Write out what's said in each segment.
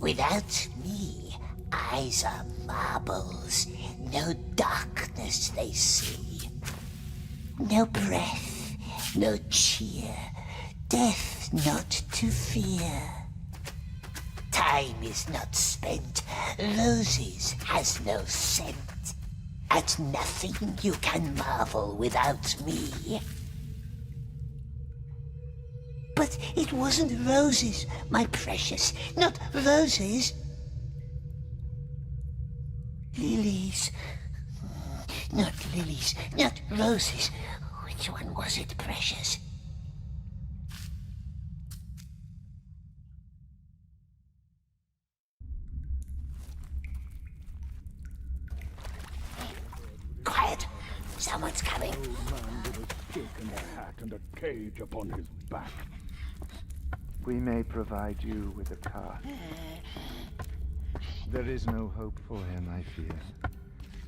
Without me, eyes are marbles, no darkness they see. No breath, no cheer, death not to fear. Time is not spent, roses has no scent. At nothing you can marvel without me. But it wasn't roses, my precious, not roses. Lilies. Not lilies, not roses. Which one was it, precious? Quiet! Someone's coming. Old man with a stick and a hat and a cage upon his back. We may provide you with a cart. There is no hope for him, I fear.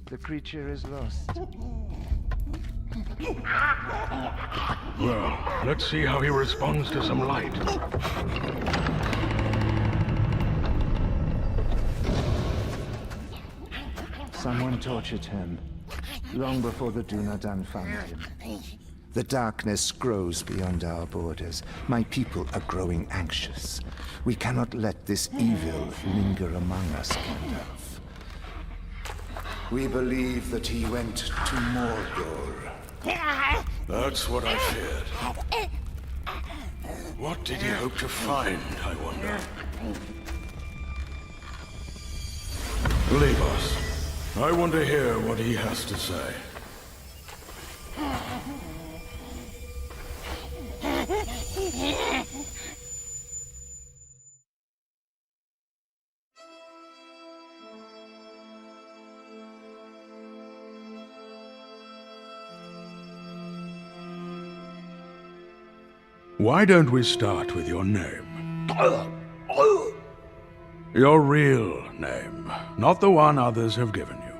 The creature is lost. Well, let's see how he responds to some light. Someone tortured him, long before the Dunadan found him. The darkness grows beyond our borders. My people are growing anxious. We cannot let this evil linger among us, Gandalf. We believe that he went to Mordor. That's what I feared. What did he hope to find, I wonder? Leave us. I want to hear what he has to say. Why don't we start with your name? Your real name, not the one others have given you.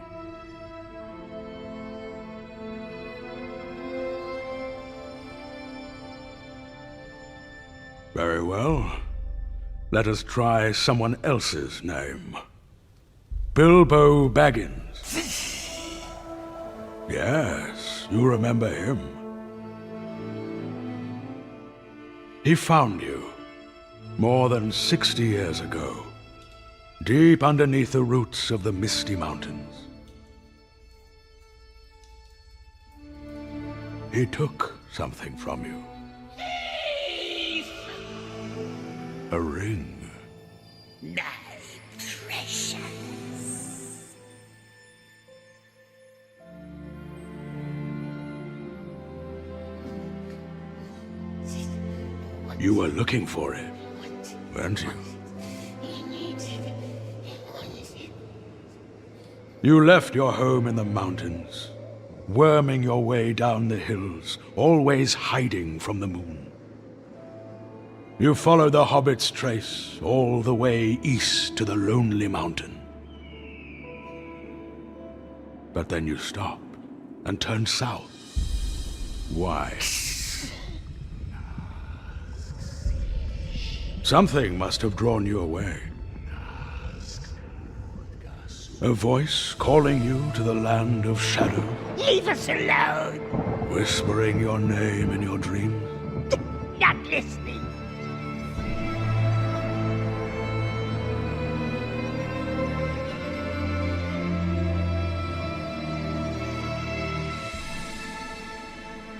Very well. Let us try someone else's name. Bilbo Baggins. Yes, you remember him. He found you more than 60 years ago, deep underneath the roots of the Misty Mountains. He took something from you. A ring. My precious. You were looking for it, weren't you? You left your home in the mountains, worming your way down the hills, always hiding from the moon. You followed the Hobbit's trace all the way east to the Lonely Mountain. But then you stopped and turned south. Why? Something must have drawn you away. A voice calling you to the land of shadow. Leave us alone! Whispering your name in your dreams. Not listening.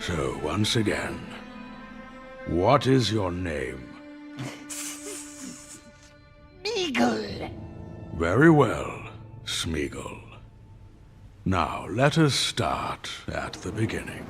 So, once again, what is your name? Smeagol. Very well, Smeagol. Now, let us start at the beginning.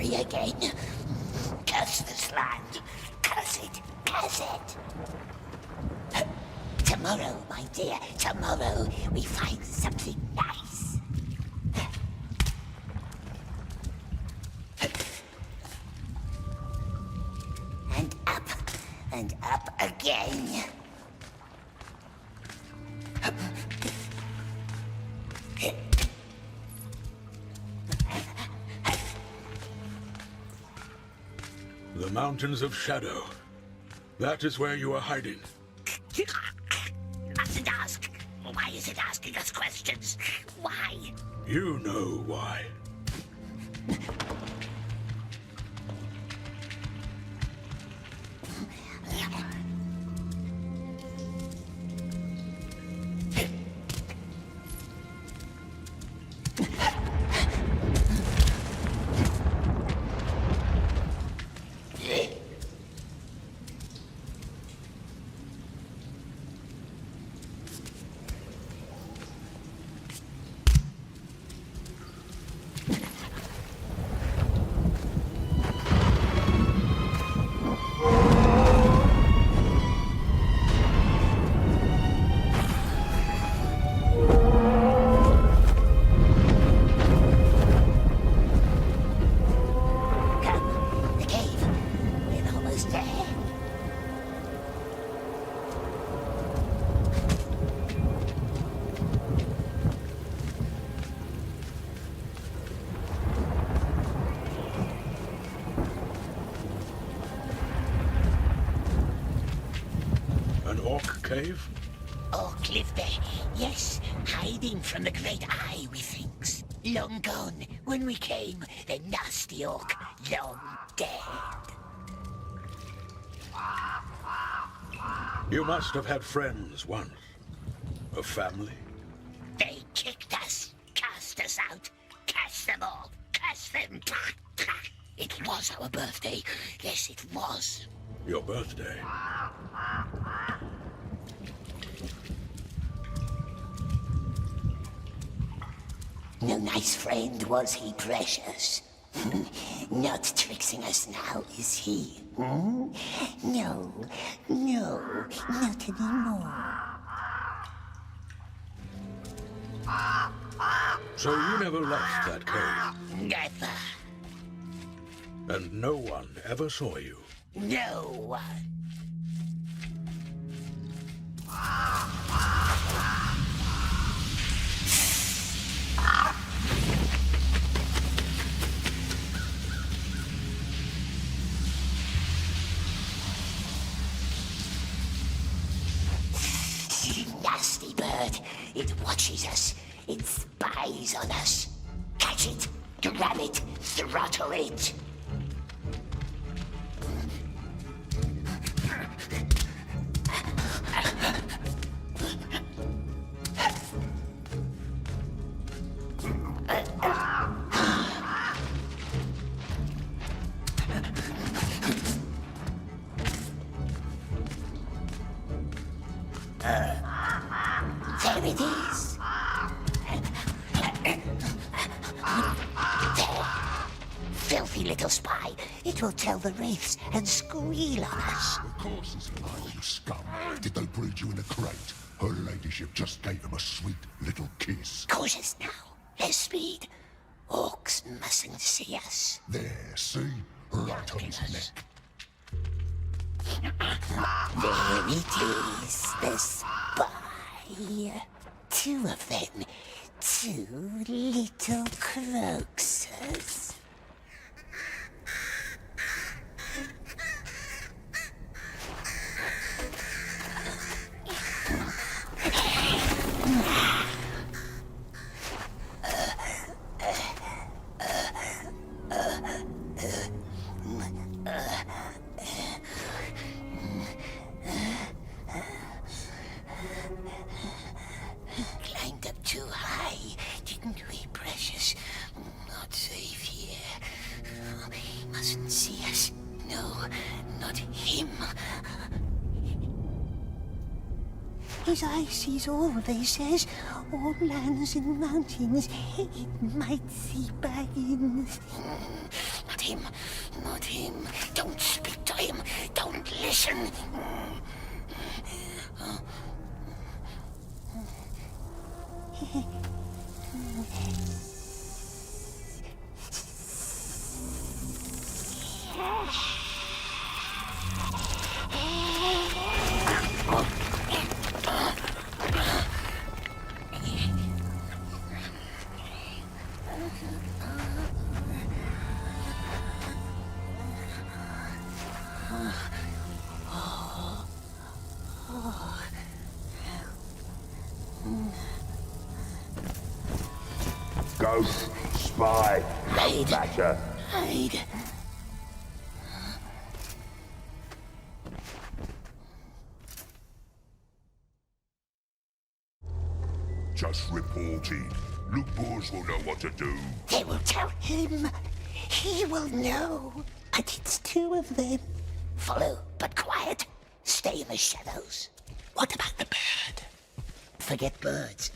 angry again. Curse this land. Curse it. Curse it. Tomorrow, my dear, tomorrow we find something nice. And up again. The Mountains of Shadow. That is where you are hiding. Mustn't ask. Why is it asking us questions? Why? You know why. Cave? Oh, live there. Yes, hiding from the great eye, we thinks. Long gone. When we came, the nasty orc, long dead. You must have had friends once. A family? They kicked us, cast us out, cast them all, cast them. It was our birthday. Yes, it was. Your birthday? No nice friend, was he, precious? Not tricksing us now, is he? Hmm? No, not anymore. So you never left that cave? Never. And no one ever saw you? No one. Nasty bird. It watches us. It spies on us. Catch it, grab it, throttle it. There it is. There. Filthy little spy. It will tell the wraiths and squeal on us. Of course it's mine, you scum. Did they breed you in a crate? Her ladyship just gave him a sweet little kiss. Cautious now. Less speed. Orcs mustn't see us. There, see? Right on his neck. There it is, the spy. Two of them. Two little croaksers. Climbed up too high, didn't we, precious? Not safe here. He mustn't see us. No, not him. His eye sees all, they says. All lands and mountains. It might see Baggins. Not him. Not him. Don't speak to him. Don't listen. Ghost, spy, Hide. badger. Hide. Just reporting. Luke Boars will know what to do. They will tell him. He will know. And it's two of them. Follow, but quiet. Stay in the shadows. What about the bird? Forget birds.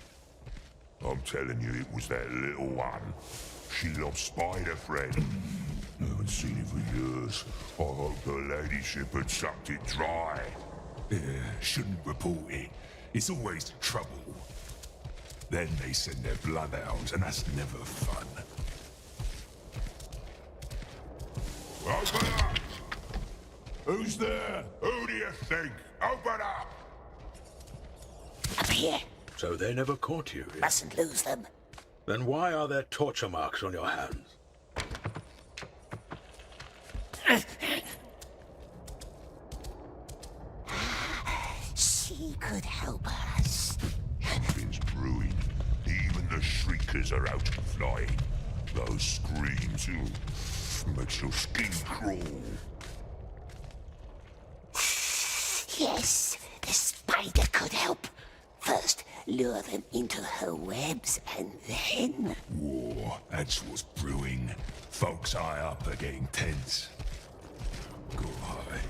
I'm telling you, it was that little one. She lost spider friend. I haven't seen it for years. I hope her ladyship had sucked it dry. Yeah, shouldn't report it. It's always trouble. Then they send their bloodhounds, and that's never fun. Open up! Who's there? Who do you think? Open up! Up here. So they never caught you here? Mustn't lose them. Then why are there torture marks on your hands? She could help us. Something's brewing. Even the shriekers are out flying. Those screams, makes your skin crawl. Yes, the spider could help. First, lure them into her webs, and then... War, that's what's brewing. Folks high up are getting tense. Go high.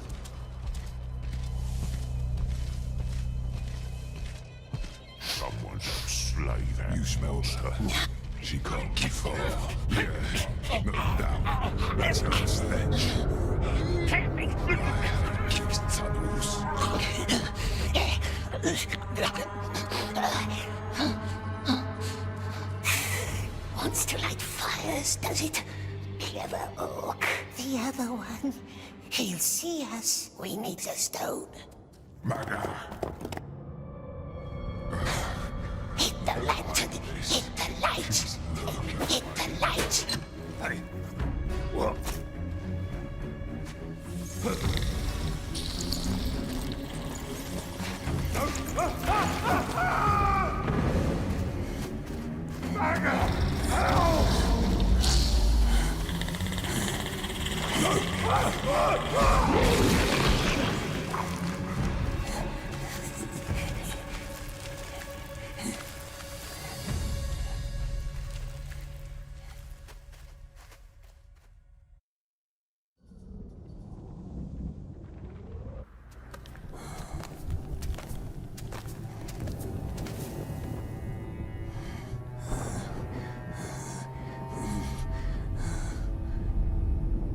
Someone's a slave. You smell her. She can't be far. Yeah, move down. That's her stench. Keeps tunnels. Wants to light fires, does it? Clever orc. The other one. He'll see us. We need a stone. Maga. Hit the lantern. Hit the light. Hit the light. Hey, what?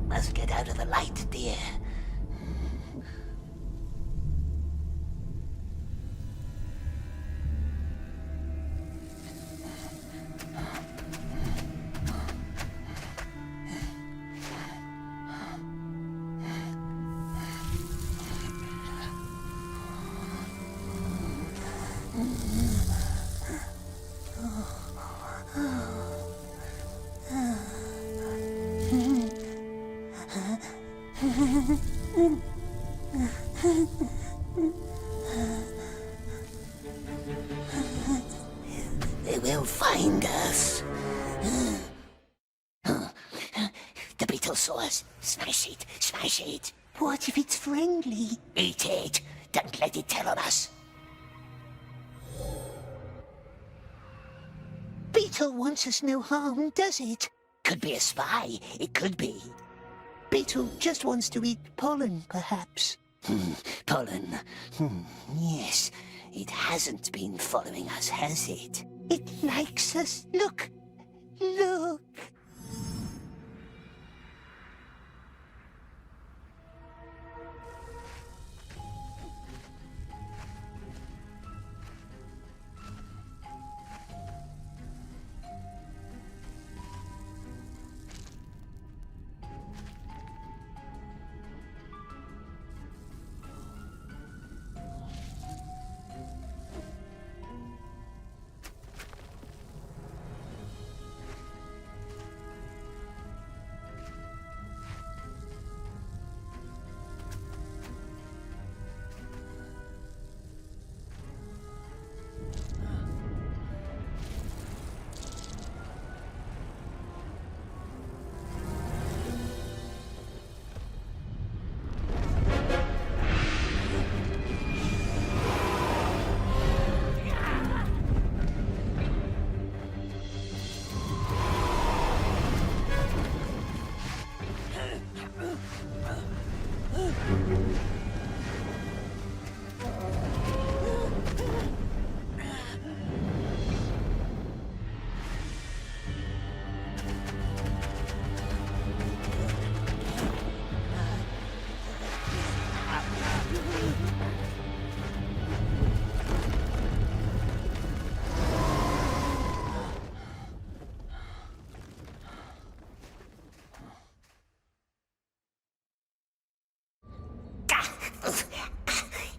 Must get out of the light, dear. They will find us. The beetle saw us. Smash it, smash it. What if it's friendly? Eat it. Don't let it tell on us. Beetle wants us no harm, does it? Could be a spy. It could be. Beetle just wants to eat pollen, perhaps. Pollen. Yes. It hasn't been following us, has it? It likes us. Look. Look.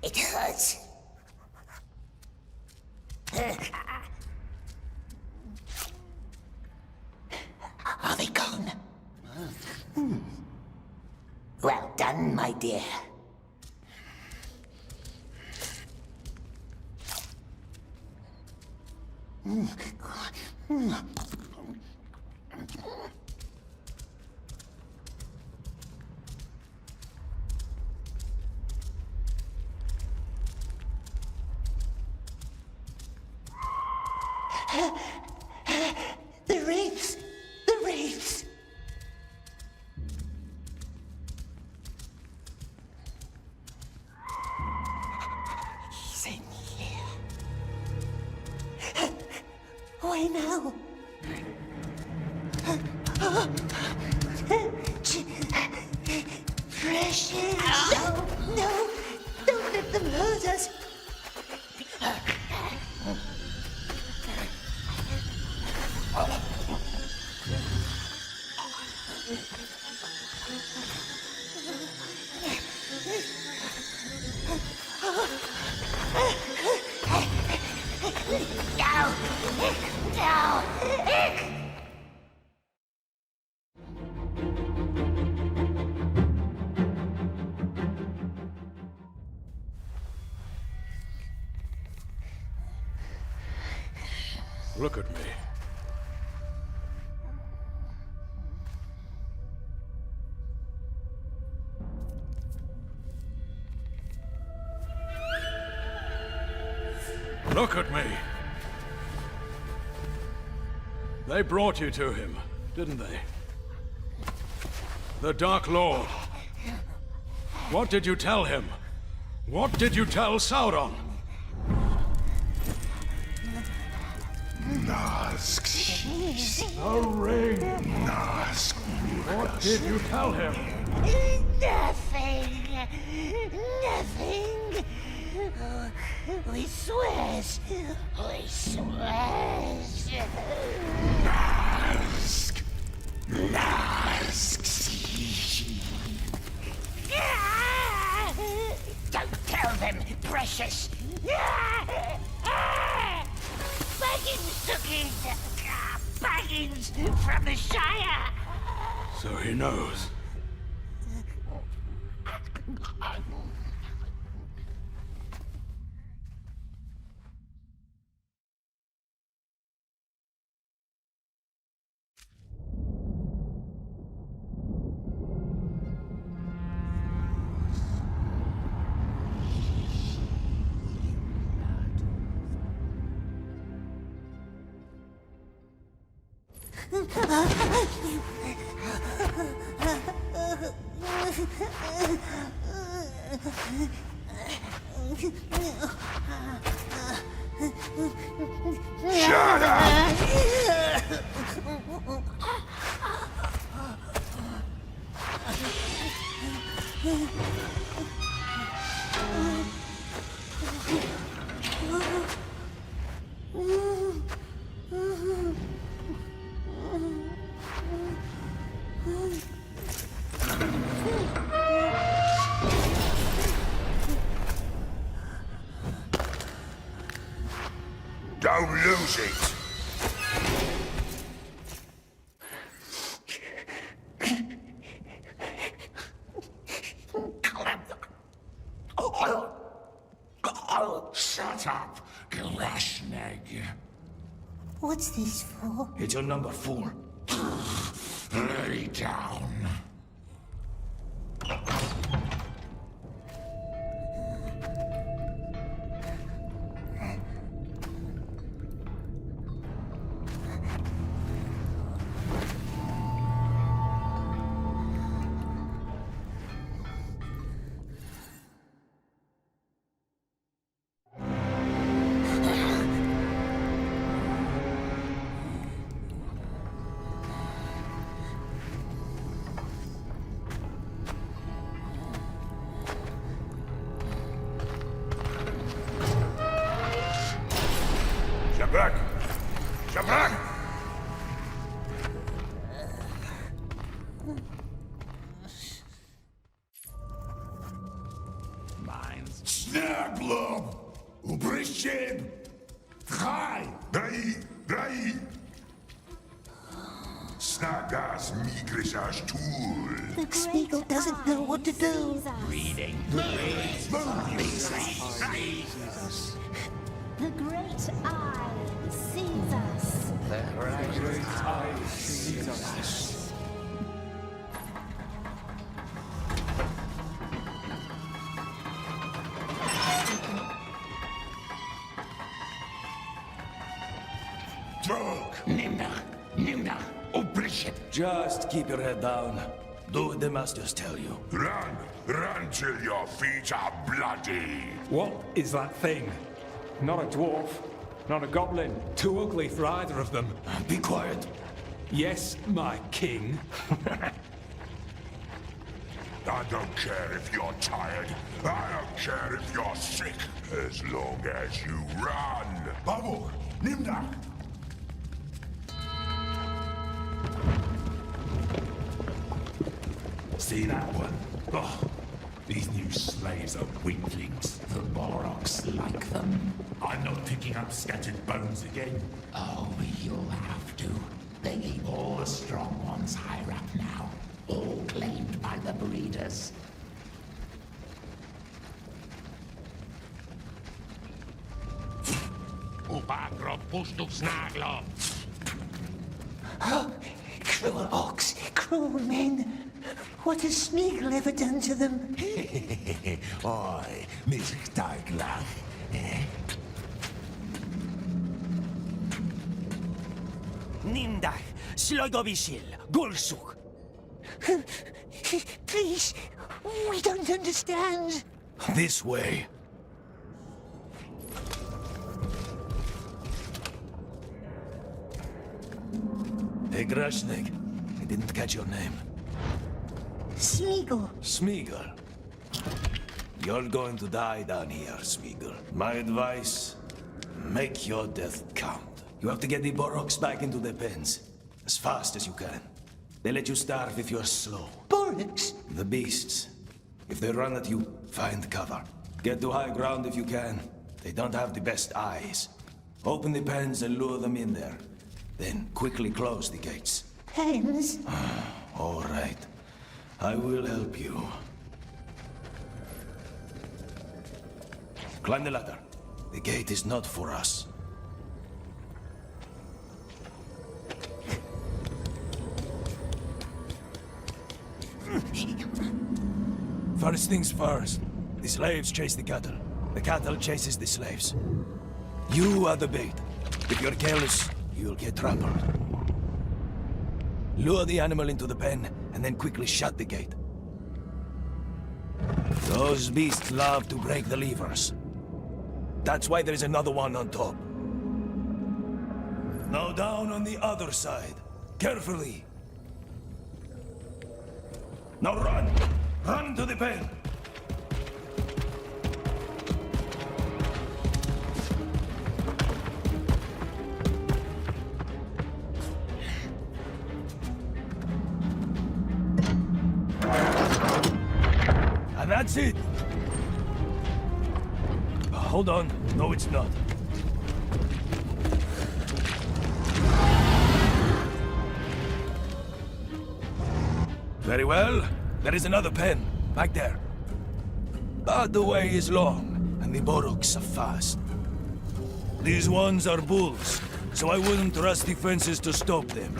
It hurts. Are they gone? Well done, my dear. The wraiths! The wraiths! He's in here. Why now? Precious! No! Don't let them hurt us! Look at me. Look at me. They brought you to him, didn't they? The Dark Lord. What did you tell him? What did you tell Sauron? The ring! What did you tell him? Nothing! Nothing! We swears! We swears! Nask! Don't tell them, precious! Baggins took it! Baggins from the Shire! So he knows. Shut up! Don't lose it! Shut up, Glashnag. What's this for? It's your number 4. Lay down. Gollum! Ubrishin! Drei! Drei! Snagas migrisas tool! Smeagol doesn't know what to do. Reading. The great eye sees us. Nimna, Ubrishin! Just keep your head down. Do what the masters tell you. Run till your feet are bloody! What is that thing? Not a dwarf, not a goblin. Too ugly for either of them. Be quiet. Yes, my king. I don't care if you're tired. I don't care if you're sick. As long as you run. Babu! Nimna! See that one? Oh, these new slaves are weaklings. The Boroks like them. I'm not picking up scattered bones again. Oh, you'll have to. They keep all the strong ones higher up now. All claimed by the breeders. Cruel orcs, cruel men. What has Smeagol ever done to them? Oi, Mrmiqboygames. Nimdach, Slogobishil, Gulsuk. Please, we don't understand. This way. Hey, Grashnik. I didn't catch your name. Smeagol. Smeagol. You're going to die down here, Smeagol. My advice, make your death count. You have to get the Boroks back into their pens. As fast as you can. They let you starve if you're slow. Boroks? The beasts. If they run at you, find cover. Get to high ground if you can. They don't have the best eyes. Open the pens and lure them in there. Then quickly close the gates. Pens? All right. I will help you. Climb the ladder. The gate is not for us. First things first. The slaves chase the cattle. The cattle chases the slaves. You are the bait. If you're careless, you'll get trampled. Lure the animal into the pen, and then quickly shut the gate. Those beasts love to break the levers. That's why there's another one on top. Now down on the other side. Carefully. Now run! Run to the pen! And that's it! Hold on. No, it's not. Very well. There is another pen, back there. But the way is long, and the Boroks are fast. These ones are bulls, so I wouldn't trust the fences to stop them.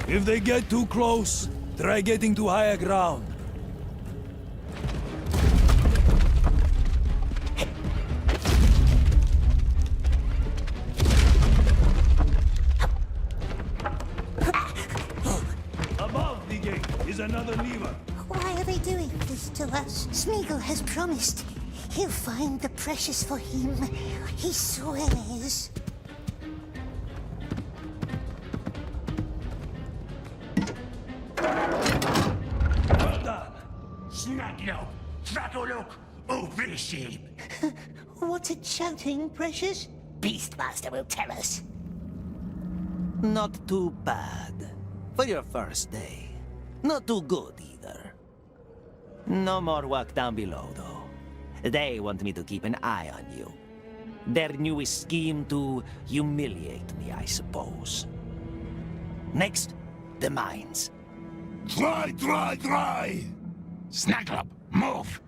If they get too close, try getting to higher ground. Above the gate is another lever. Why are they doing this to us? Smeagol has promised he'll find the precious for him. He swears. Well done. Snagno, Tratoluk, Ubrishin! What's it shouting, Precious? Beastmaster will tell us. Not too bad. For your first day. Not too good either. No more work down below, though. They want me to keep an eye on you. Their newest scheme to humiliate me, I suppose. Next, the mines. Dry! Snuggle up, move!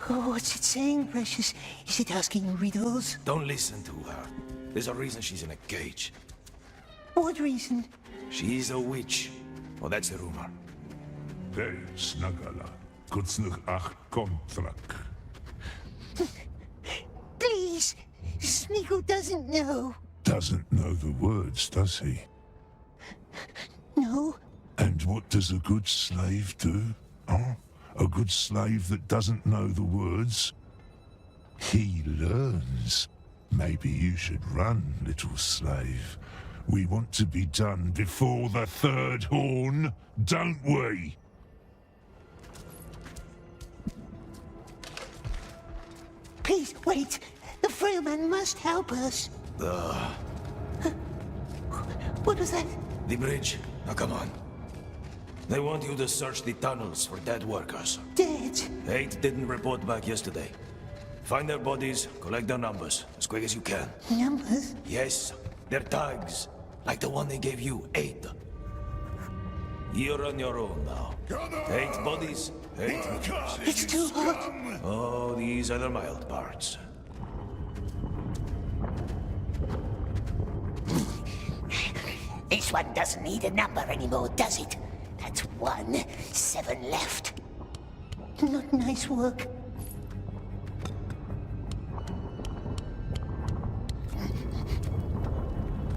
What's it saying, Precious? Is it asking riddles? Don't listen to her. There's a reason she's in a cage. What reason? She's a witch. Well, that's the rumor. Hey, Snugala. Kutsnug ach kontrak. Please! Smeagol doesn't know. Doesn't know the words, does he? No. And what does a good slave do? Huh? A good slave that doesn't know the words? He learns. Maybe you should run, little slave. We want to be done before the third horn, don't we? Please, wait. The frail man must help us. What was that? The bridge. Now come on. They want you to search the tunnels for dead workers. Dead? 8 didn't report back yesterday. Find their bodies, collect their numbers, as quick as you can. Numbers? Yes, their tags. Like the one they gave you, 8. You're on your own now. 8 bodies, 8 numbers. It's too hot. Oh, these are the mild parts. This one doesn't need a number anymore, does it? That's 1, 7 left. Not nice work.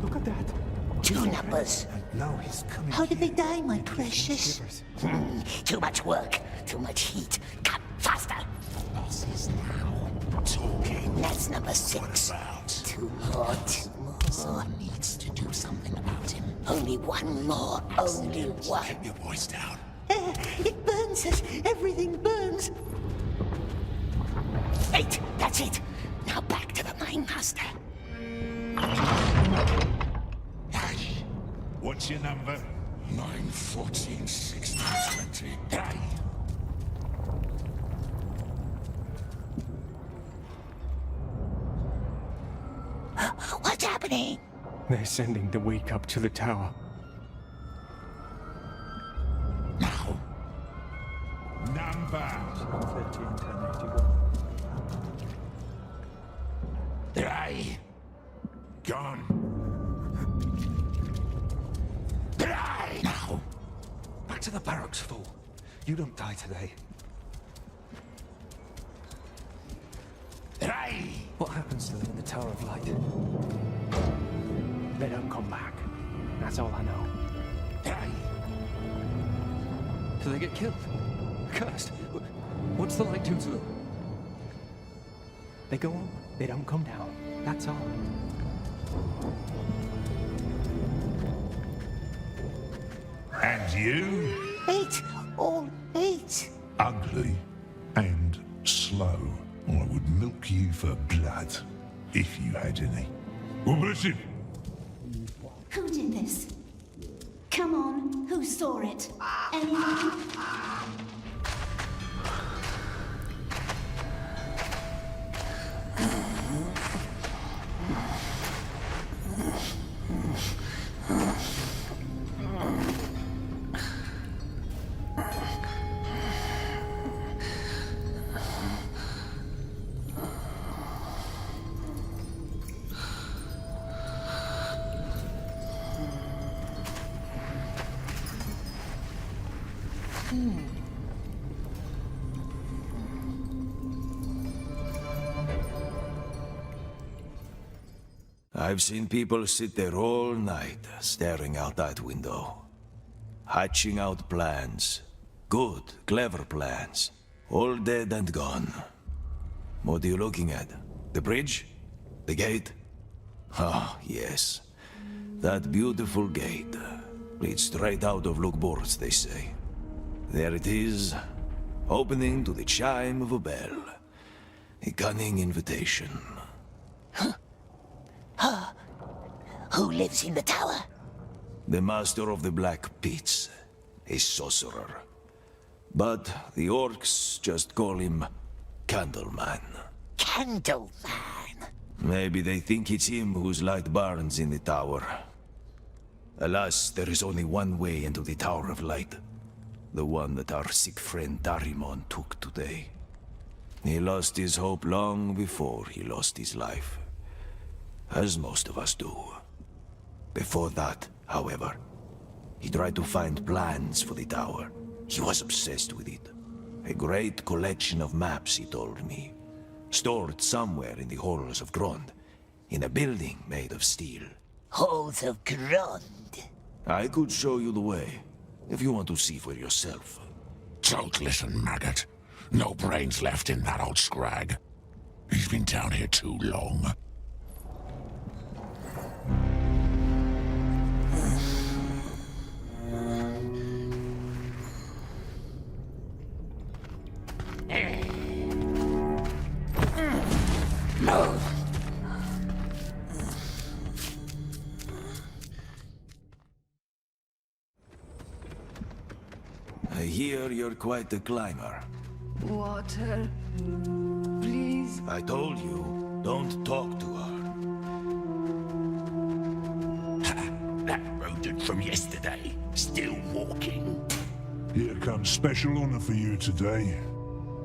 Look at that. 2 numbers. No, he's coming. How did they die, my precious? Too much work, too much heat. Come, faster! Boss is now talking. That's number 6. Too hot. More. Someone needs to do something about him. Only 1 more. Only 1. Keep your voice down. It burns us. Everything burns. 8. That's it. Now back to the mine master. Hey, what's your number? 9, 14, 16, 20. Hey! What's happening? They're sending the weak up to the tower. Now. Number. 13, 10, 81. Hey! Gone. Hey! Now. Back to the barracks, fool. You don't die today. Hey! What happens to them in the Tower of Light? They don't come back. That's all I know. Hey! Do they get killed? Cursed? What's the light do to them? They go up, they don't come down. That's all. And you? 8. All 8. Ugly and slow. I would milk you for blood, if you had any. Well, listen. Who did this? Come on, who saw it? Anyone? I've seen people sit there all night, staring out that window. Hatching out plans. Good, clever plans. All dead and gone. What are you looking at? The bridge? The gate? Ah, yes. That beautiful gate. Leads straight out of Lukborz, they say. There it is. opening to the chime of a bell. A cunning invitation. Who lives in the tower? The master of the Black Pits, a sorcerer. But the orcs just call him Candleman. Candleman? Maybe they think it's him whose light burns in the tower. Alas, there is only one way into the Tower of Light. The one that our sick friend Darimon took today. He lost his hope long before he lost his life. As most of us do. Before that, however, he tried to find plans for the tower. He was obsessed with it. A great collection of maps, he told me. Stored somewhere in the halls of Grond, in a building made of steel. Halls of Grond? I could show you the way, if you want to see for yourself. Don't listen, maggot. No brains left in that old scrag. He's been down here too long. I hear you're quite a climber. Water, please. I told you, don't talk to her. That rodent from yesterday, still walking. Here comes special honor for you today.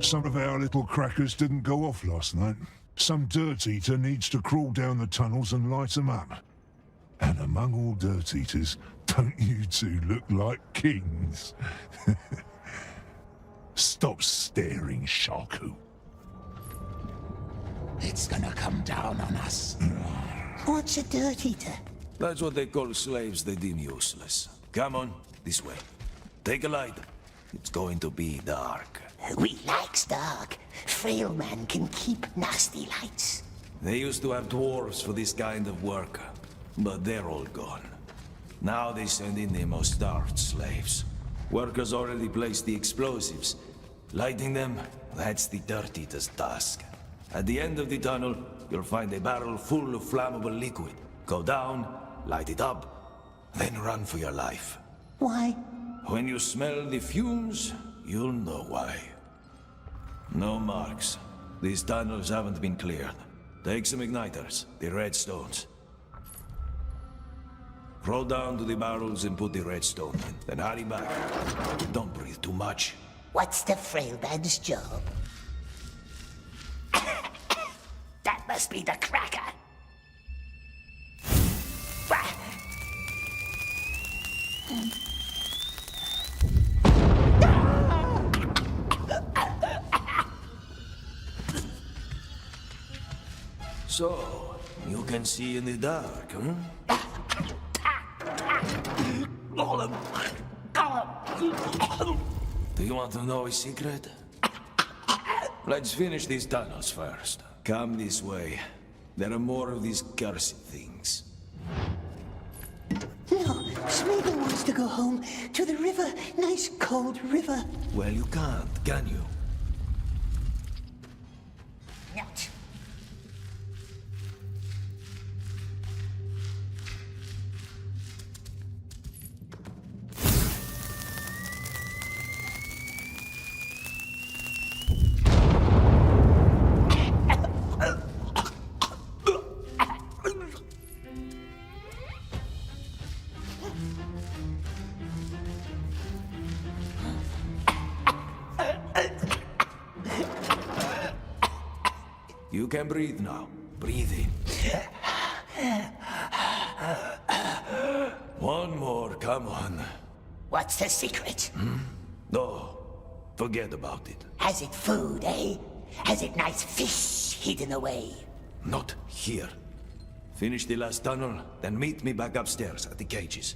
Some of our little crackers didn't go off last night. Some dirt eater needs to crawl down the tunnels and light them up. And among all dirt eaters, don't you two look like kings? Stop staring, Sharku. It's gonna come down on us. What's a dirt eater? That's what they call slaves they deem useless. Come on, this way. Take a light. It's going to be dark. We likes dark. Frail man can keep nasty lights. They used to have dwarves for this kind of work, but they're all gone. Now they send in the most starved slaves. Workers already placed the explosives. Lighting them, that's the dirt eater's task. At the end of the tunnel, you'll find a barrel full of flammable liquid. Go down, light it up, then run for your life. Why? When you smell the fumes, you'll know why. No marks. These tunnels haven't been cleared. Take some igniters, the red stones. Roll down to the barrels and put the redstone in. Then hurry back. Don't breathe too much. What's the frail man's job? That must be the cracker. So, you can see in the dark, huh? Gollum! Gollum! Do you want to know a secret? Let's finish these tunnels first. Come this way. There are more of these cursed things. No, Smeagol wants to go home to the river. Nice cold river. Well, you can't, can you? Not. You can breathe now. Breathe in. One more, come on. What's the secret? No, forget about it. Has it food, eh? Has it nice fish hidden away? Not here. Finish the last tunnel, then meet me back upstairs at the cages.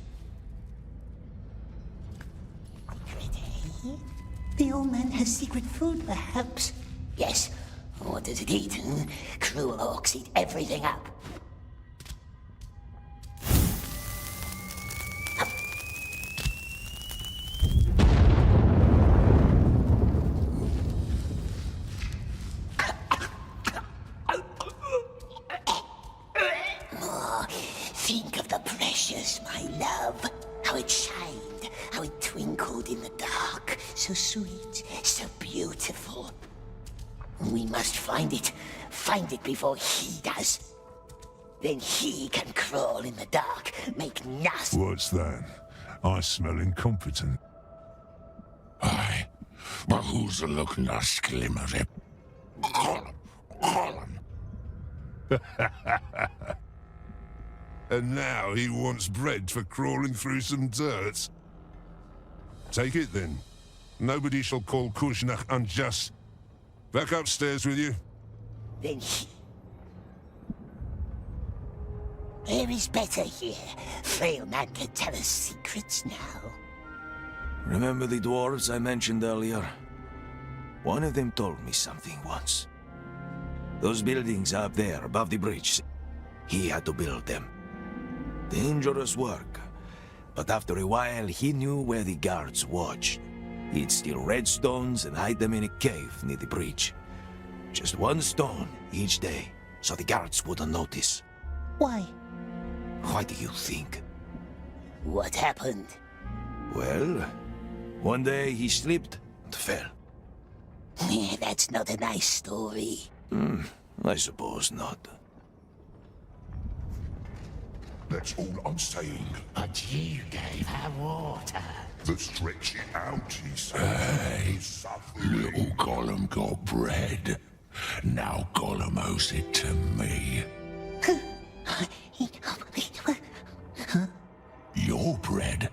The old man has secret food, perhaps. Yes. What does it eat? Cruel orcs eat everything up. twinkled in the dark, so sweet, so beautiful. We must find it before he does. Then he can crawl in the dark, make nasty... What's that? I smell incompetent. Aye, but who's a looking at sklimmer? Gollum. And now he wants bread for crawling through some dirt. Take it then. Nobody shall call Kuznach unjust. Back upstairs with you. Then he... There is better here. Frail man can tell us secrets now. Remember the dwarves I mentioned earlier? One of them told me something once. Those buildings up there above the bridge, he had to build them. Dangerous work. But after a while, he knew where the guards watched. He'd steal redstones and hide them in a cave near the bridge. Just one stone each day, so the guards wouldn't notice. Why? Why do you think? What happened? Well, one day he slipped and fell. That's not a nice story. I suppose not. That's all I'm saying. But you gave her water. The stretch it out, he said. Hey, little Gollum got bread. Now Gollum owes it to me. Your bread?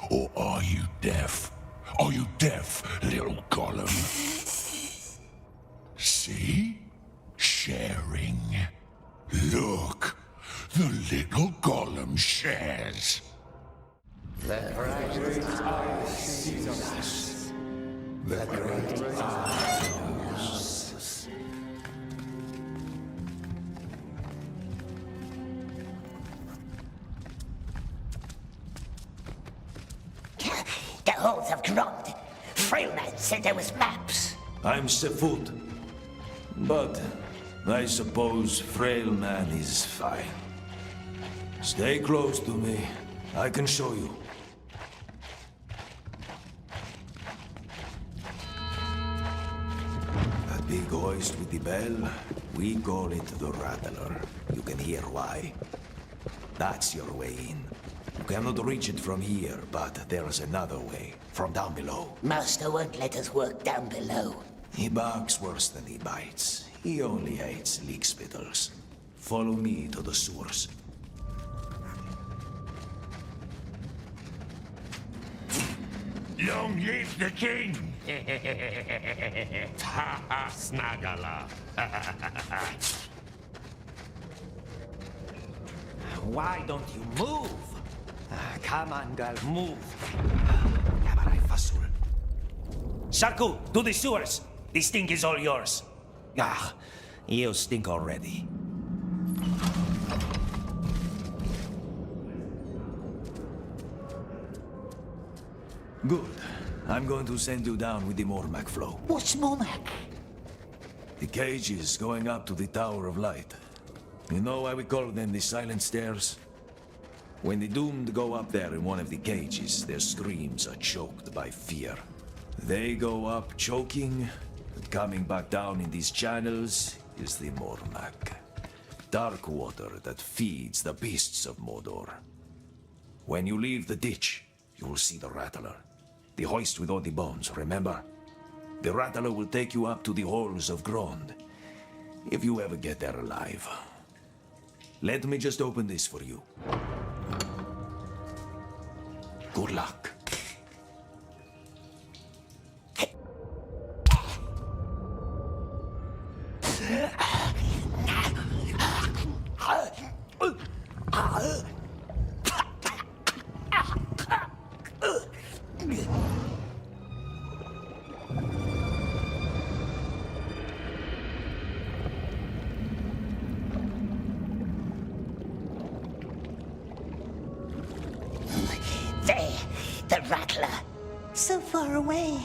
Or are you deaf? Are you deaf, little Gollum? See? Sharing. Look, the little Gollum shares. The great eye sees us. The great eye knows. The halls have groaned. Frailman said there was maps. I'm Sefut. But I suppose frail man is fine. Stay close to me. I can show you. That big hoist with the bell, we call it the Rattler. You can hear why. That's your way in. You cannot reach it from here, but there's another way, from down below. Master won't let us work down below. He barks worse than he bites. He only hates leak spittles. Follow me to the sewers. Long live the king! Ha Snagala! Why don't you move? Come on, girl, move. Sharku, to the sewers. The stink is all yours. Ah, you stink already. Good. I'm going to send you down with the Mormac flow. What's Mormac? The cages going up to the Tower of Light. You know why we call them the Silent Stairs? When the doomed go up there in one of the cages, their screams are choked by fear. They go up choking, and coming back down in these channels is the Mormac. Dark water that feeds the beasts of Mordor. When you leave the ditch, you will see the Rattler. The hoist with all the bones, remember? The Rattler will take you up to the halls of Grond, if you ever get there alive. Let me just open this for you. Good luck. There, the Rattler. So far away.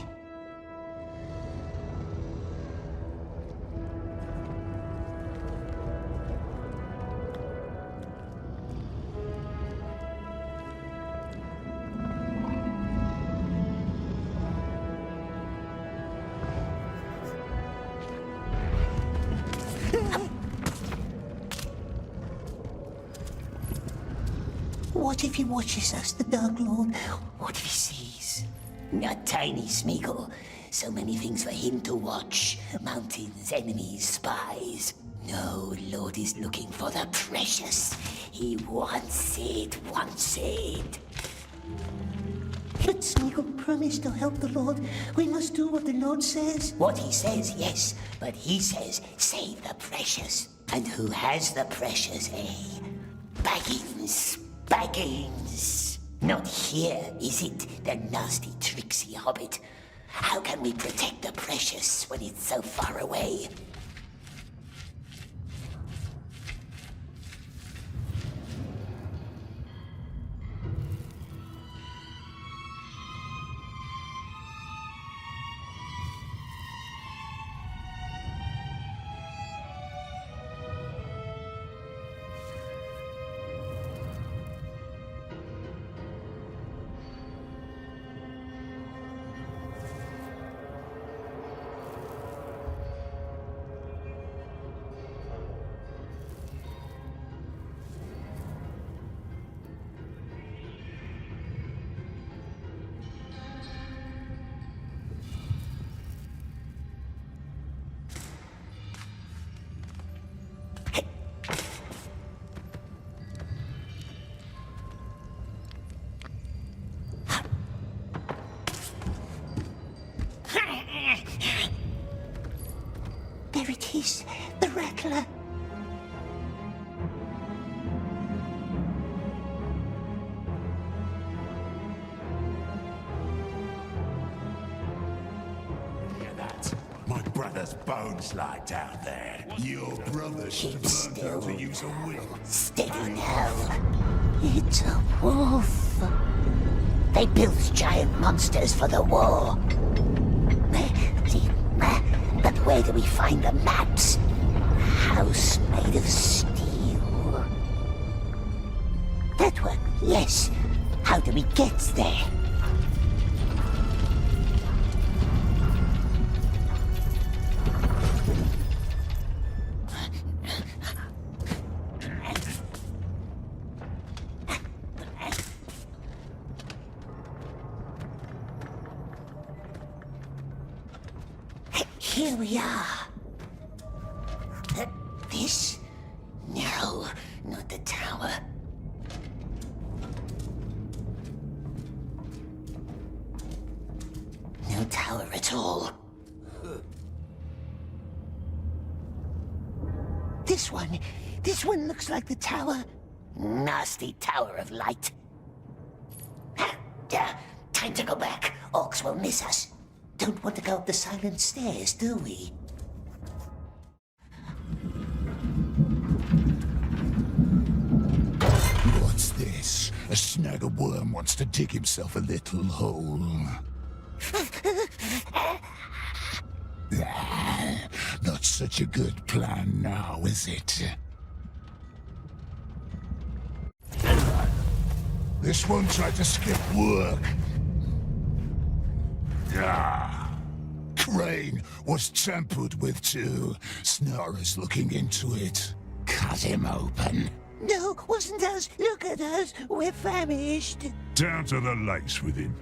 What if he watches us, the Dark Lord? What if he sees? A tiny Smeagol. So many things for him to watch. Mountains, enemies, spies. No, Lord is looking for the precious. He wants it, wants it. But Smeagol promised to help the Lord. We must do what the Lord says. What he says, yes. But he says, save the precious. And who has the precious, eh? Baggins. Baggins. Not here, is it? The nasty, tricksy hobbit. How can we protect the precious when it's so far away? There it is, the rattler. Hear that? My brother's bones lie down there. Your brother should have learned how to use a whip. Steady now. It's a wolf. They built giant monsters for the war. But where do we find the maps? House made of steel. That one, yes. How do we get there? Here we are. This? No, not the tower. No tower at all. This one looks like the tower. Nasty tower of light. Time to go back. Orcs will miss us. Don't want to go up the silent stairs, do we? What's this? A snag of worm wants to dig himself a little hole. Not such a good plan now, is it? This one tried to skip work. Crane was tampered with too. Snarer's looking into it. Cut him open. No, wasn't us. Look at us. We're famished. Down to the lakes with him.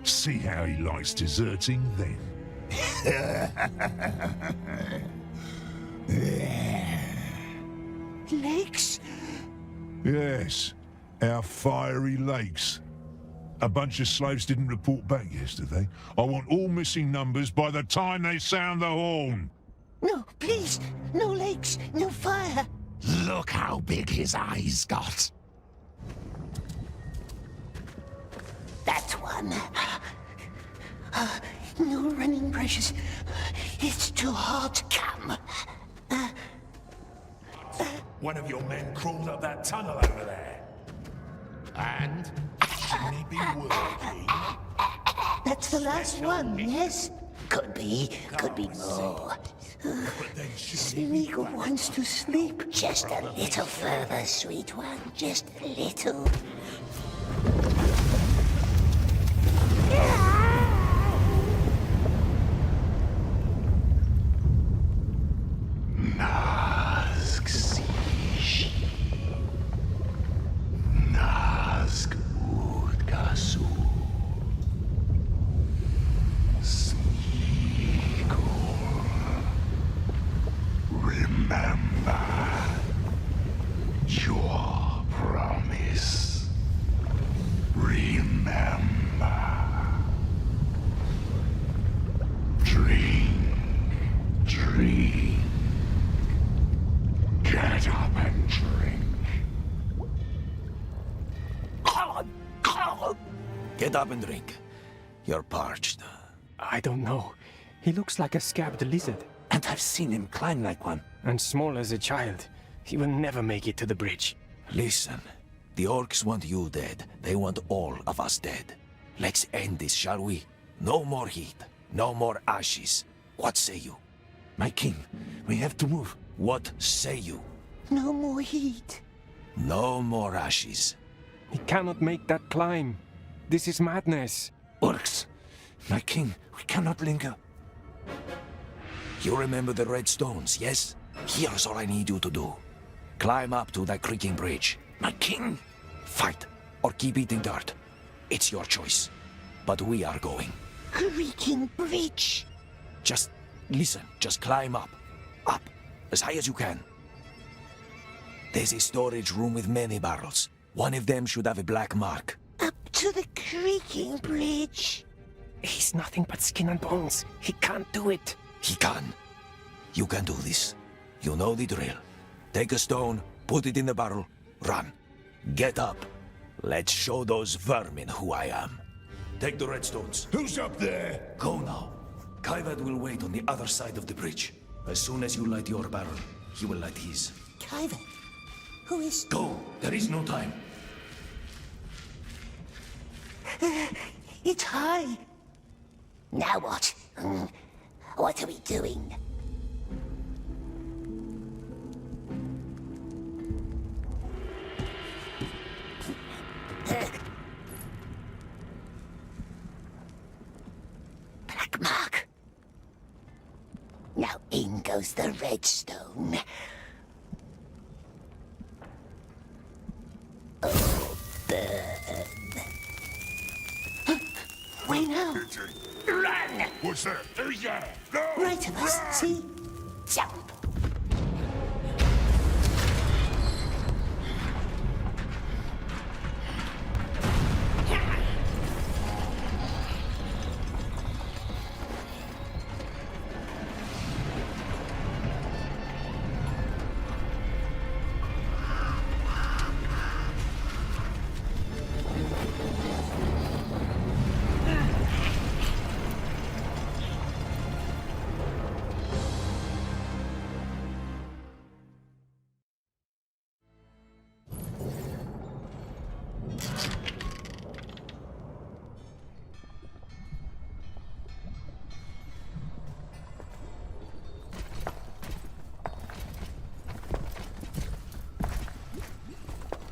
See how he likes deserting then. Lakes? Yes, our fiery lakes. A bunch of slaves didn't report back yesterday. I want all missing numbers by the time they sound the horn. No, please. No lakes, no fire. Look how big his eyes got. That one. No running brushes. It's too hot. Come. One of your men crawled up that tunnel over there. And? Shouldn't he be working? That's the last one, yes? Could be more. Smeagol wants to sleep. Just a little further, sweet one. Just a little. Get up and drink. You're parched. I don't know. He looks like a scabbed lizard. And I've seen him climb like one. And small as a child. He will never make it to the bridge. Listen, the orcs want you dead. They want all of us dead. Let's end this, shall we? No more heat. No more ashes. What say you? My king, we have to move. What say you? No more heat. No more ashes. He cannot make that climb. This is madness. Orcs, my king, we cannot linger. You remember the red stones, yes? Here's all I need you to do. Climb up to that creaking bridge. My king! Fight, or keep eating dirt. It's your choice. But we are going. Creaking bridge. Just listen, just climb up. Up, as high as you can. There's a storage room with many barrels. One of them should have a black mark. Up to the creaking bridge. He's nothing but skin and bones. He can't do it. He can. You can do this. You know the drill. Take a stone, put it in the barrel, run. Get up. Let's show those vermin who I am. Take the red stones. Who's up there? Go now. Kaivad will wait on the other side of the bridge. As soon as you light your barrel, he will light his. Kaivad? Who is... Go! There is no time. It's high. Now what? What are we doing? Black mark. Now in goes the red stone. Oh, burn. Wait now. Run! What's that? Who's there? No! Right of us, see? Jump.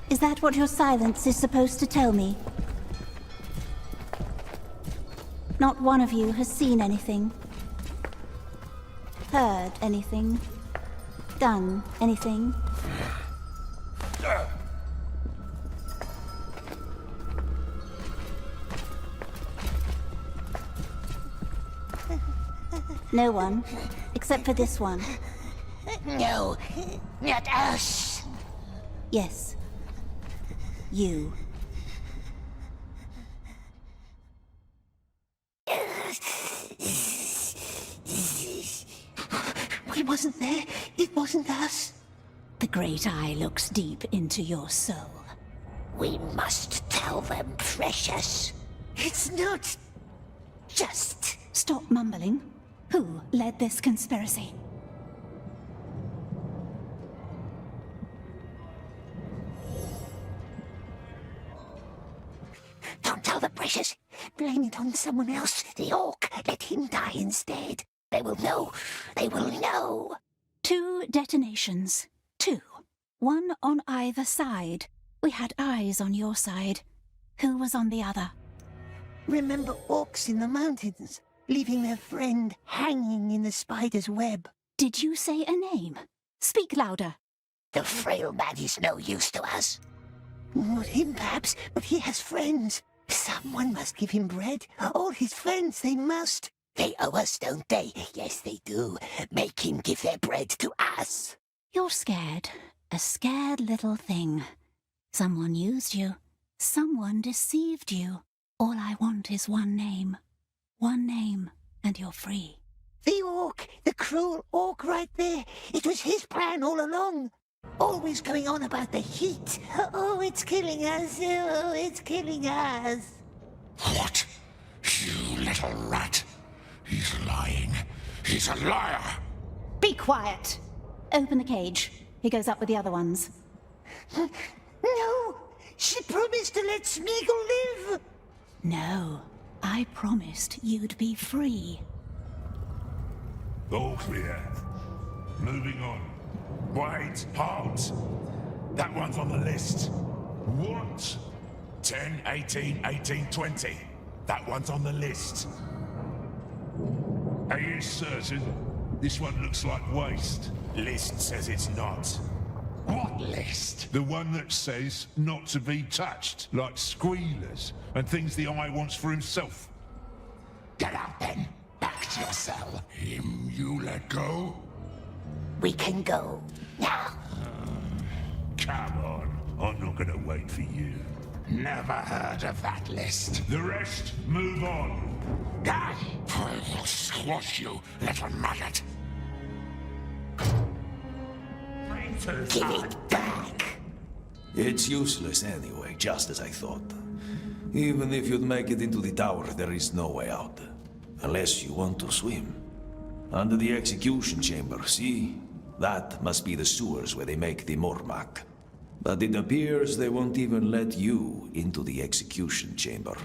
Is that what your silence is supposed to tell me? Not one of you has seen anything, heard anything, done anything. No one, except for this one. No, not us. Yes. You. We wasn't there. It wasn't us. The Great Eye looks deep into your soul. We must tell them, precious. It's not just... Stop mumbling. Who led this conspiracy? Don't tell the precious. Blame it on someone else. The orc. Let him die instead. They will know. They will know. 2 detonations. 2. One on either side. We had eyes on your side. Who was on the other? Remember orcs in the mountains, leaving their friend hanging in the spider's web. Did you say a name? Speak louder. The frail man is no use to us. Not him, perhaps, but he has friends. Someone must give him bread. All his friends, they must. They owe us, don't they? Yes, they do. Make him give their bread to us. You're scared. A scared little thing. Someone used you. Someone deceived you. All I want is one name. One name, and you're free. The orc, the cruel orc right there. It was his plan all along. Always going on about the heat. Oh, it's killing us. Oh, it's killing us. What? You little rat. He's lying. He's a liar. Be quiet. Open the cage. He goes up with the other ones. No! She promised to let Smeagol live! No. I promised you'd be free. All clear. Moving on. Wait, halt! That one's on the list. What? 10, 18, 18, 20. That one's on the list. Are you certain? This one looks like waste. List says it's not. What list? The one that says not to be touched, like squealers and things the eye wants for himself. Get out then. Back to your cell. Him you let go? We can go now. Come on. I'm not gonna wait for you. Never heard of that list. The rest, move on. I will squash you, little maggot. Give it back. It's useless anyway, just as I thought. Even if you'd make it into the tower, there is no way out. Unless you want to swim. Under the execution chamber, see? That must be the sewers where they make the Mrmiq. But it appears they won't even let you into the execution chamber,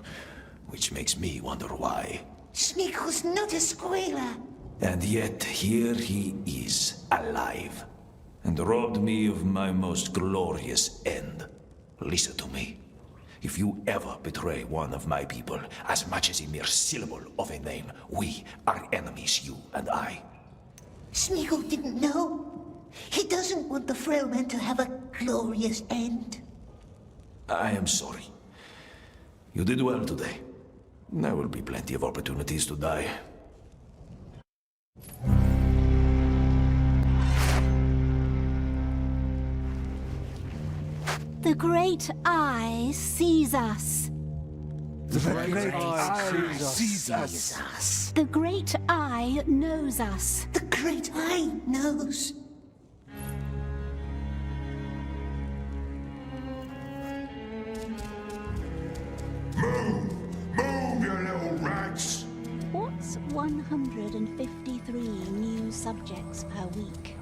which makes me wonder why. Smeagol's not a squealer. And yet, here he is, alive, and robbed me of my most glorious end. Listen to me. If you ever betray one of my people, as much as a mere syllable of a name, we are enemies, you and I. Smeagol didn't know. He doesn't want the frail man to have a glorious end. I am sorry. You did well today. There will be plenty of opportunities to die. The Great Eye sees us. The Great Eye sees us. The Great Eye knows us. The Great Eye knows. Move! Move, you little rats! What's 153 new subjects per week?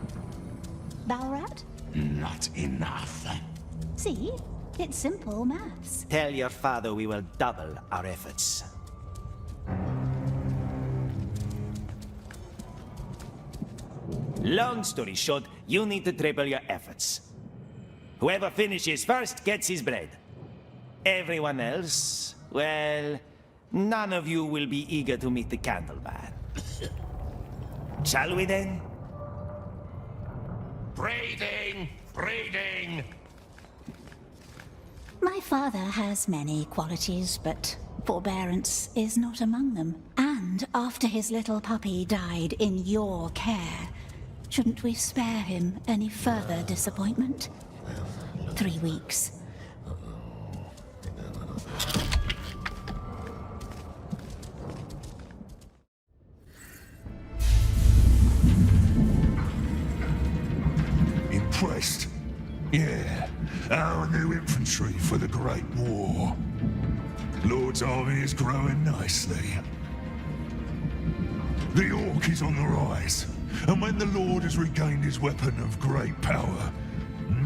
Balrat? Not enough. See? It's simple maths. Tell your father we will double our efforts. Long story short, you need to triple your efforts. Whoever finishes first gets his bread. Everyone else, well, none of you will be eager to meet the candleman. Shall we then? Breathing! Breathing! My father has many qualities, but forbearance is not among them. And after his little puppy died in your care, shouldn't we spare him any further disappointment? 3 weeks. Impressed? Yeah, our new infantry for the Great War. Lord's army is growing nicely. The Orc is on the rise, and when the Lord has regained his weapon of great power,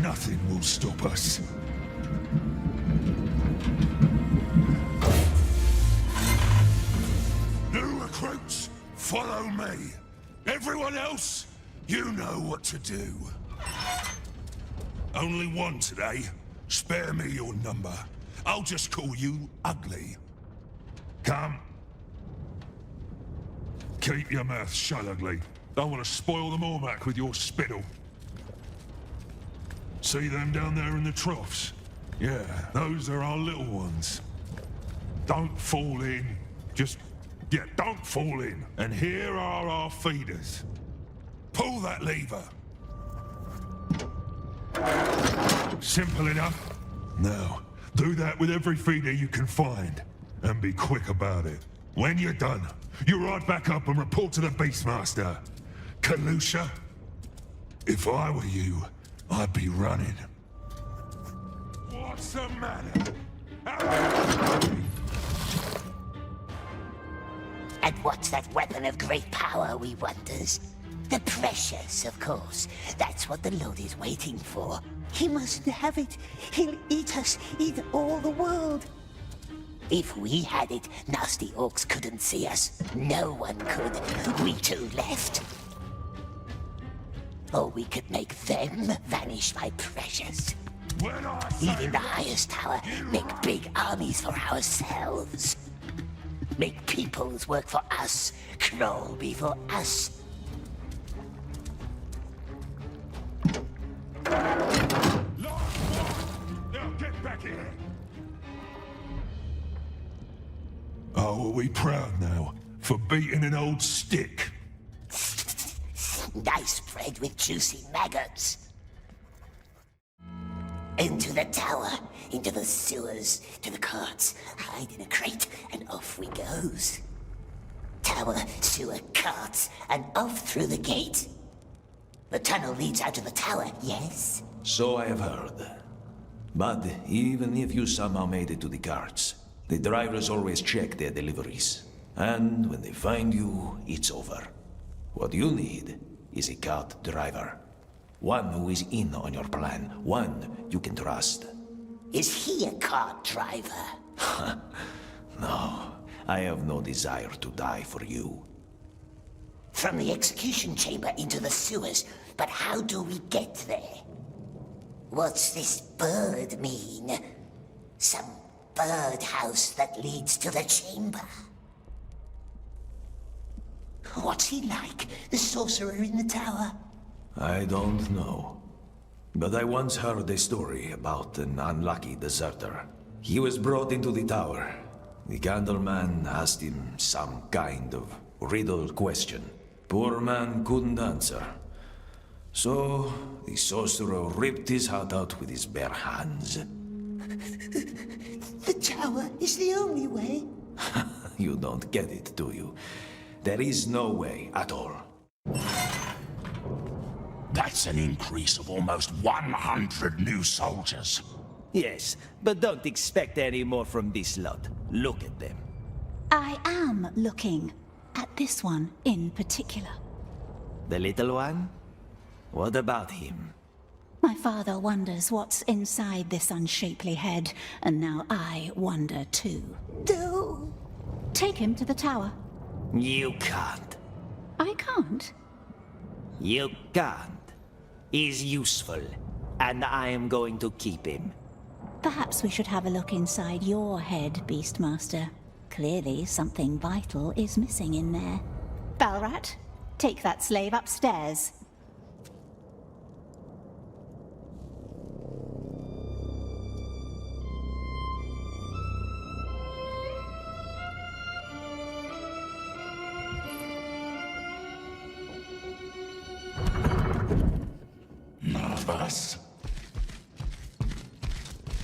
nothing will stop us. New recruits, follow me. Everyone else, you know what to do. Only one today. Spare me your number. I'll just call you Ugly. Come. Keep your mouth shut, Ugly. Don't want to spoil the Mrmiq with your spittle. See them down there in the troughs? Yeah, those are our little ones. Don't fall in. Don't fall in. And here are our feeders. Pull that lever. Simple enough. Now, do that with every feeder you can find. And be quick about it. When you're done, you ride back up and report to the Beastmaster. Kalusha, if I were you, I'd be running. What's the matter? And what's that weapon of great power, we wonders? The precious, of course. That's what the Lord is waiting for. He mustn't have it. He'll eat us, eat all the world. If we had it, nasty orcs couldn't see us. No one could. We two left. Or we could make them vanish by precious. Live in the highest tower, make big armies for ourselves. Make peoples work for us, crawl before us. Now get back here! Oh, are we proud now for beating an old stick? Nice bread with juicy maggots. Into the tower, into the sewers, to the carts, hide in a crate, and off we goes. Tower, sewer, carts, and off through the gate. The tunnel leads out to the tower, yes? So I have heard. But even if you somehow made it to the carts, the drivers always check their deliveries. And when they find you, it's over. What you need is a cart driver. One who is in on your plan. One you can trust. Is he a cart driver? No, I have no desire to die for you. From the execution chamber into the sewers, but how do we get there? What's this bird mean? Some birdhouse that leads to the chamber? What's he like, the sorcerer in the tower? I don't know. But I once heard a story about an unlucky deserter. He was brought into the tower. The Candleman asked him some kind of riddle question. Poor man couldn't answer. So, the sorcerer ripped his heart out with his bare hands. The tower is the only way. You don't get it, do you? There is no way at all. That's an increase of almost 100 new soldiers. Yes, but don't expect any more from this lot. Look at them. I am looking at this one in particular. The little one? What about him? My father wonders what's inside this unshapely head, and now I wonder too. No. Take him to the tower. You can't. I can't. You can't. He's useful, and I am going to keep him. Perhaps we should have a look inside your head, Beastmaster. Clearly something vital is missing in there. Balrat, take that slave upstairs. Nervous?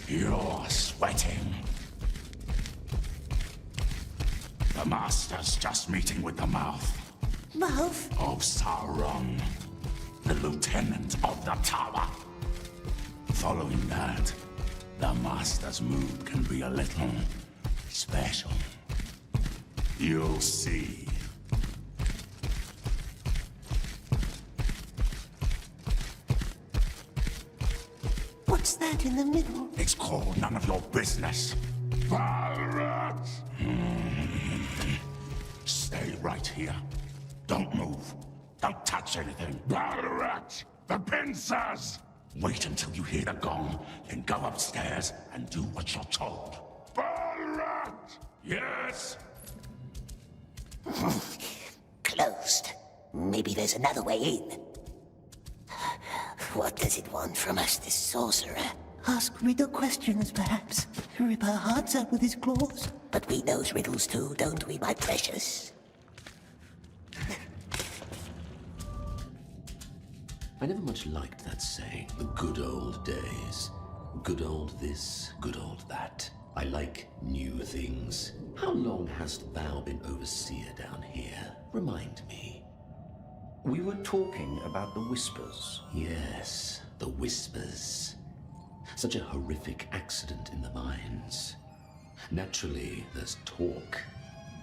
You're sweating. The Master's just meeting with the mouth. Mouth? Of Sauron, the Lieutenant of the Tower. Following that, the Master's mood can be a little special. You'll see. What's that in the middle? It's called none of your business. Balrat! Stay right here. Don't move. Don't touch anything. Balrat! The pincers! Wait until you hear the gong, then go upstairs and do what you're told. Balrat! Yes? Closed. Maybe there's another way in. What does it want from us, this sorcerer? Ask riddle questions, perhaps. Rip our hearts out with his claws. But we knows riddles too, don't we, my precious? I never much liked that saying, the good old days. Good old this, good old that. I like new things. How long hast thou been overseer down here? Remind me. We were talking about the Whispers. Yes, the Whispers. Such a horrific accident in the mines. Naturally, there's talk.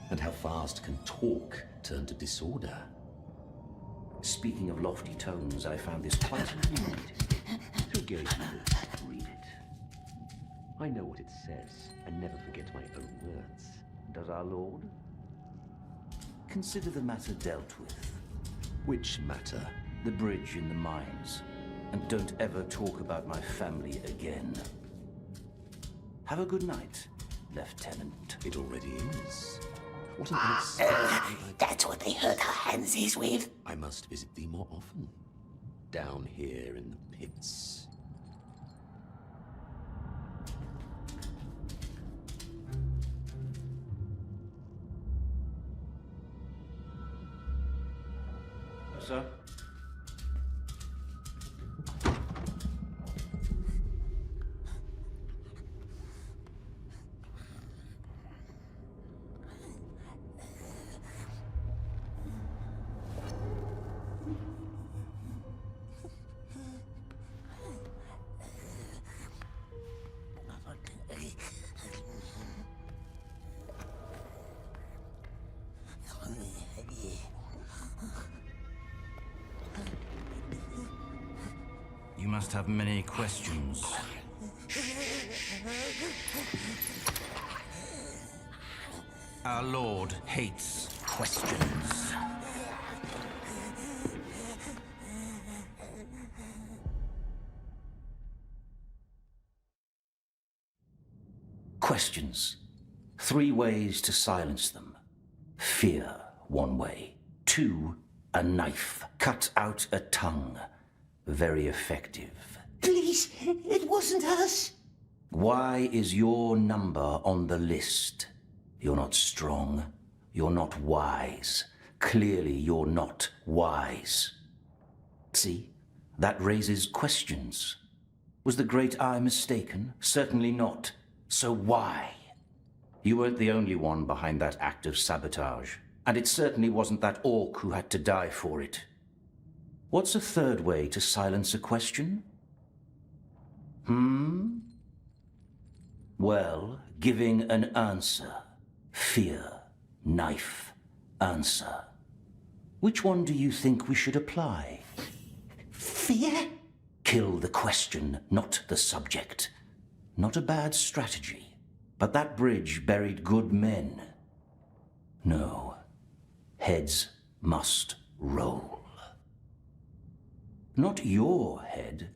And how fast can talk turn to disorder? Speaking of lofty tones, I found this quite illuminating. Through gazing at it, read it. I know what it says, and never forget my own words. Does our Lord? Consider the matter dealt with. Which matter? The bridge in the mines. And don't ever talk about my family again. Have a good night, Lieutenant. It already is. What an That's what they hurt our hands is with. I must visit thee more often. Down here in the pits. Sir? You must have many questions. Our Lord hates questions. Questions. 3 ways to silence them. Fear, 1 way. 2, a knife. Cut out a tongue. Very effective. Please, it wasn't us. Why is your number on the list? You're not strong. You're not wise. Clearly, you're not wise. See? That raises questions. Was the Great Eye mistaken? Certainly not. So why? You weren't the only one behind that act of sabotage. And it certainly wasn't that orc who had to die for it. What's a 3rd way to silence a question? Well, giving an answer. Fear, knife, answer. Which one do you think we should apply? Fear? Kill the question, not the subject. Not a bad strategy. But that bridge buried good men. No. Heads must roll. Not your head.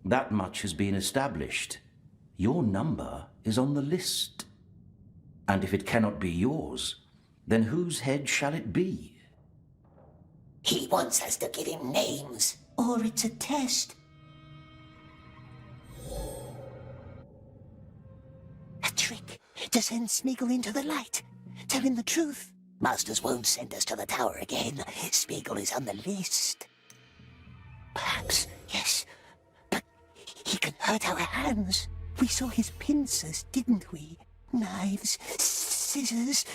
That much has been established. Your number is on the list. And if it cannot be yours, then whose head shall it be? He wants us to give him names, or it's a test. A trick to send Smeagol into the light. Tell him the truth. Masters won't send us to the tower again. Smeagol is on the list. Perhaps, yes. But he can hurt our hands. We saw his pincers, didn't we? Knives, scissors,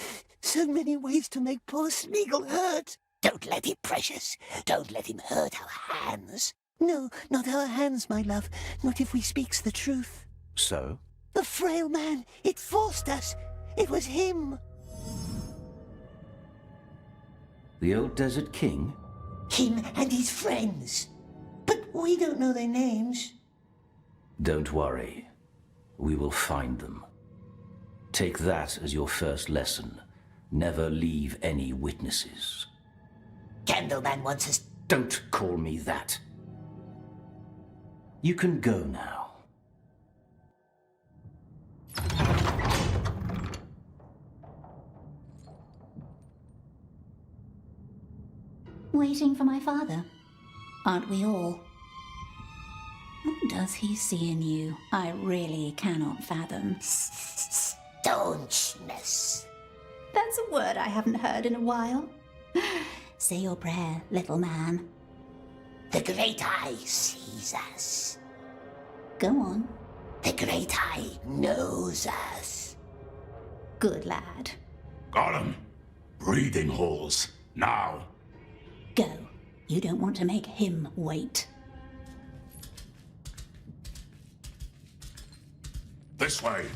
so many ways to make poor Smeagol hurt. Don't let him, Precious. Don't let him hurt our hands. No, not our hands, my love. Not if we speaks the truth. So? The frail man, it forced us. It was him. The old Desert King? Him and his friends. But we don't know their names. Don't worry. We will find them. Take that as your first lesson. Never leave any witnesses. Candleman wants us... Don't call me that. You can go now. Waiting for my father? Aren't we all? What does he see in you? I really cannot fathom. Staunchness. That's a word I haven't heard in a while. Say your prayer, little man. The Great Eye sees us. Go on. The Great Eye knows us. Good lad. Gollum! Breathing halls, now! Go. You don't want to make him wait. This way!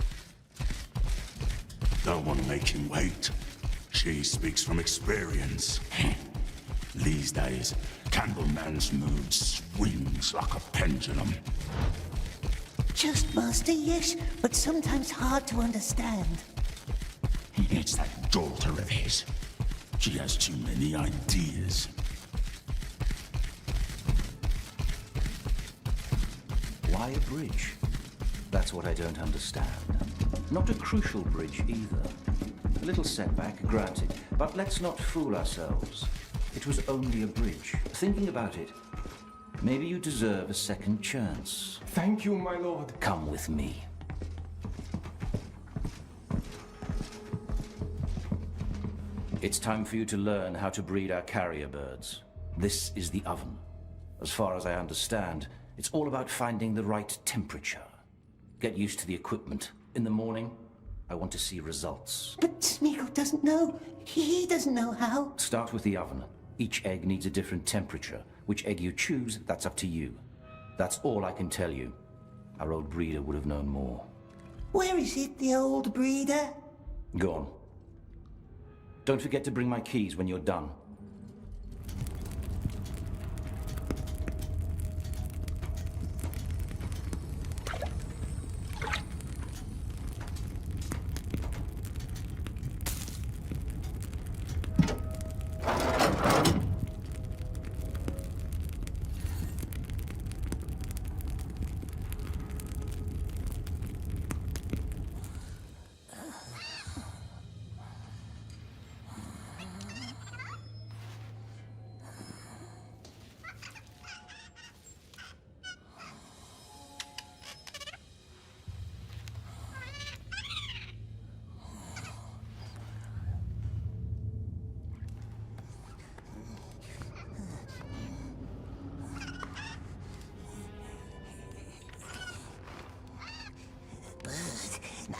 Don't want to make him wait. She speaks from experience. These days, Candleman's mood swings like a pendulum. Just master, yes, but sometimes hard to understand. It's that daughter of his. She has too many ideas. Why a bridge? That's what I don't understand. Not a crucial bridge either. A little setback, granted, but let's not fool ourselves. It was only a bridge. Thinking about it, maybe you deserve a second chance. Thank you, my lord. Come with me. It's time for you to learn how to breed our carrier birds. This is the oven. As far as I understand, it's all about finding the right temperature. Get used to the equipment. In the morning, I want to see results. But Smeagol doesn't know. He doesn't know how. Start with the oven. Each egg needs a different temperature. Which egg you choose, that's up to you. That's all I can tell you. Our old breeder would have known more. Where is it, the old breeder? Go on. Don't forget to bring my keys when you're done.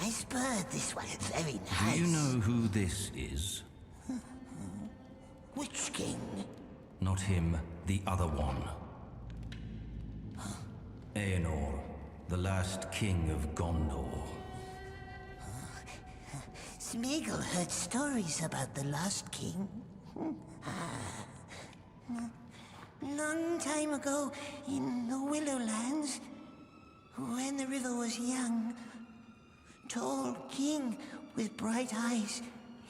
Nice bird, this one. Very nice. Do you know who this is? Which king? Not him, the other one. Aenor, the last king of Gondor. Smeagol heard stories about the lost king. Long time ago, in the Willowlands, when the river was young, tall king with bright eyes.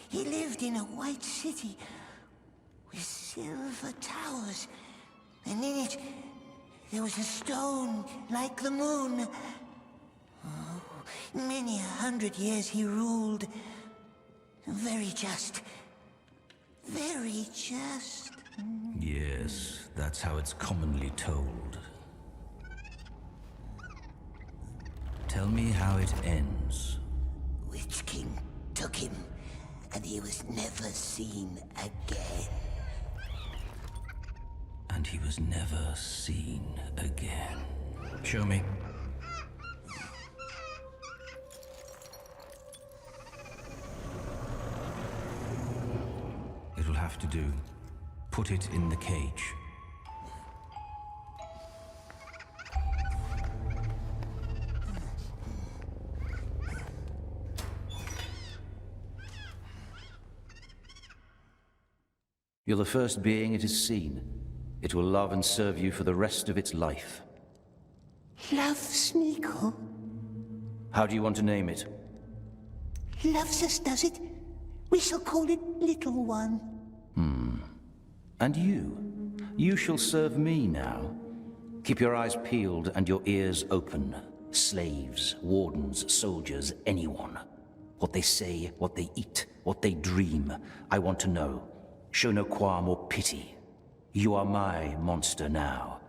He lived in a white city with silver towers, and in it there was a stone like the moon. Oh, many 100 years he ruled. Very just. Very just. Yes, that's how it's commonly told. Tell me how it ends. Witch King took him, and he was never seen again. And he was never seen again. Show me. It'll have to do. Put it in the cage. You're the first being it has seen. It will love and serve you for the rest of its life. Love Smeagol? How do you want to name it? Loves us, does it? We shall call it Little One. And you? You shall serve me now. Keep your eyes peeled and your ears open. Slaves, wardens, soldiers, anyone. What they say, what they eat, what they dream. I want to know. Show no qualm or pity. You are my monster now.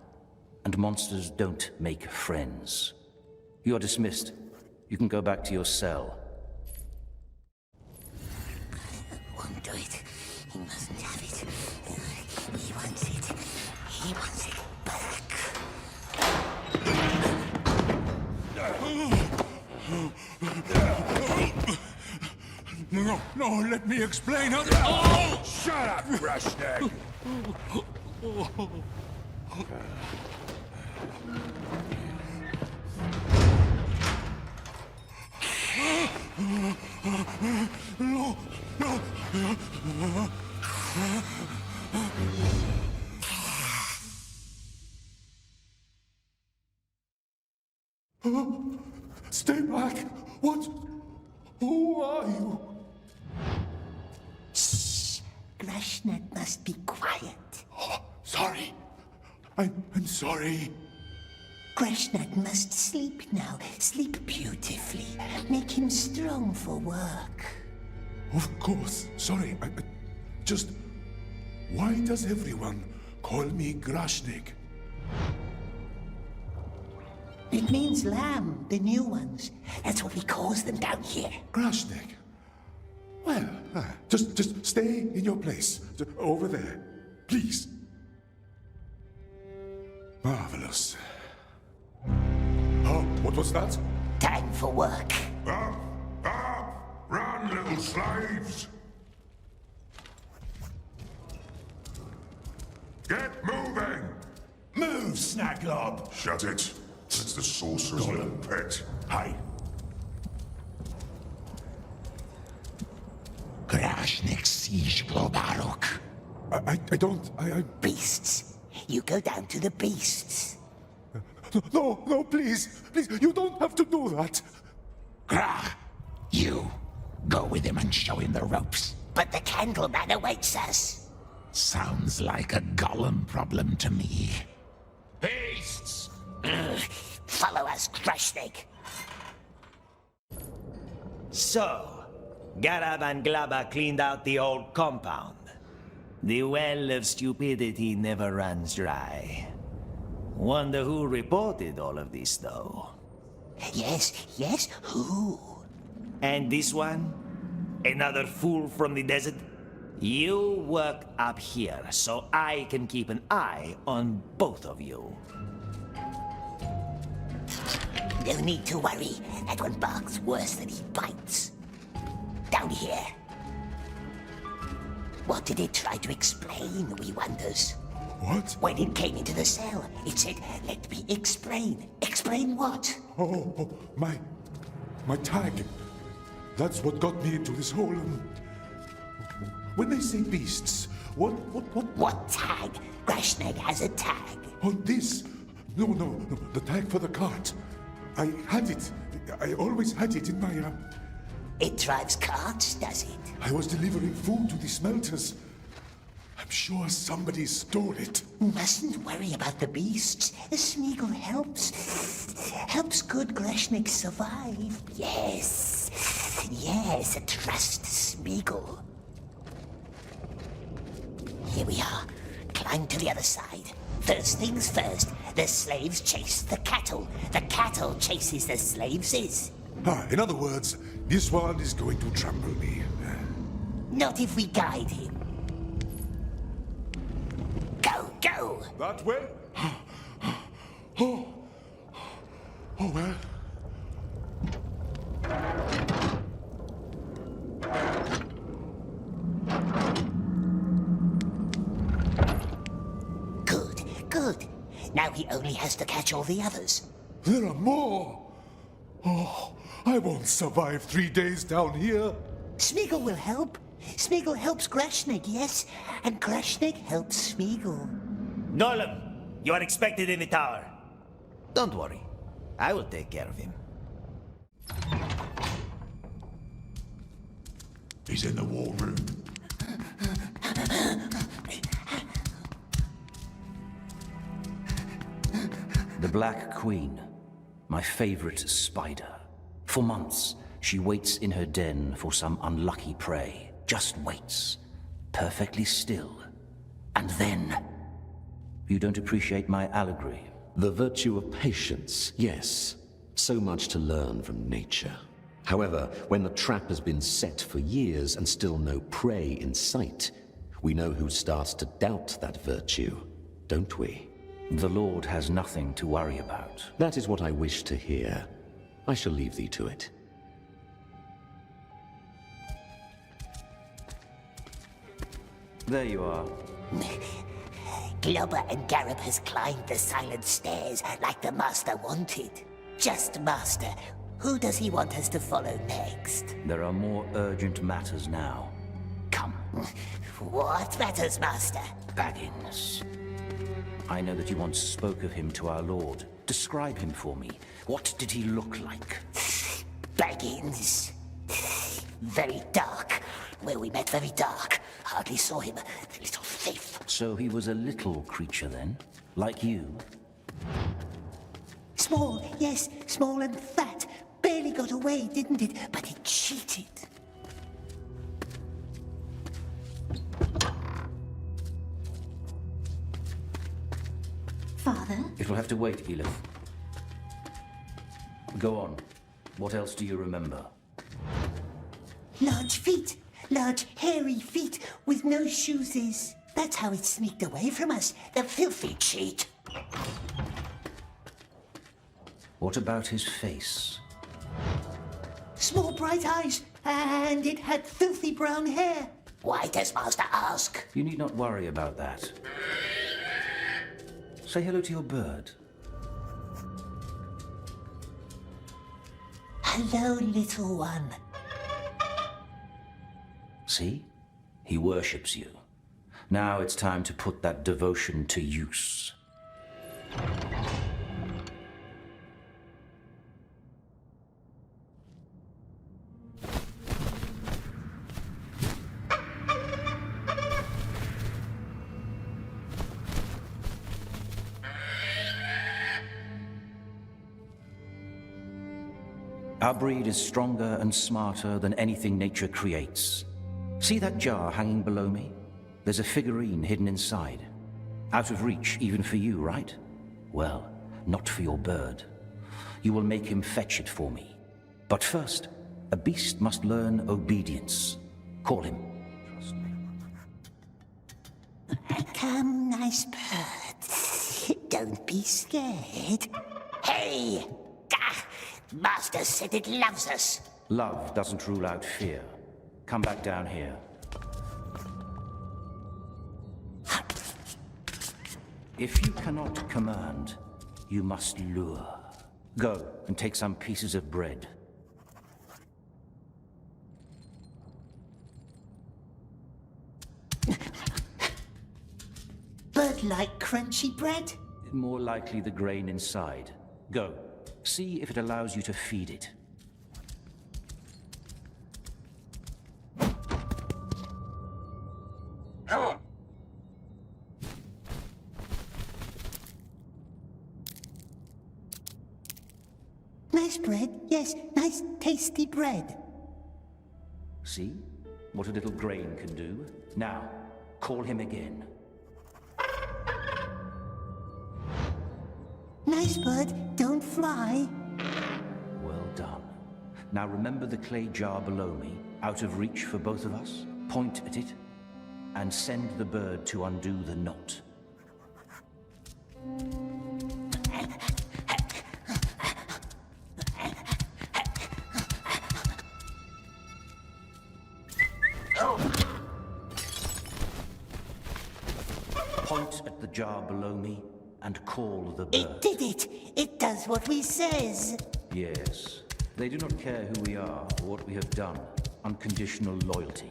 And monsters don't make friends. You are dismissed. You can go back to your cell. Won't do it. He mustn't have it. He wants it. He wants it back. No, let me explain how... Oh! Shut up, brushneck! No! No! Stay back! What? Who are you? Shh! Grashnak must be quiet. Oh, sorry. I'm sorry. Grashnak must sleep now. Sleep beautifully. Make him strong for work. Of course. Sorry. I just... Why does everyone call me Grashnak? It means lamb, the new ones. That's what we call them down here. Grashnak? Well, just stay in your place. Over there. Please. Marvelous. Oh, what was that? Time for work. Up! Up! Run, little slaves! Get moving! Move, Snacklob! Shut it. It's the sorcerer's little pet. Hey. Grashnak siege Globarok. I don't... Beasts. You go down to the beasts. No, please. Please, you don't have to do that. Grah, you go with him and show him the ropes. But the Candleman awaits us. Sounds like a Gollum problem to me. Beasts! Follow us, Grashnak. So, Garab and Glaba cleaned out the old compound. The well of stupidity never runs dry. Wonder who reported all of this, though. Yes, who? And this one? Another fool from the desert? You work up here, so I can keep an eye on both of you. No need to worry. That one barks worse than he bites. Down here. What did it try to explain, we wonders? What? When it came into the cell, it said, "Let me explain." Explain what? Oh, my tag. That's what got me into this hole. When they say beasts, what? What tag? Grashnak has a tag. Oh, this? No, the tag for the cart. I had it. I always had it in my... It drives carts, does it? I was delivering food to the smelters. I'm sure somebody stole it. Mustn't worry about the beasts. Smeagol helps. Helps good Grashnak survive. Yes, trust Smeagol. Here we are. Climb to the other side. First things first, the slaves chase the cattle. The cattle chases the slaves. In other words, this one is going to trample me. Not if we guide him. Go! That way? Oh, well. Good. Now he only has to catch all the others. There are more! Oh, I won't survive 3 days down here. Smeagol will help. Smeagol helps Grashnak, yes, and Grashnak helps Smeagol. Gollum, you are expected in the tower. Don't worry, I will take care of him. He's in the war room. The Black Queen, my favorite spider. For months, she waits in her den for some unlucky prey. Just waits, perfectly still. And then... You don't appreciate my allegory? The virtue of patience, yes. So much to learn from nature. However, when the trap has been set for years and still no prey in sight, we know who starts to doubt that virtue, don't we? The Lord has nothing to worry about. That is what I wish to hear. I shall leave thee to it. There you are. Globber and Garab has climbed the silent stairs like the Master wanted. Just Master, Who does he want us to follow next? There are more urgent matters now. Come. What matters, Master? Baggins. I know that you once spoke of him to our Lord. Describe him for me. What did he look like? Baggins. Very dark. Where we met, very dark. Hardly saw him. The little thief. So he was a little creature then? Like you? Small, yes, small and fat. Barely got away, didn't it? But it cheated. Father? It'll have to wait, Elif. Go on. What else do you remember? Large feet. Large, hairy feet with no shoes. That's how it sneaked away from us. The filthy cheat. What about his face? Small bright eyes. And it had filthy brown hair. Why does Master ask? You need not worry about that. Say hello to your bird. Hello, little one. See? He worships you. Now it's time to put that devotion to use. Our breed is stronger and smarter than anything nature creates. See that jar hanging below me? There's a figurine hidden inside. Out of reach even for you, right? Well, not for your bird. You will make him fetch it for me. But first, a beast must learn obedience. Call him. Come, nice bird. Don't be scared. Hey! Gah! Master said it loves us. Love doesn't rule out fear. Come back down here. If you cannot command, you must lure. Go and take some pieces of bread. Bird-like crunchy bread? More likely the grain inside. Go. See if it allows you to feed it. Nice bread, yes, nice tasty bread. See what a little grain can do? Now, call him again. Nice bird, don't fly. Well done. Now remember the clay jar below me, out of reach for both of us? Point at it, and send the bird to undo the knot. Point at the jar below me and call the bird. It did it! It does what we says. Yes. They do not care who we are or what we have done. Unconditional loyalty.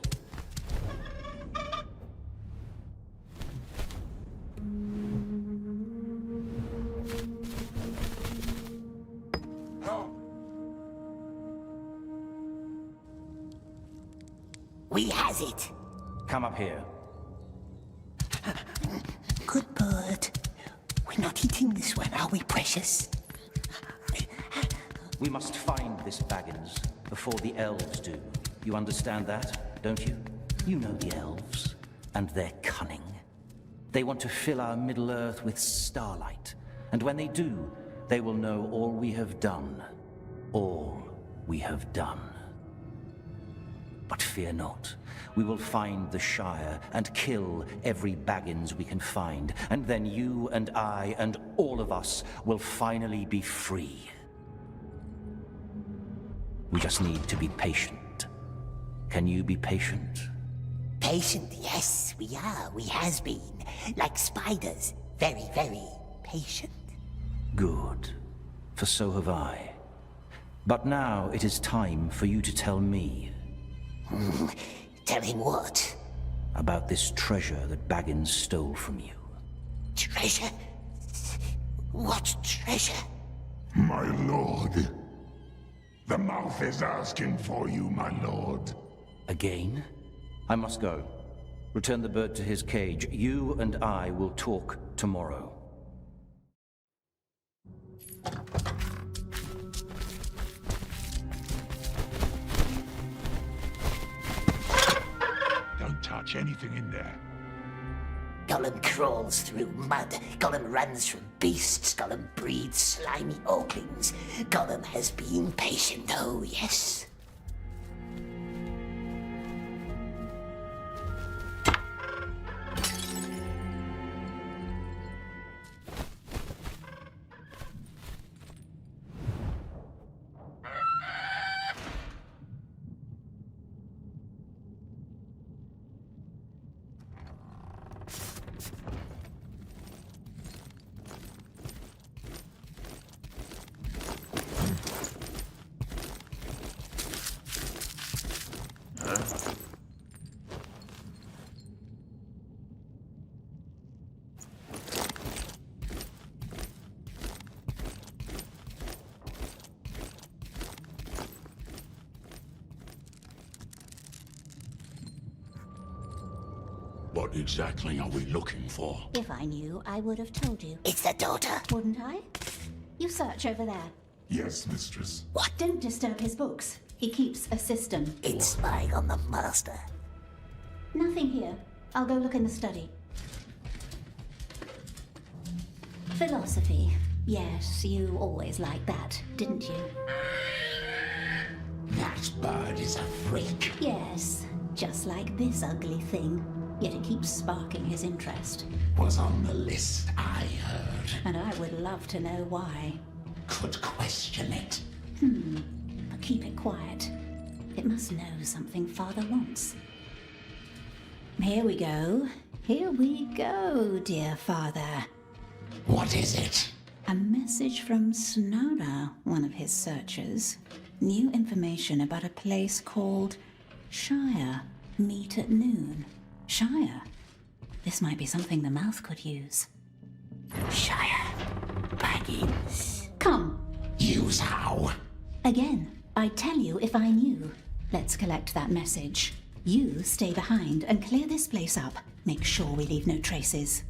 We has it. Come up here. Good bird. We're not eating this one, are we, precious? We must find this Baggins before the elves do. You understand that, don't you? You know the elves, and their cunning. They want to fill our Middle-earth with starlight, and when they do, they will know all we have done. All we have done. But fear not. We will find the Shire and kill every Baggins we can find, and then you and I and all of us will finally be free. We just need to be patient. Can you be patient? Patient, yes, we are. We has been. Like spiders. Very, very patient. Good. For so have I. But now it is time for you to tell me. Tell him what? About this treasure that Baggins stole from you. Treasure? What treasure? My lord. The mouth is asking for you, my lord. Again? I must go. Return the bird to his cage. You and I will talk tomorrow. Don't touch anything in there. Gollum crawls through mud. Gollum runs from beasts. Gollum breeds slimy orclings. Gollum has been patient, oh yes. What exactly are we looking for? If I knew, I would have told you. It's the daughter. Wouldn't I? You search over there. Yes, mistress. What? Don't disturb his books. He keeps a system. It's spying on the master. Nothing here. I'll go look in the study. Philosophy. Yes, you always liked that, didn't you? That bird is a freak. Yes, just like this ugly thing. Yet it keeps sparking his interest. Was on the list, I heard. And I would love to know why. Could question it. But keep it quiet. It must know something Father wants. Here we go. Here we go, dear Father. What is it? A message from Snara, one of his searchers. New information about a place called Shire. Meet at noon. Shire? This might be something the mouth could use. Shire. Baggins. Come. Use how? Again, I'd tell you if I knew. Let's collect that message. You stay behind and clear this place up. Make sure we leave no traces.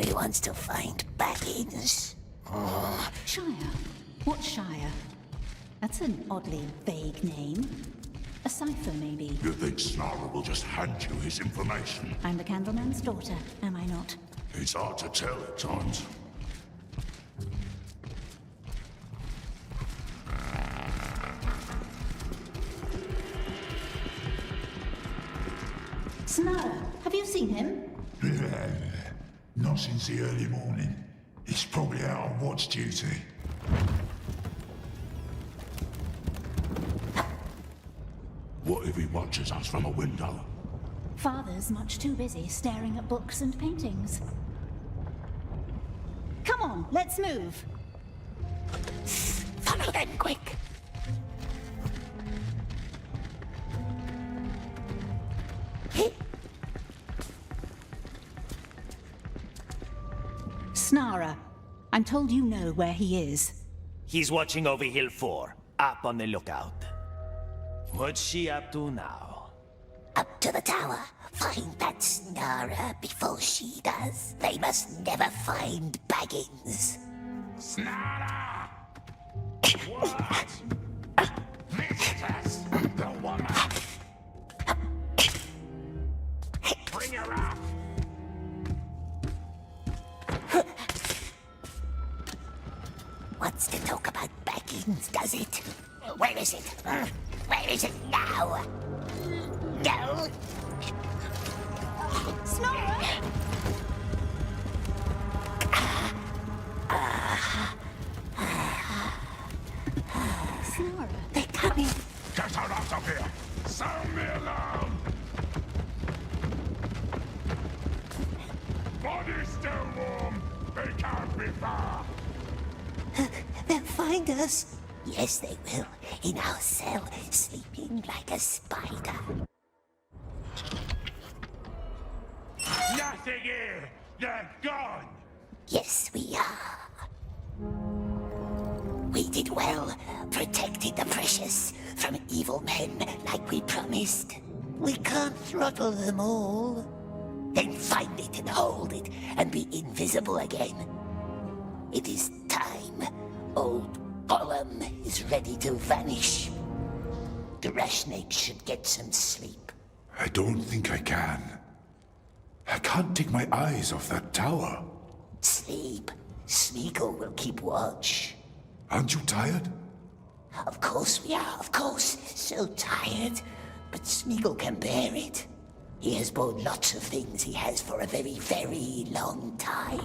He wants to find Baggins. Shire? What Shire? That's an oddly vague name. A cipher, maybe. You think Snarl will just hand you his information? I'm the Candleman's daughter, am I not? It's hard to tell at times. Snara, have you seen him? Not since the early morning. He's probably out on watch duty. What if he watches us from a window? Father's much too busy staring at books and paintings. Come on, let's move. Follow them quick. Snara, I'm told you know where he is. He's watching over Hill 4, up on the lookout. What's she up to now? Up to the tower. Find that Snara before she does. They must never find Baggins. Snarl! What? Mistress! The woman! Bring her up! Wants to talk about Baggins, does it? Where is it? Where is it now? No? Snara! Snara! They're coming. Get her out of here! Sound me alarm! still warm. They can't be far. They'll find us. Yes, they will. In our cell, sleeping like a spider. Nothing here. They're gone. Yes, we are. We did well. Protected the precious from evil men like we promised. We can't throttle them all. Then find it and hold it and be invisible again. It is time. Old Gollum is ready to vanish. Grashnik should get some sleep. I don't think I can. I can't take my eyes off that tower. Sleep. Smeagol will keep watch. Aren't you tired? Of course we are, of course. So tired. But Smeagol can bear it. He has borne lots of things he has for a very, very long time.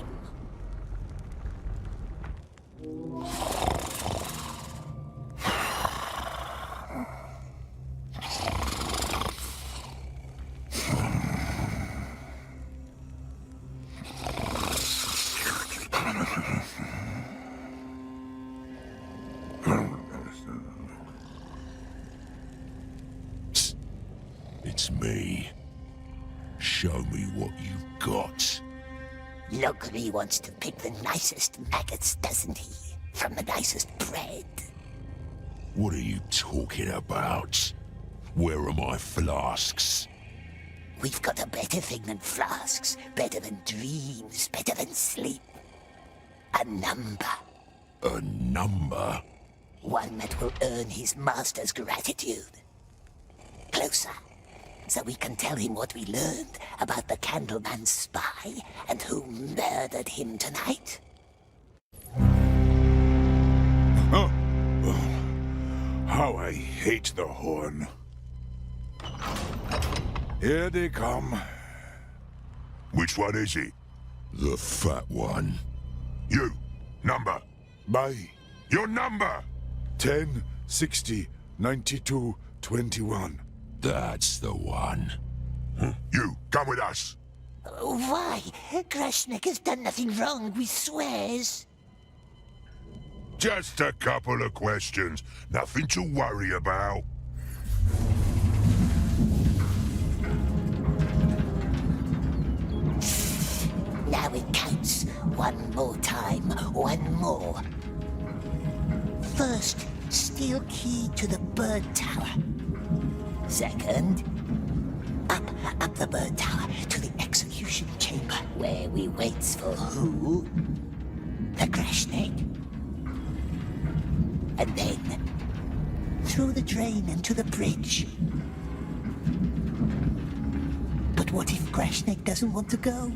It's me. Show me what you've got. Locally wants to pick the nicest maggots, doesn't he? From the nicest bread. What are you talking about? Where are my flasks? We've got a better thing than flasks, better than dreams, better than sleep. A number. A number? One that will earn his master's gratitude. Closer, so we can tell him what we learned about the Candleman's spy and who murdered him tonight. Oh. How I hate the horn. Here they come. Which one is he? The fat one. You. Number. Bye. Your number! 10, 60, 92, 21. That's the one. You, come with us. Why? Grashnik has done nothing wrong, we swears. Just a couple of questions. Nothing to worry about. Now it counts. One more time. One more. First, steal key to the bird tower. Second, up the bird tower to the execution chamber, where we waits for who? The Grashnik. And then, through the drain and to the bridge. But what if Grashnik doesn't want to go?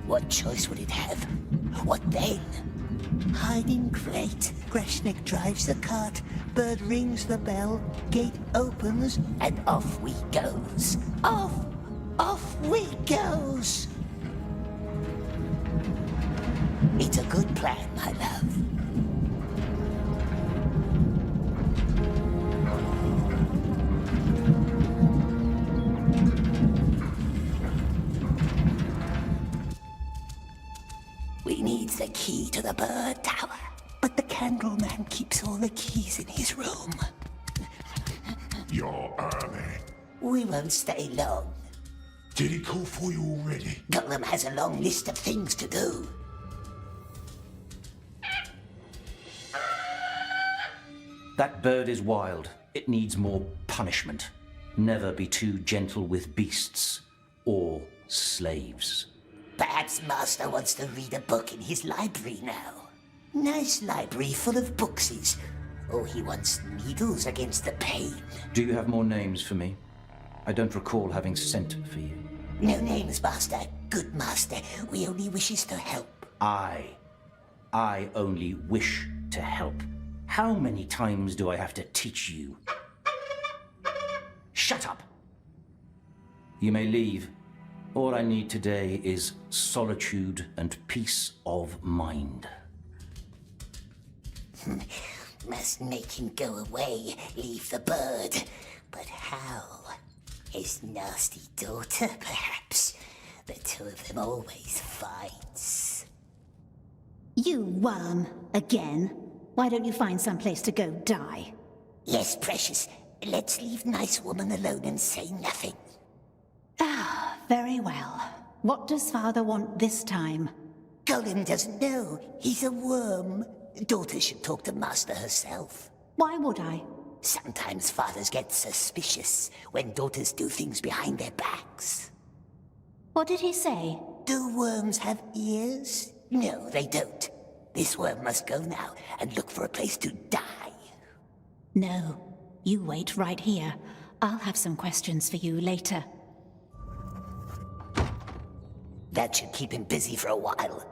What choice would it have? What then? Hiding great. Grashnik drives the cart, bird rings the bell, gate opens, and off we goes. Off we goes. It's a good plan, my love. We need the key to the bird tower, but the Candleman keeps all the keys in his room. You're early. We won't stay long. Did he call for you already? Gollum has a long list of things to do. That bird is wild. It needs more punishment. Never be too gentle with beasts or slaves. Perhaps Master wants to read a book in his library now. Nice library full of booksies. Or he wants needles against the pain. Do you have more names for me? I don't recall having sent for you. No names, Master. Good Master. We only wishes to help. I only wish to help. How many times do I have to teach you? Shut up! You may leave. All I need today is solitude and peace of mind. Must make him go away, leave the bird. But how? His nasty daughter, perhaps? The two of them always fights. You worm, again. Why don't you find some place to go die? Yes, precious. Let's leave nice woman alone and say nothing. Ah, very well. What does father want this time? Gollum doesn't know. He's a worm. Daughter should talk to master herself. Why would I? Sometimes fathers get suspicious when daughters do things behind their backs. What did he say? Do worms have ears? No, they don't. This worm must go now and look for a place to die. No. You wait right here. I'll have some questions for you later. That should keep him busy for a while.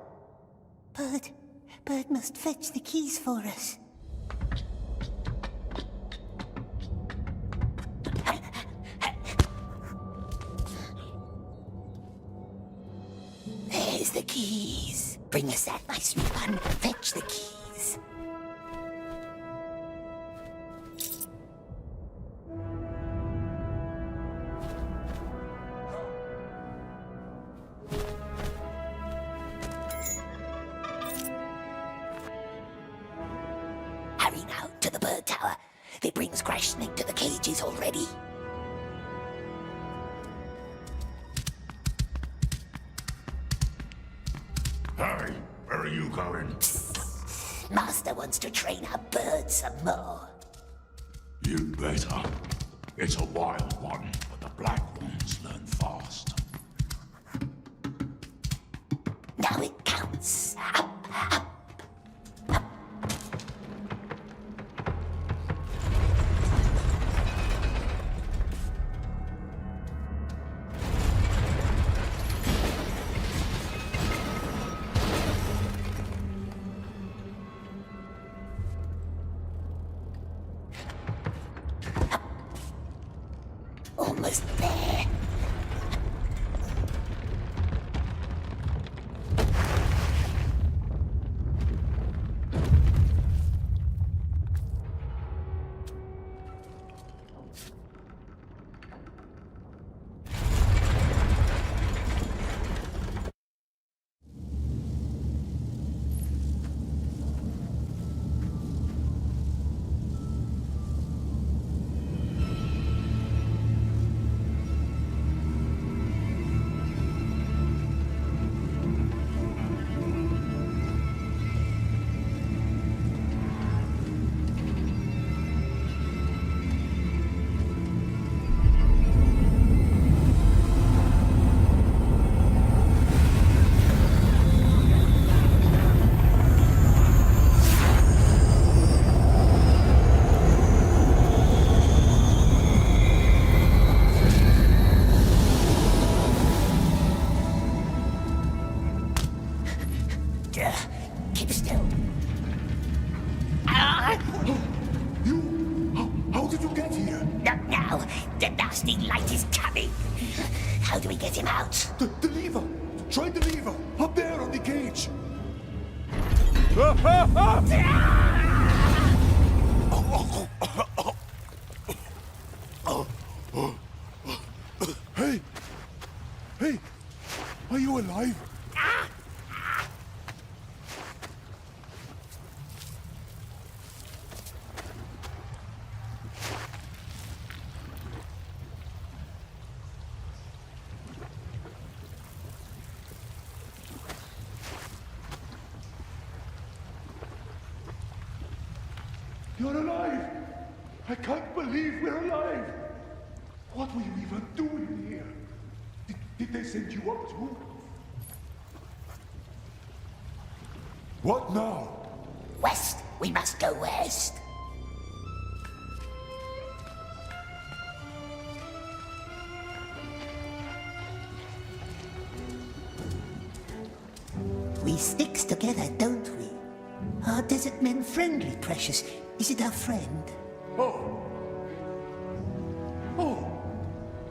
Bird must fetch the keys for us. There's the keys. Bring us that, my sweet one. Fetch the keys. Hurry now, to the bird tower. They bring crashing to the cages already. Hey, where are you going? Master wants to train our birds some more. You better. It's a wild one, but the black ones learn fast. Now it counts. Up, up. Almost there. Keep still. How did you get here? Not now. The nasty light is coming. How do we get him out? The lever. Try the lever. Up there on the cage. Hey! Hey! Are you alive? You're alive! I can't believe we're alive! What were you even doing here? Did they send you up too? What now? West. We must go west. We sticks together, don't we? Are desert men friendly, precious? Is it our friend? Oh,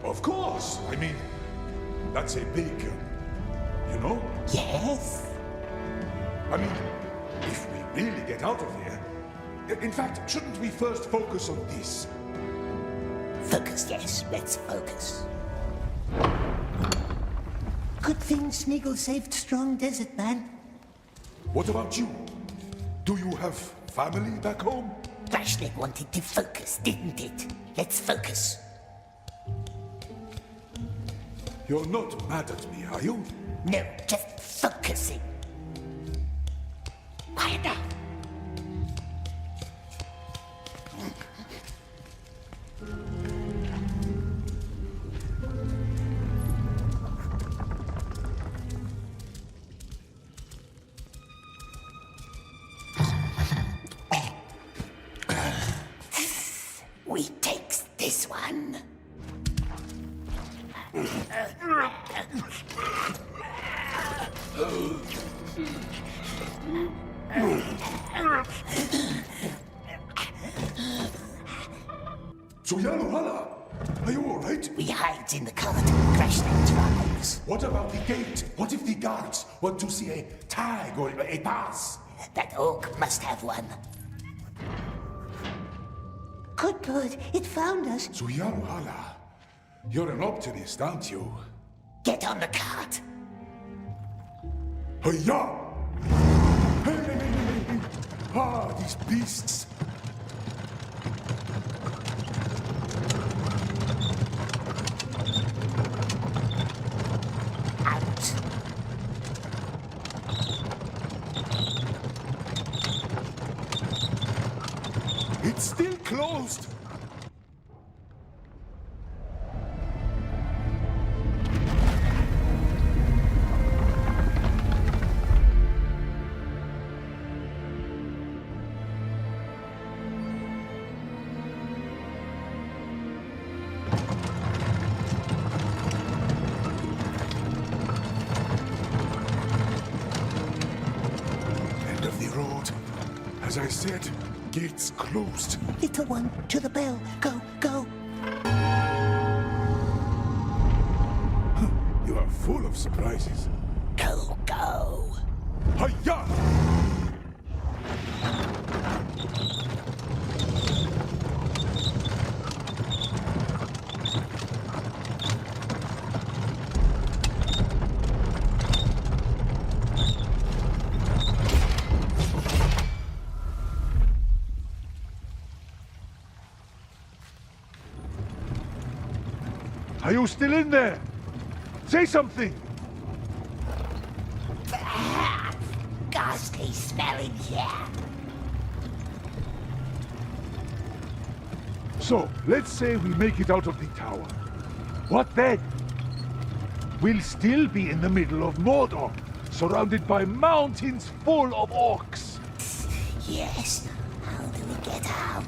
of course. I mean, that's a big, you know? Yes. I mean, if we really get out of here... In fact, shouldn't we first focus on this? Focus, yes. Let's focus. Good thing Smeagol saved Strong Desert Man. What about you? Do you have family back home? Rashnik wanted to focus, didn't it? Let's focus. You're not mad at me, are you? No, just focusing. Quiet now. We takes this one. Suyaluhala, are you all right? We hide in the cart, crash that drives. What about the gate? What if the guards want to see a tag or a pass? That orc must have one. Good God, it found us. Suyaluhala, you're an optimist, aren't you? Get on the cart. Hiya! Hey! Ah, these beasts! Out. It's still closed! As I said, gates closed. Little one, to the bell. Go, go. You are full of surprises. Go, go. Hiya! Are you still in there? Say something! Ghastly smell in here. So, let's say we make it out of the tower. What then? We'll still be in the middle of Mordor, surrounded by mountains full of orcs. Yes. How do we get out?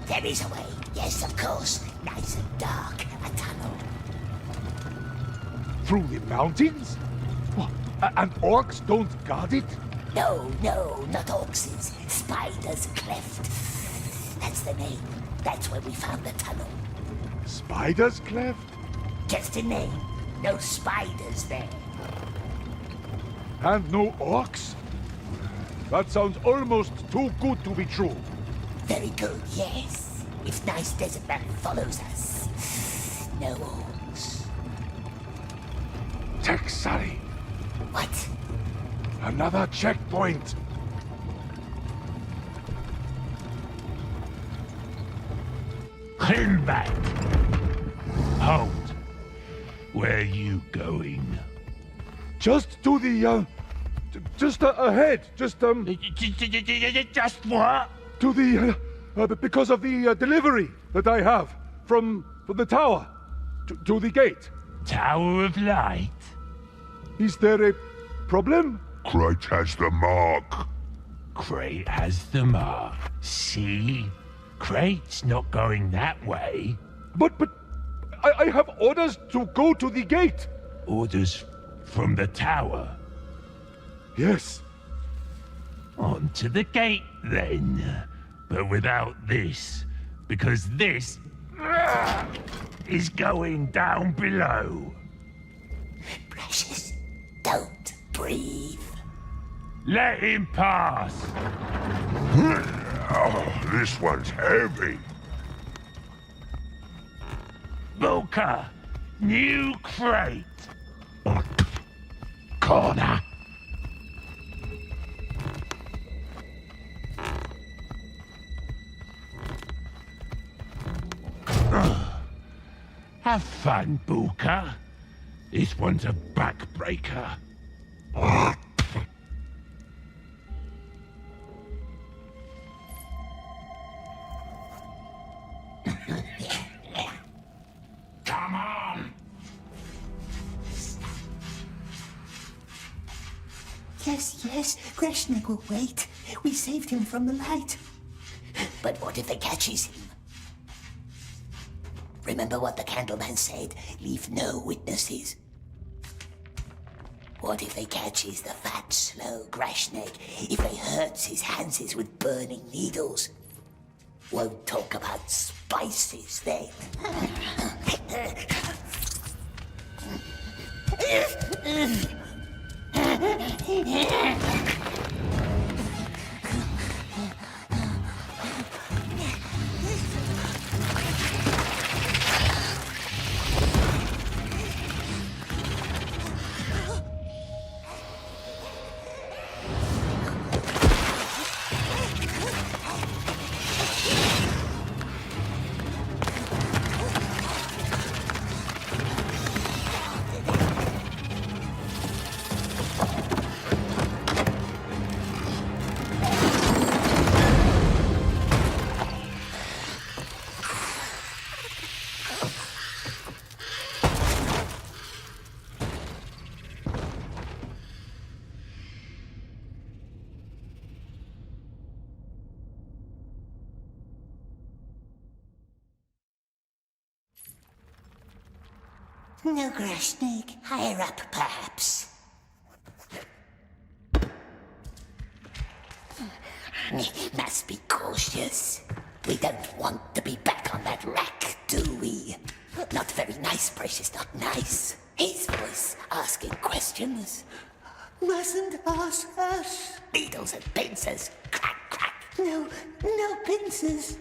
There is a way. Yes, of course. Nice and dark. A tunnel. Through the mountains? What? And orcs don't guard it? No, no, not orcs. Spider's Cleft. That's the name. That's where we found the tunnel. Spider's Cleft? Just a name. No spiders there. And no orcs? That sounds almost too good to be true. Very good, yes. If nice desert man follows us, no orcs. Texari! What? Another checkpoint! Come back! Hold! Where you going? Just to the, just ahead, just Just what? to the, because of the delivery that I have from the tower to the gate. Tower of Light? Is there a problem? Crate has the mark. Crate has the mark. See? Crate's not going that way. But I have orders to go to the gate. Orders from the tower. Yes. On to the gate, then. But without this. Because this is going down below. Precious, don't breathe. Let him pass. Oh, this one's heavy. Booker, new crate. corner. Have fun, Booker. This one's a backbreaker. Come on! Yes, Greshnik will wait. We saved him from the light. But what if it catches him? Remember what the Candleman said? Leave no witnesses. What if they catches the fat, slow Greshnik? If they hurts his hands with burning needles? Won't talk about spices then. No, Greshnik. Higher up, perhaps. Must be cautious. We don't want to be back on that rack, do we? Not very nice, precious, not nice. His voice asking questions. Mustn't ask us. Needles and pincers. Crack, crack. No pincers.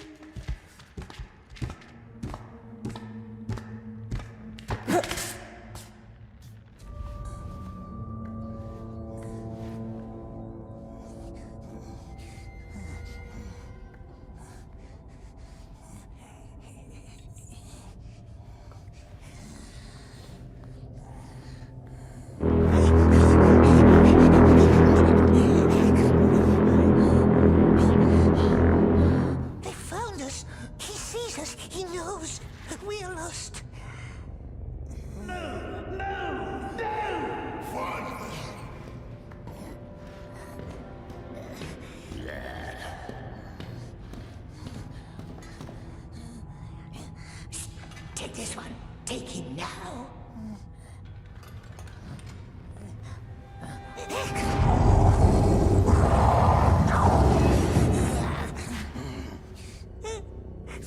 Take this one. Take him now.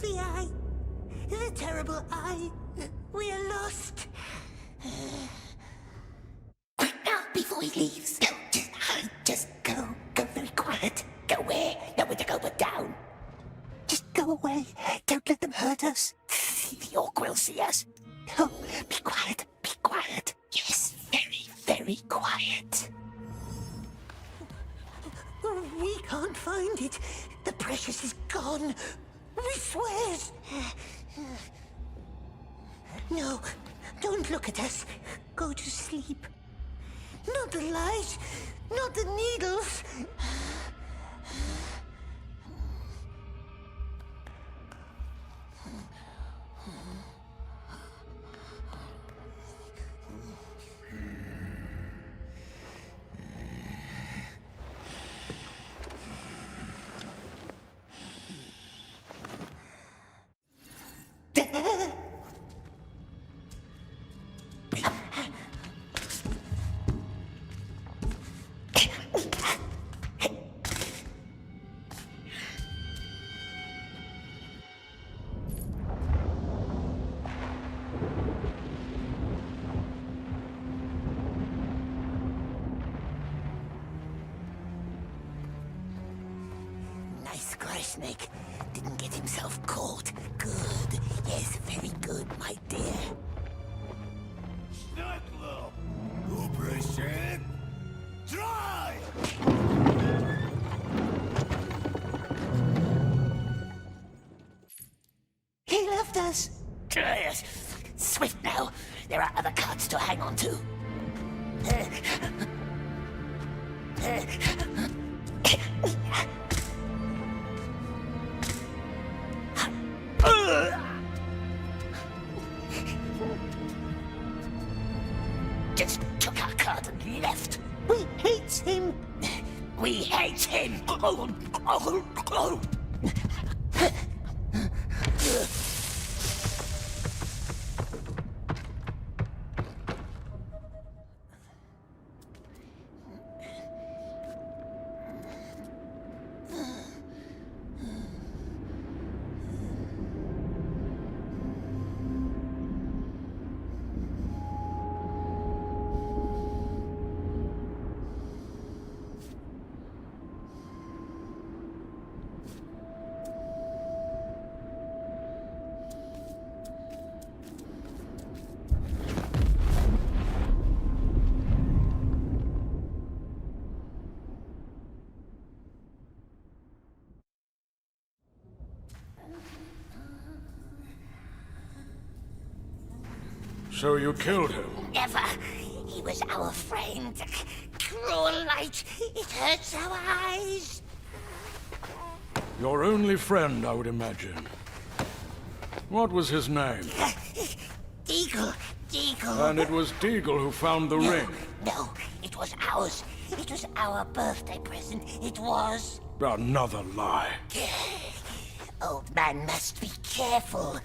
The eye. The terrible eye. We are lost. Quick now, before he leaves. Go, just hide. Just go. Go very quiet. Go where? Nowhere to go but down. Just go away. Don't let them hurt us. The orc will see us. No, be quiet. Be quiet. Yes, very, very quiet. We can't find it. The precious is gone. We swear. No, don't look at us. Go to sleep. Not the light. Not the needles. Snake didn't get himself caught. Good. Yes, very good, my dear. Snuggle! Operation! He left us. Yes. Swift now. There are other carts to hang on to. Just took our cart and left. We hate him. We hate him. So you killed him? Never. He was our friend. Cruel light. It hurts our eyes. Your only friend, I would imagine. What was his name? Deagle. Deagle. And it was Deagle who found the ring? No, it was ours. It was our birthday present. It was. Another lie. Old man must be careful.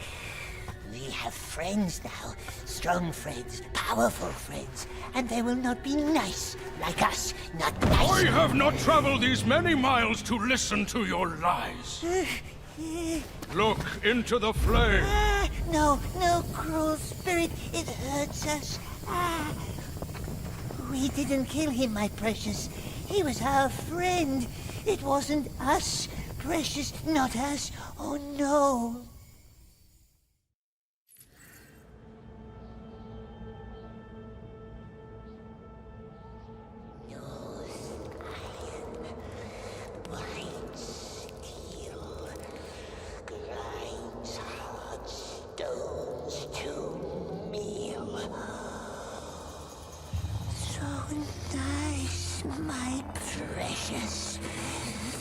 We have friends now. Strong friends, powerful friends. And they will not be nice like us. Not nice. I have not traveled these many miles to listen to your lies. Look into the flame. No, cruel spirit. It hurts us. We didn't kill him, my precious. He was our friend. It wasn't us, precious. Not us. Oh, no. My precious,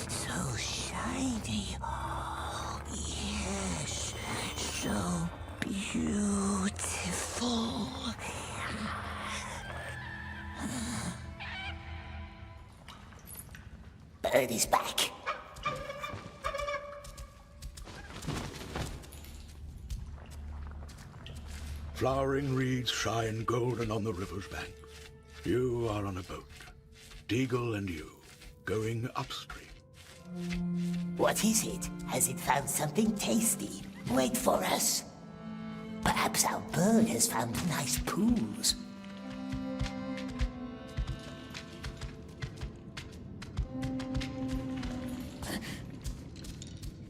so shiny. Oh, yes, so beautiful. Bird is back. Flowering reeds shine golden on the river's banks. You are on a boat. Deagle and you, going upstream. What is it? Has it found something tasty? Wait for us. Perhaps our bird has found nice pools.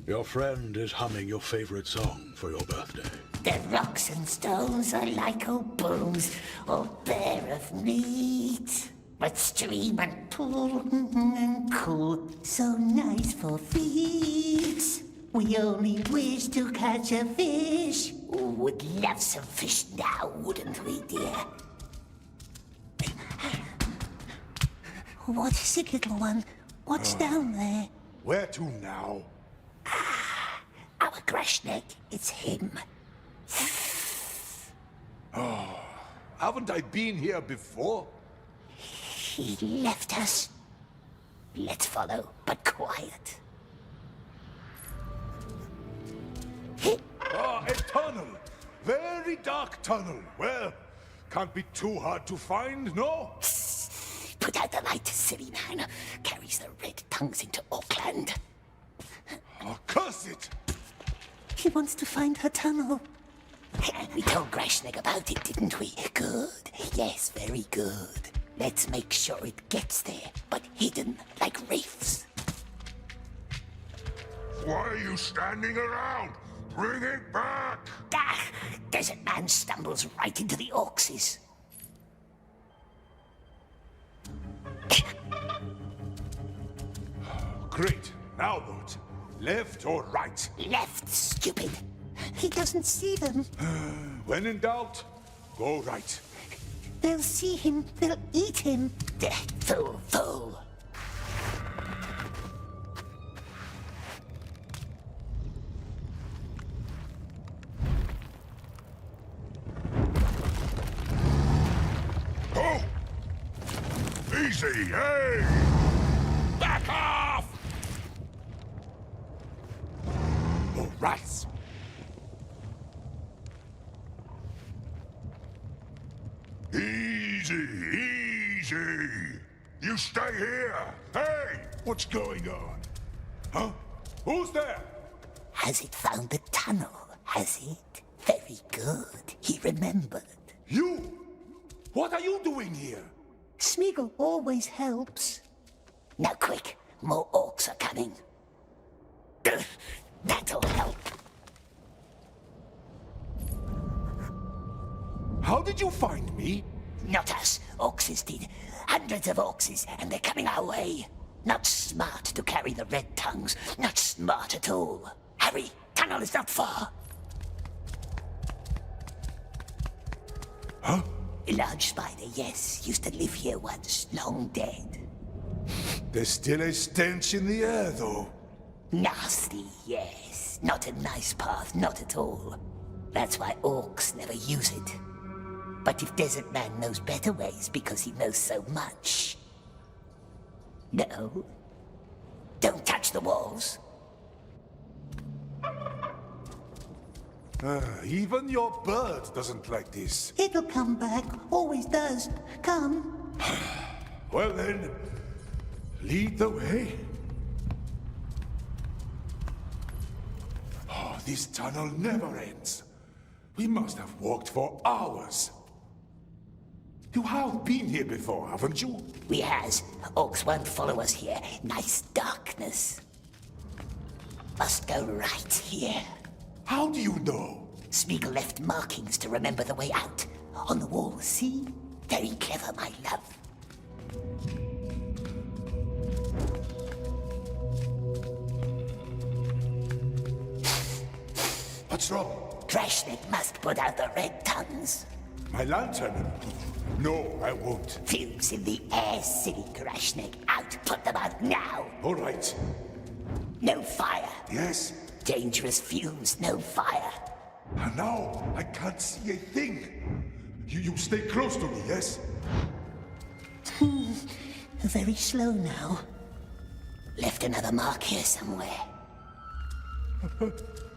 Your friend is humming your favorite song for your birthday. The rocks and stones are like old bones, all bare of meat. But stream and pool and cool, so nice for feet. We only wish to catch a fish. Would love some fish now, wouldn't we, dear? What is it, little one? What's down there? Where to now? Our Grashneck, it's him. Oh, haven't I been here before? He left us. Let's follow, but quiet. A tunnel. Very dark tunnel. Well, can't be too hard to find, no? Put out the light, silly man. Carries the red tongues into Auckland. Oh, curse it! He wants to find her tunnel. We told Grashneck about it, didn't we? Good. Yes, very good. Let's make sure it gets there, but hidden like reefs. Why are you standing around? Bring it back! Desert man stumbles right into the orcses. Great. Now what? Left or right? Left, stupid. He doesn't see them. When in doubt, go right. They'll see him. They'll eat him. Fool, fool. Oh! Easy, hey! Back off! All right. Easy, easy. You stay here. Hey, what's going on? Huh? Who's there? Has it found the tunnel? Has it? Very good. He remembered. You? What are you doing here? Smeagol always helps. Now quick, more orcs are coming. That'll help. How did you find me? Not us. Orcs did. Hundreds of orcs, and they're coming our way. Not smart to carry the red tongues. Not smart at all. Hurry, tunnel is not far. Huh? A large spider, yes. Used to live here once, long dead. There's still a stench in the air, though. Nasty, yes. Not a nice path, not at all. That's why orcs never use it. But if Desert Man knows better ways because he knows so much... No. Don't touch the walls. Even your bird doesn't like this. It'll come back. Always does. Come. Well then, lead the way. Oh, this tunnel never ends. We must have walked for hours. You have been here before, haven't you? We has. Orcs won't follow us here. Nice darkness. Must go right here. How do you know? Smeagol left markings to remember the way out. On the wall, see? Very clever, my love. What's wrong? Krashnik must put out the red tongues. My lantern? No, I won't. Fumes in the air, silly Krashnik. Out, put them out now. All right. No fire. Yes. Dangerous fumes, no fire. And now I can't see a thing. You stay close to me, yes? Very slow now. Left another mark here somewhere.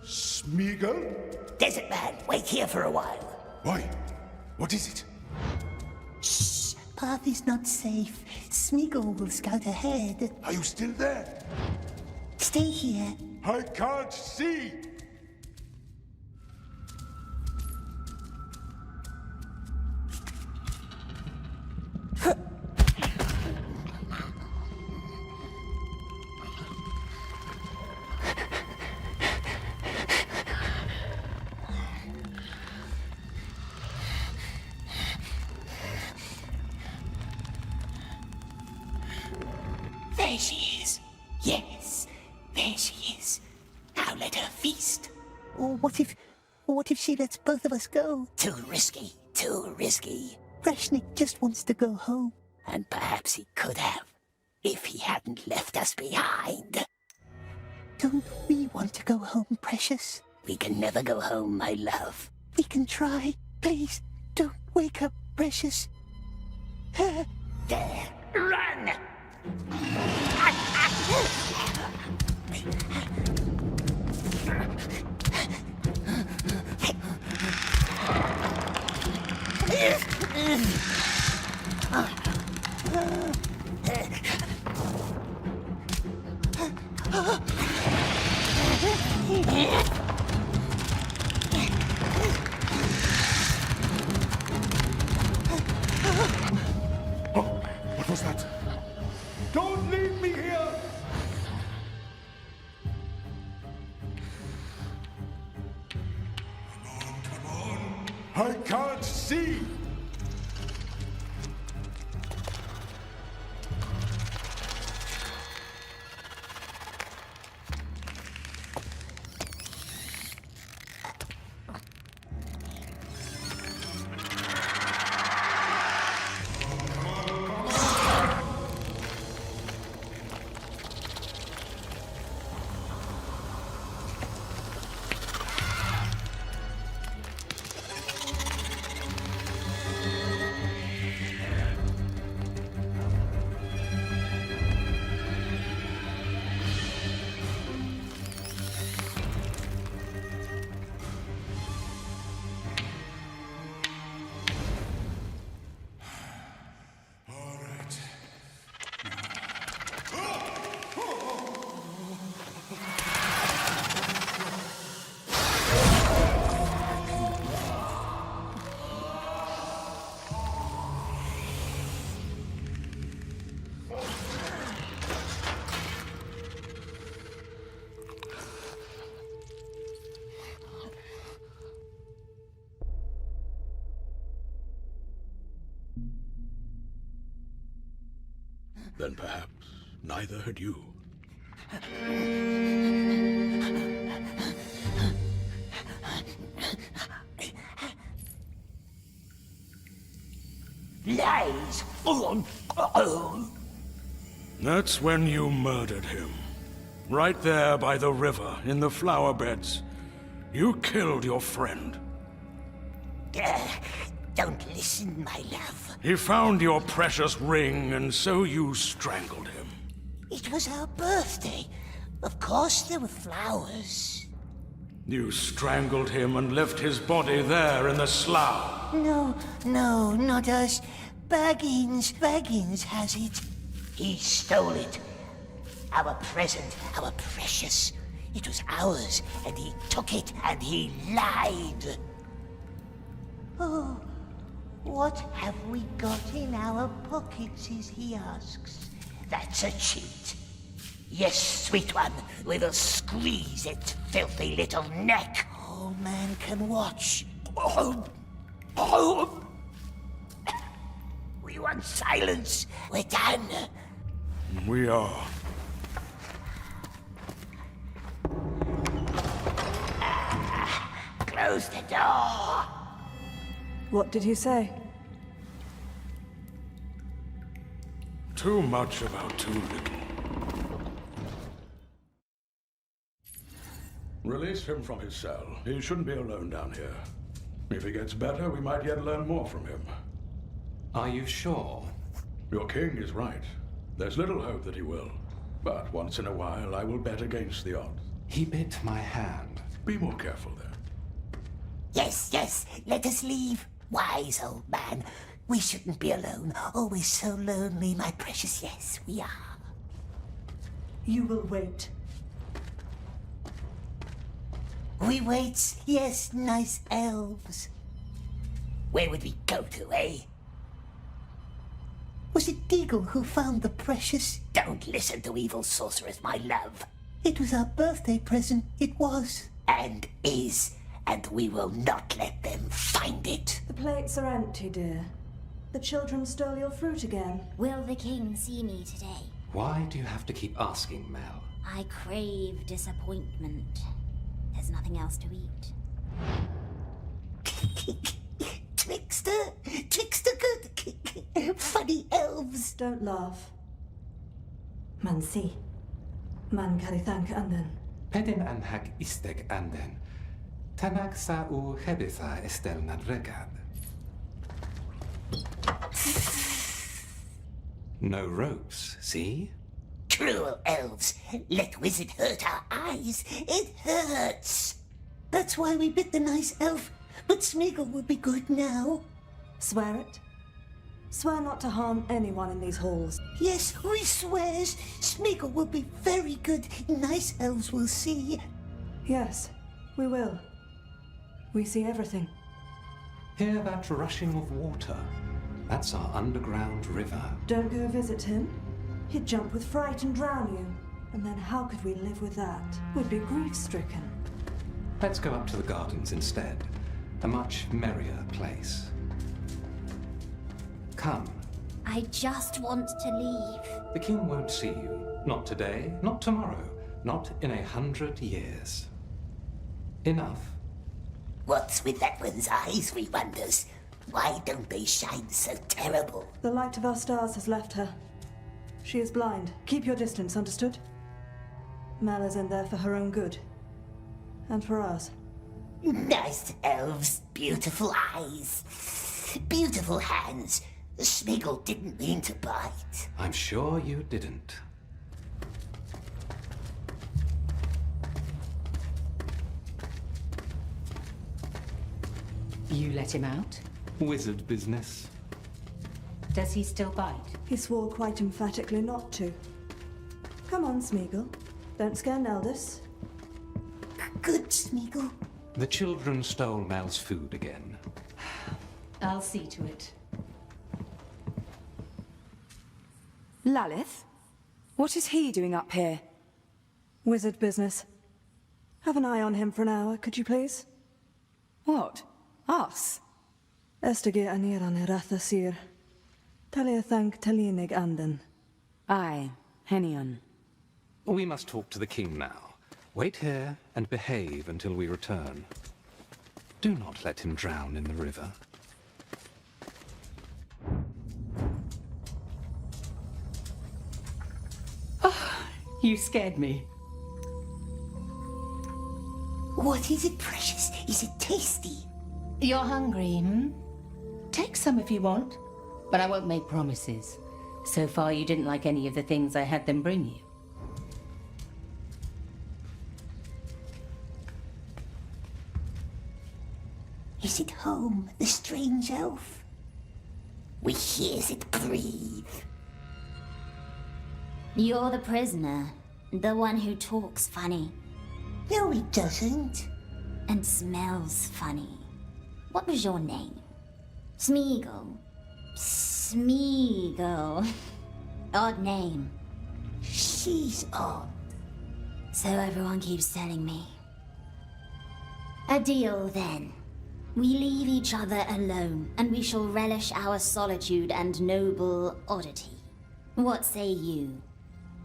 Smeagol? Desert Man, wait here for a while. Why? What is it? Shh. Path is not safe. Smeagol will scout ahead. Are you still there? Stay here. I can't see! There she is. Yes, there she is. Now let her feast. Or what if she lets both of us go? Too risky, too risky. Krashnik just wants to go home. And perhaps he could have, if he hadn't left us behind. Don't we want to go home, precious? We can never go home, my love. We can try. Please, don't wake up, precious. There, run! What was that? Don't leave me here! Come on! I can't see! Then perhaps neither had you. Lies! That's when you murdered him. Right there by the river, in the flower beds. You killed your friend. Don't listen, my love. He found your precious ring, and so you strangled him. It was our birthday. Of course there were flowers. You strangled him and left his body there in the slough. No, not us. Baggins has it. He stole it. Our present, our precious. It was ours, and he took it, and he lied. Oh, what have we got in our pockets, he asks. That's a cheat. Yes, sweet one, we will squeeze its filthy little neck. All man can watch. We want silence. We're done. We are. Close the door. What did you say? Too much about too little. Release him from his cell. He shouldn't be alone down here. If he gets better, we might yet learn more from him. Are you sure? Your king is right. There's little hope that he will. But once in a while, I will bet against the odds. He bit my hand. Be more careful there. Yes, let us leave. Wise old man. We shouldn't be alone. Always so lonely, my precious. Yes, we are. You will wait. We wait. Yes, nice elves. Where would we go to, eh? Was it Deagle who found the precious? Don't listen to evil sorcerers, my love. It was our birthday present. It was. And is. And we will not let them find it. The plates are empty, dear. The children stole your fruit again. Will the king see me today? Why do you have to keep asking, Mel? I crave disappointment. There's nothing else to eat. Trickster good. Funny elves. Don't laugh. Man si. Man karithank anden. Pedin anhak istek anden. Tanak sa u hebitha estel nadregad. No ropes, see? Cruel elves. Let wizard hurt our eyes. It hurts. That's why we bit the nice elf. But Smeagol will be good now. Swear it. Swear not to harm anyone in these halls. Yes, we swears. Smeagol will be very good. Nice elves will see. Yes, we will. We see everything. Hear that rushing of water? That's our underground river. Don't go visit him. He'd jump with fright and drown you. And then how could we live with that? We'd be grief-stricken. Let's go up to the gardens instead. A much merrier place. Come. I just want to leave. The king won't see you. Not today, not tomorrow, not in 100 years. Enough. What's with that one's eyes, we wonders? Why don't they shine so terrible? The light of our stars has left her. She is blind. Keep your distance, understood? Mel is in there for her own good. And for ours. Nice elves, beautiful eyes, beautiful hands. Smeagol didn't mean to bite. I'm sure you didn't. You let him out? Wizard business. Does he still bite? He swore quite emphatically not to. Come on, Smeagol. Don't scare Neldis. Good, Smeagol. The children stole Mel's food again. I'll see to it. Lalith? What is he doing up here? Wizard business. Have an eye on him for an hour, could you please? What? Us? Estegir aniran eratha sir. Talia thank talinig anden. I, Henion. We must talk to the king now. Wait here and behave until we return. Do not let him drown in the river. You scared me. What is it, precious? Is it tasty? You're hungry, hmm? Take some if you want, but I won't make promises. So far, you didn't like any of the things I had them bring you. Is it home, the strange elf? We hears it breathe. You're the prisoner. The one who talks funny. No, he doesn't. And smells funny. What was your name? Smeagol. Smeagol. Odd name. She's odd. So everyone keeps telling me. A deal then. We leave each other alone, and we shall relish our solitude and noble oddity. What say you?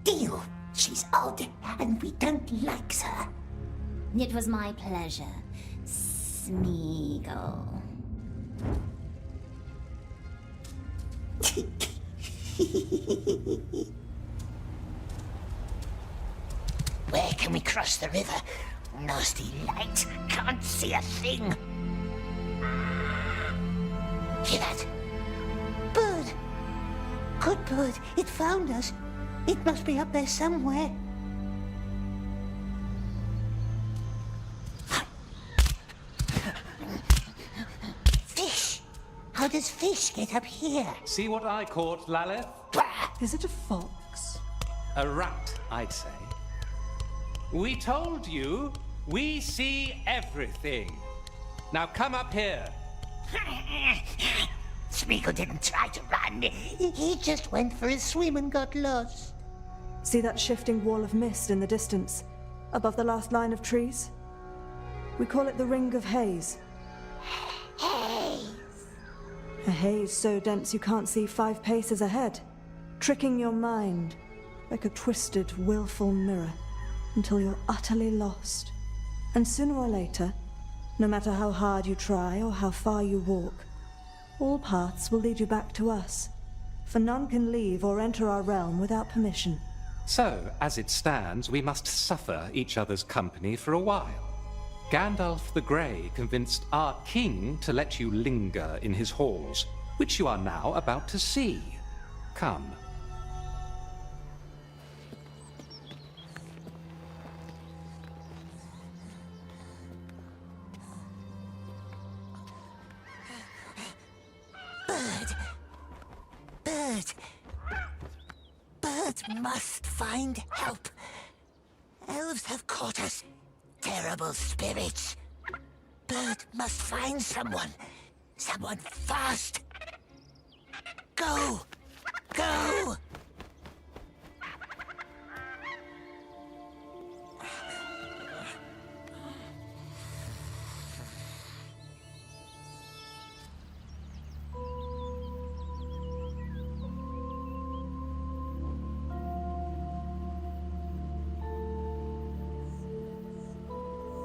Deal. She's odd, and we don't like her. It was my pleasure, Smeagol. Where can we cross the river? Nasty light. Can't see a thing. Hear that? Bird. Good bird. It found us. It must be up there somewhere. Fish. How does fish get up here? See what I caught, Lalith? Is it a fox? A rat, I'd say. We told you, we see everything. Now come up here. Smeagol didn't try to run. He just went for a swim and got lost. See that shifting wall of mist in the distance, above the last line of trees? We call it the Ring of Haze. Haze. A haze so dense you can't see 5 paces ahead, tricking your mind like a twisted, willful mirror until you're utterly lost. And sooner or later, no matter how hard you try or how far you walk, all paths will lead you back to us, for none can leave or enter our realm without permission. So, as it stands, we must suffer each other's company for a while. Gandalf the Grey convinced our king to let you linger in his halls, which you are now about to see. Come. Bird must find help. Elves have caught us. Terrible spirits. Bird must find someone. Someone fast. Go! Go!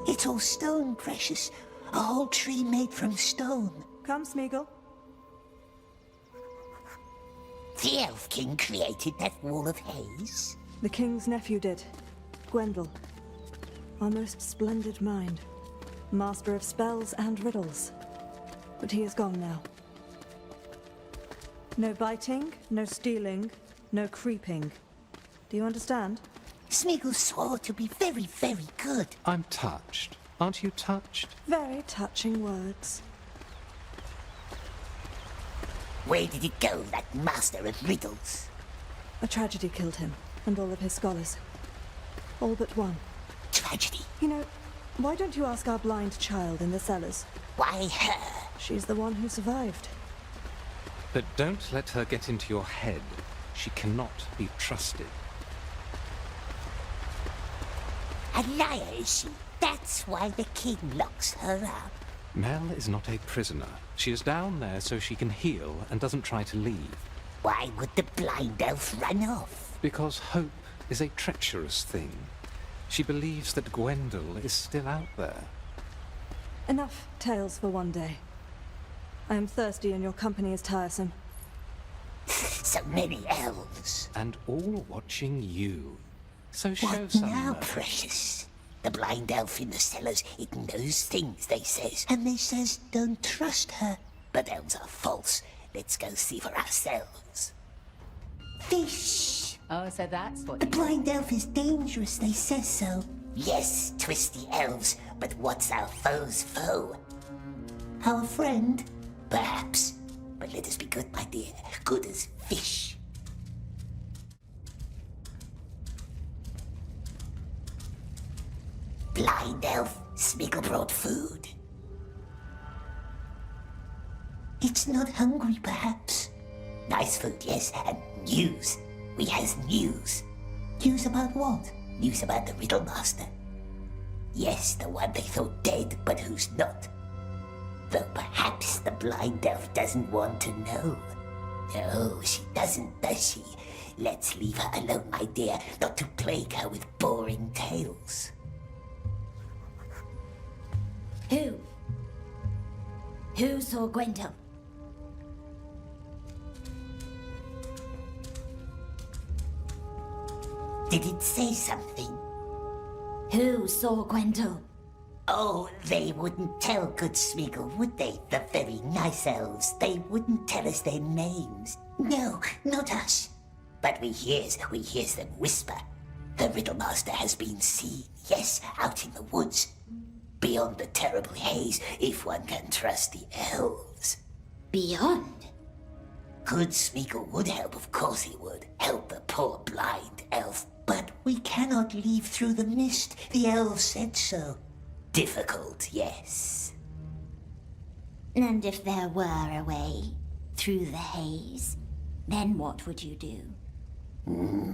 It's all stone, precious. A whole tree made from stone. Come, Smeagol. The Elf King created that wall of haze? The king's nephew did. Gwendol. Our most splendid mind. Master of spells and riddles. But he is gone now. No biting, no stealing, no creeping. Do you understand? Smeagol swore to be very, very good. I'm touched. Aren't you touched? Very touching words. Where did he go, that master of riddles? A tragedy killed him, and all of his scholars. All but one. Tragedy? You know, why don't you ask our blind child in the cellars? Why her? She's the one who survived. But don't let her get into your head. She cannot be trusted. A liar, is she? That's why the king locks her up. Mel is not a prisoner. She is down there so she can heal and doesn't try to leave. Why would the blind elf run off? Because hope is a treacherous thing. She believes that Gwendol is still out there. Enough tales for one day. I am thirsty and your company is tiresome. So many elves. And all watching you. So show What some now, mercy. precious? The blind elf in the cellars, it knows things, they says. And they says don't trust her. But elves are false. Let's go see for ourselves. Fish! Oh, so that's what The blind elf is dangerous, they says so. Yes, twisty elves, but what's our foe's foe? Our friend? Perhaps. But let us be good, my dear. Good as fish. Blind elf, Smeagol brought food. It's not hungry, perhaps. Nice food, yes, and news. We has news. News about what? News about the Riddle Master. Yes, the one they thought dead, but who's not. Though perhaps the blind elf doesn't want to know. No, she doesn't, does she? Let's leave her alone, my dear, not to plague her with boring tales. Who saw Gwendol? Did it say something? Who saw Gwendol? Oh, they wouldn't tell good Smeagol, would they? The very nice elves. They wouldn't tell us their names. No, not us. But we hears them whisper. The Riddle Master has been seen, yes, out in the woods. Beyond the terrible haze, if one can trust the elves. Beyond? Good Smeagol would help, of course he would. Help the poor blind elf. But we cannot leave through the mist. The elves said so. Difficult, yes. And if there were a way through the haze, then what would you do?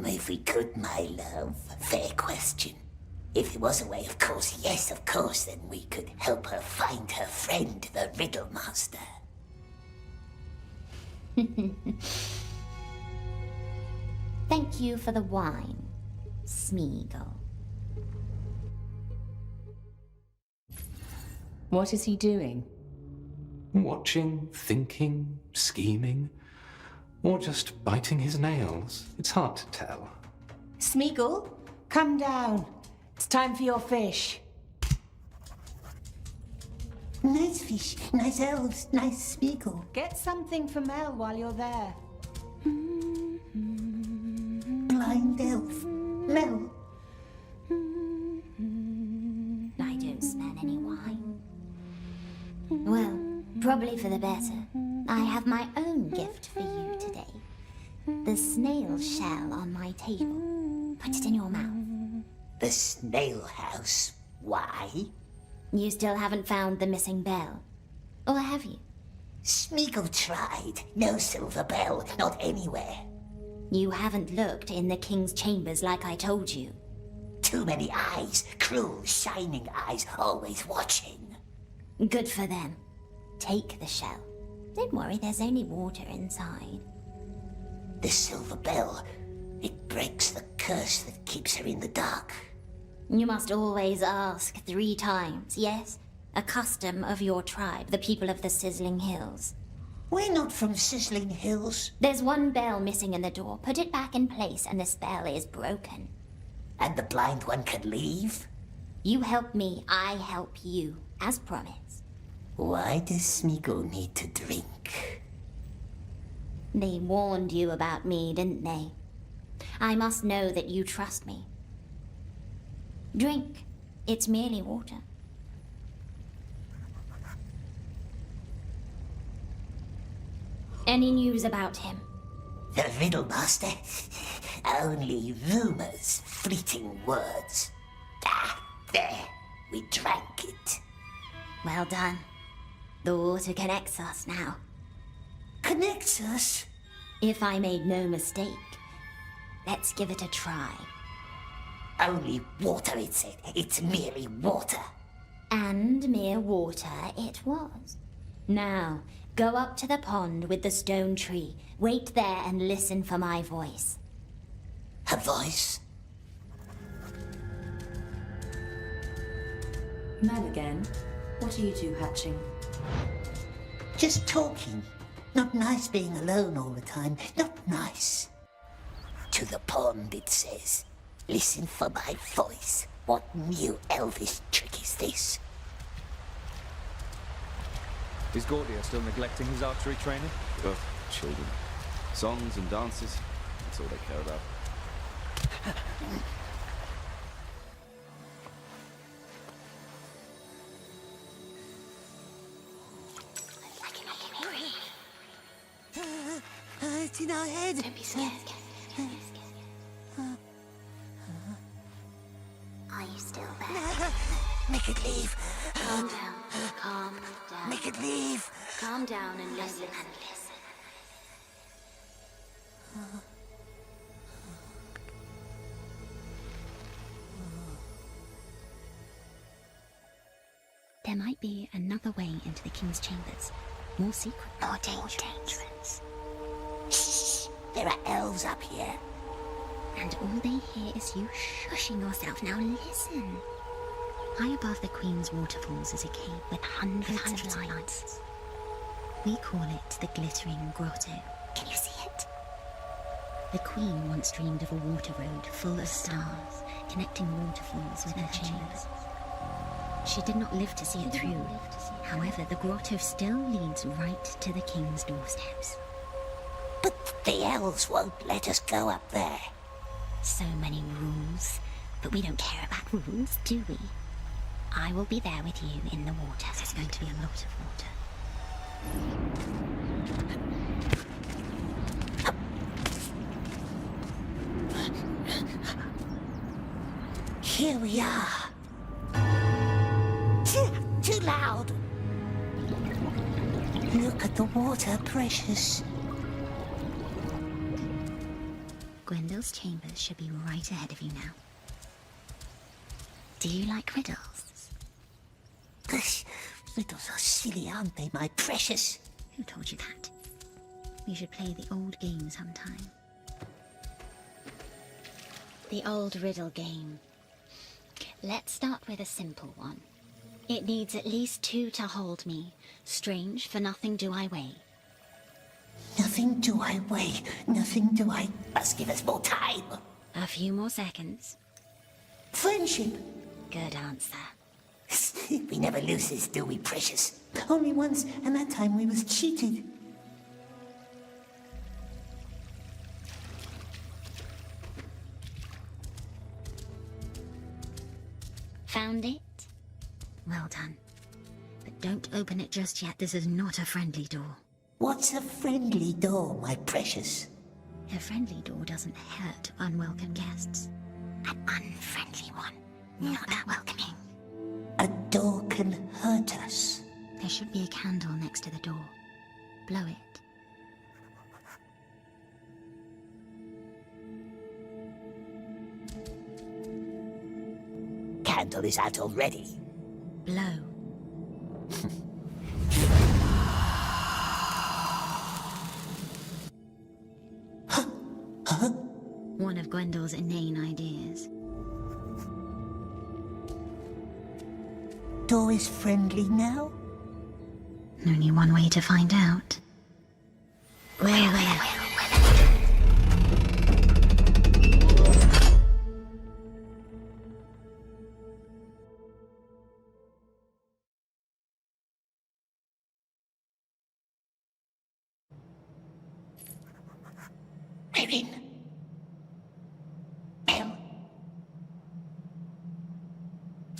If we could, my love. Fair question. If there was a way, of course, yes, of course, then we could help her find her friend, the Riddle Master. Thank you for the wine, Smeagol. What is he doing? Watching, thinking, scheming, or just biting his nails. It's hard to tell. Smeagol, come down. It's time for your fish. Nice fish, nice elves, nice Smeagol. Get something for Mel while you're there. Blind elf, Mel. I don't smell any wine. Well, probably for the better. I have my own gift for you today. The snail shell on my table. Put it in your mouth. The snail house? Why? You still haven't found the missing bell. Or have you? Smeagol tried. No silver bell, not anywhere. You haven't looked in the king's chambers like I told you. Too many eyes, cruel, shining eyes, always watching. Good for them. Take the shell. Don't worry, there's only water inside. The silver bell, it breaks the curse that keeps her in the dark. You must always ask 3 times, yes? A custom of your tribe, the people of the Sizzling Hills. We're not from Sizzling Hills. There's one bell missing in the door. Put it back in place and the spell is broken. And the blind one can leave? You help me, I help you, as promised. Why does Smeagol need to drink? They warned you about me, didn't they? I must know that you trust me. Drink. It's merely water. Any news about him? The Riddle Master? Only rumors, fleeting words. Ah, there. We drank it. Well done. The water connects us now. Connects us? If I made no mistake, let's give it a try. Only water, it said. It's merely water. And mere water it was. Now, go up to the pond with the stone tree. Wait there and listen for my voice. Her voice. Mel again? What are you two hatching? Just talking. Not nice being alone all the time. Not nice. To the pond, it says. Listen for my voice. What new elvish trick is this? Is Gordia still neglecting his archery training? Ugh, children. Songs and dances. That's all they care about. It's in our head. Don't be scared. Are you still there? Make it leave. Calm down. Calm down. Make it leave. Calm down and listen. There might be another way into the King's chambers. More secret. More dangerous. Shh! There are elves up here. And all they hear is you shushing yourself. Now listen. High above the Queen's waterfalls is a cave with hundreds of lights. We call it the Glittering Grotto. Can you see it? The Queen once dreamed of a water road full of stars, connecting waterfalls with her chambers. She did not live to see it through. However, the grotto still leads right to the King's doorsteps. But the elves won't let us go up there. So many rules. But we don't care about rules, do we? I will be there with you in the water. There's going to be a lot of water. Here we are. Too loud. Look at the water, precious. Gwendole's chambers should be right ahead of you now. Do you like riddles? Riddles are silly, aren't they, my precious? Who told you that? We should play the old game sometime. The old riddle game. Let's start with a simple one. It needs at least 2 to hold me. Strange, for nothing do I weigh. Nothing do I weigh, nothing do I... Must give us more time. A few more seconds. Friendship. Good answer. We never lose this, do we, precious? Only once, and that time we was cheated. Found it? Well done. But don't open it just yet. This is not a friendly door. What's a friendly door, my precious? A friendly door doesn't hurt unwelcome guests. An unfriendly one. Not that welcoming. A door can hurt us. There should be a candle next to the door. Blow it. Candle is out already. Blow. One of Gwendole's inane ideas. Door is friendly now? Only one way to find out. Well. We're in. Well.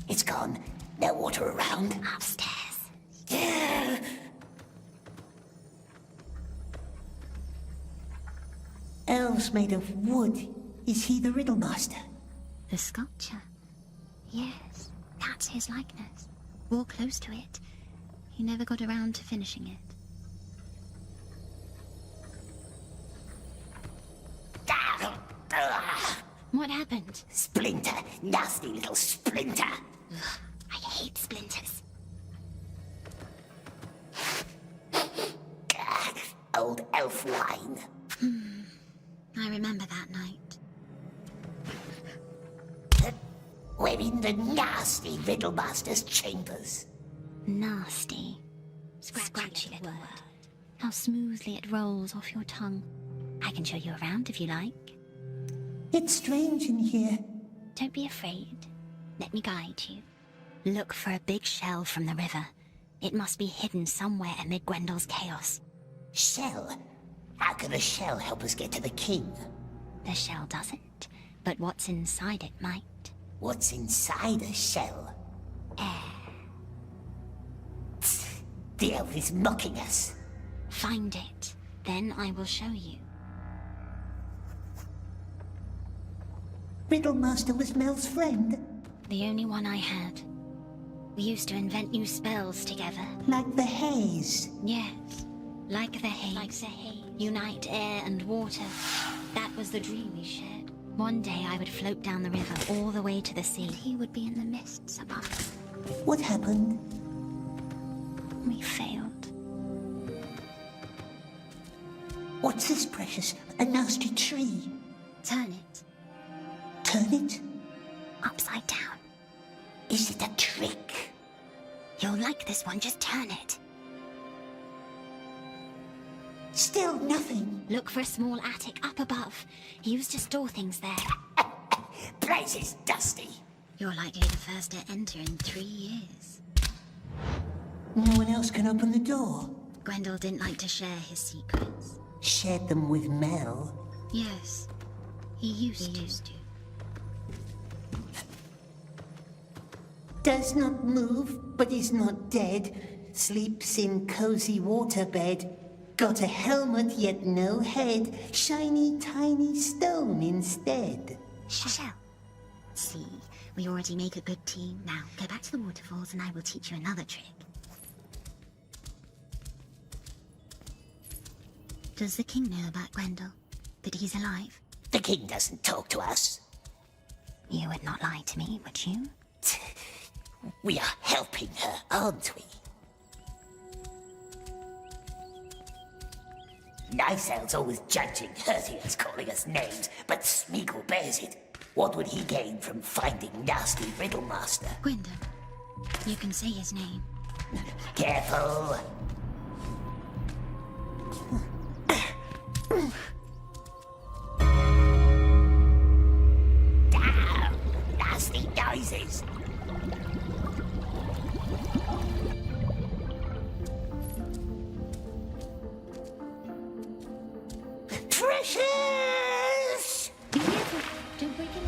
It's gone. No water around. Upstairs. Yeah. Elves made of wood. Is he the riddle master? The sculpture? Yes, that's his likeness. Walk close to it. He never got around to finishing it. What happened? Splinter. Nasty little splinter. Ugh, I hate splinters. Old elf wine. I remember that night. We're in the nasty Riddlemaster's chambers. Nasty. Scratchy little word. How smoothly it rolls off your tongue. I can show you around if you like. It's strange in here. Don't be afraid. Let me guide you. Look for a big shell from the river. It must be hidden somewhere amid Gwendel's chaos. Shell? How can a shell help us get to the king? The shell doesn't, but what's inside it might. What's inside a shell? Air. The elf is mocking us. Find it, then I will show you. Riddlemaster was Mel's friend? The only one I had. We used to invent new spells together. Like the haze? Yes, like the haze. Unite air and water. That was the dream we shared. One day I would float down the river all the way to the sea. And he would be in the mists above. What happened? We failed. What's this, Precious? A nasty tree? Turn it. Turn it? Upside down. Is it a trick? You'll like this one, just turn it. Still nothing. Look for a small attic up above. He used to store things there. Place is dusty. You're likely the first to enter in 3 years. No one else can open the door. Gwendol didn't like to share his secrets. Shared them with Mel? Yes, he used to. Does not move, but is not dead. Sleeps in cozy waterbed. Got a helmet, yet no head. Shiny, tiny stone instead. Shell. See, we already make a good team. Now, go back to the waterfalls and I will teach you another trick. Does the king know about Gwendol? That he's alive? The king doesn't talk to us. You would not lie to me, would you? We are helping her, aren't we? Nicel's always judging, hurting us, calling us names, but Smeagol bears it. What would he gain from finding nasty Riddlemaster? Gwendol. You can say his name. Careful. Damn! Nasty noises. Precious! Be careful. Don't break it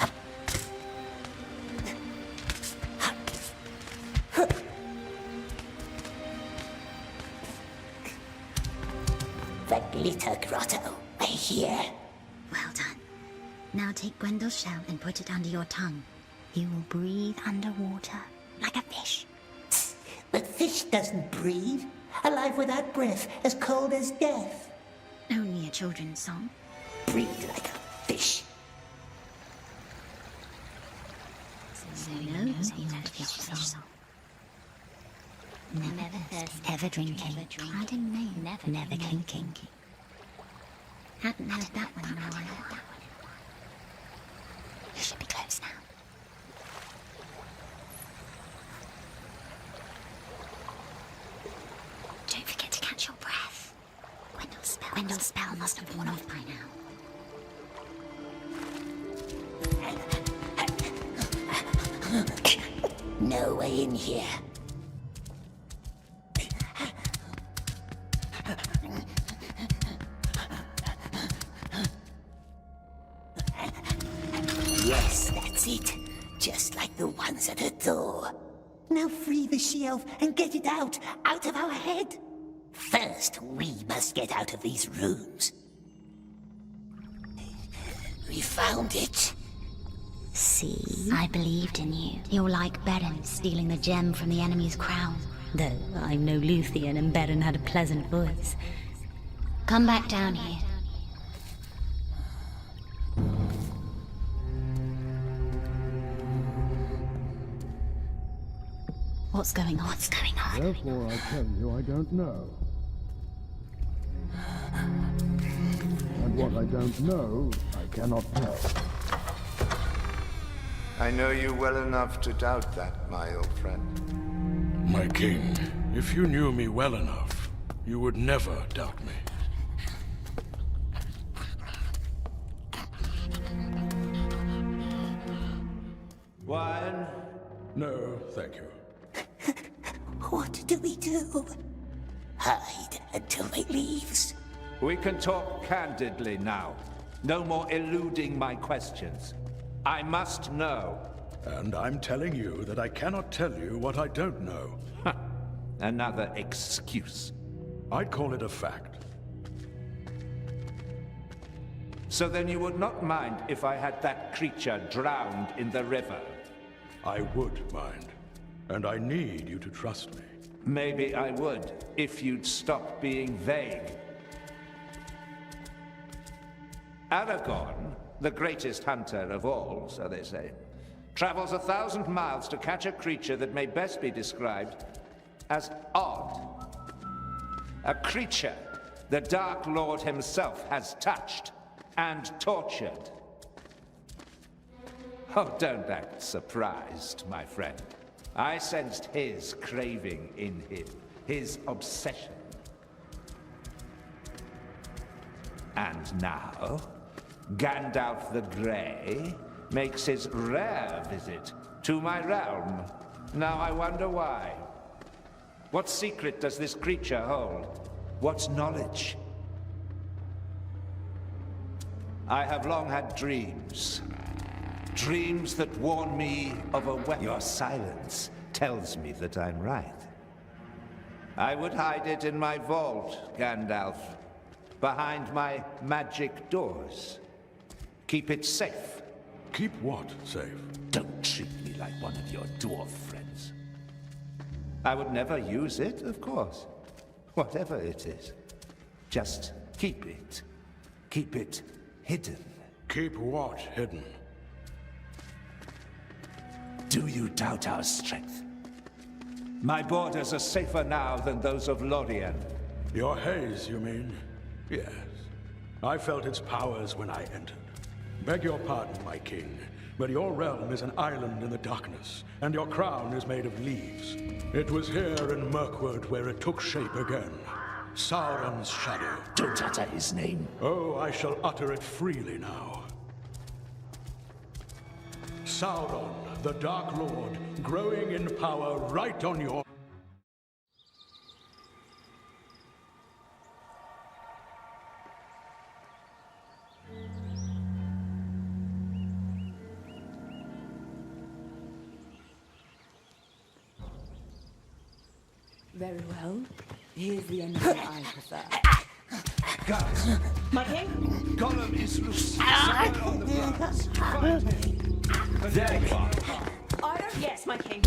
up. The glitter grotto. We're here. Well done. Now take Gwendol's shell and put it under your tongue. You will breathe underwater, like a fish. But fish doesn't breathe. Alive without breath, as cold as death. Only a children's song. Breathe like a fish. So knows a old fish song. Never thirst, ever drinking. Pride in name, never clinking. Hadn't heard that one in a while. You should be close now. Don't forget to catch your breath. Gwendol's spell must have worn off by now. No way in here. Yes, that's it. Just like the ones at the door. Now free the she-elf and get it out of our head. First, we must get out of these rooms. We found it. See? I believed in you. You're like Beren stealing the gem from the enemy's crown. Though I'm no Luthien and Beren had a pleasant voice. Come back down here. What's going on? What's going on? Therefore I tell you I don't know. And what I don't know, I cannot tell. I know you well enough to doubt that, my old friend. My king, if you knew me well enough, you would never doubt me. Wine? No, thank you. What do we do? Hide until they leaves? We can talk candidly now. No more eluding my questions. I must know. And I'm telling you that I cannot tell you what I don't know. Another excuse. I'd call it a fact. So then you would not mind if I had that creature drowned in the river? I would mind. And I need you to trust me. Maybe I would, if you'd stop being vague. Aragorn, the greatest hunter of all, so they say, travels 1,000 miles to catch a creature that may best be described as odd. A creature the Dark Lord himself has touched and tortured. Oh, don't act surprised, my friend. I sensed his craving in him, his obsession. And now, Gandalf the Grey makes his rare visit to my realm. Now I wonder why. What secret does this creature hold? What knowledge? I have long had dreams. Dreams that warn me of a weapon. Your silence tells me that I'm right. I would hide it in my vault, Gandalf. Behind my magic doors. Keep it safe. Keep what safe? Don't treat me like one of your dwarf friends. I would never use it, of course. Whatever it is. Just keep it. Keep it hidden. Keep what hidden? Do you doubt our strength? My borders are safer now than those of Lorien. Your haze, you mean? Yes. I felt its powers when I entered. Beg your pardon, my king, but your realm is an island in the darkness, and your crown is made of leaves. It was here in Mirkwood where it took shape again. Sauron's shadow. Don't utter his name. Oh, I shall utter it freely now. Sauron, the Dark Lord, growing in power right on your... Very well. Here's the ending I prefer. Guys! My king? Gollum is loose. Somewhere on the grounds. Find him. There you are. Ira? Yes, my king.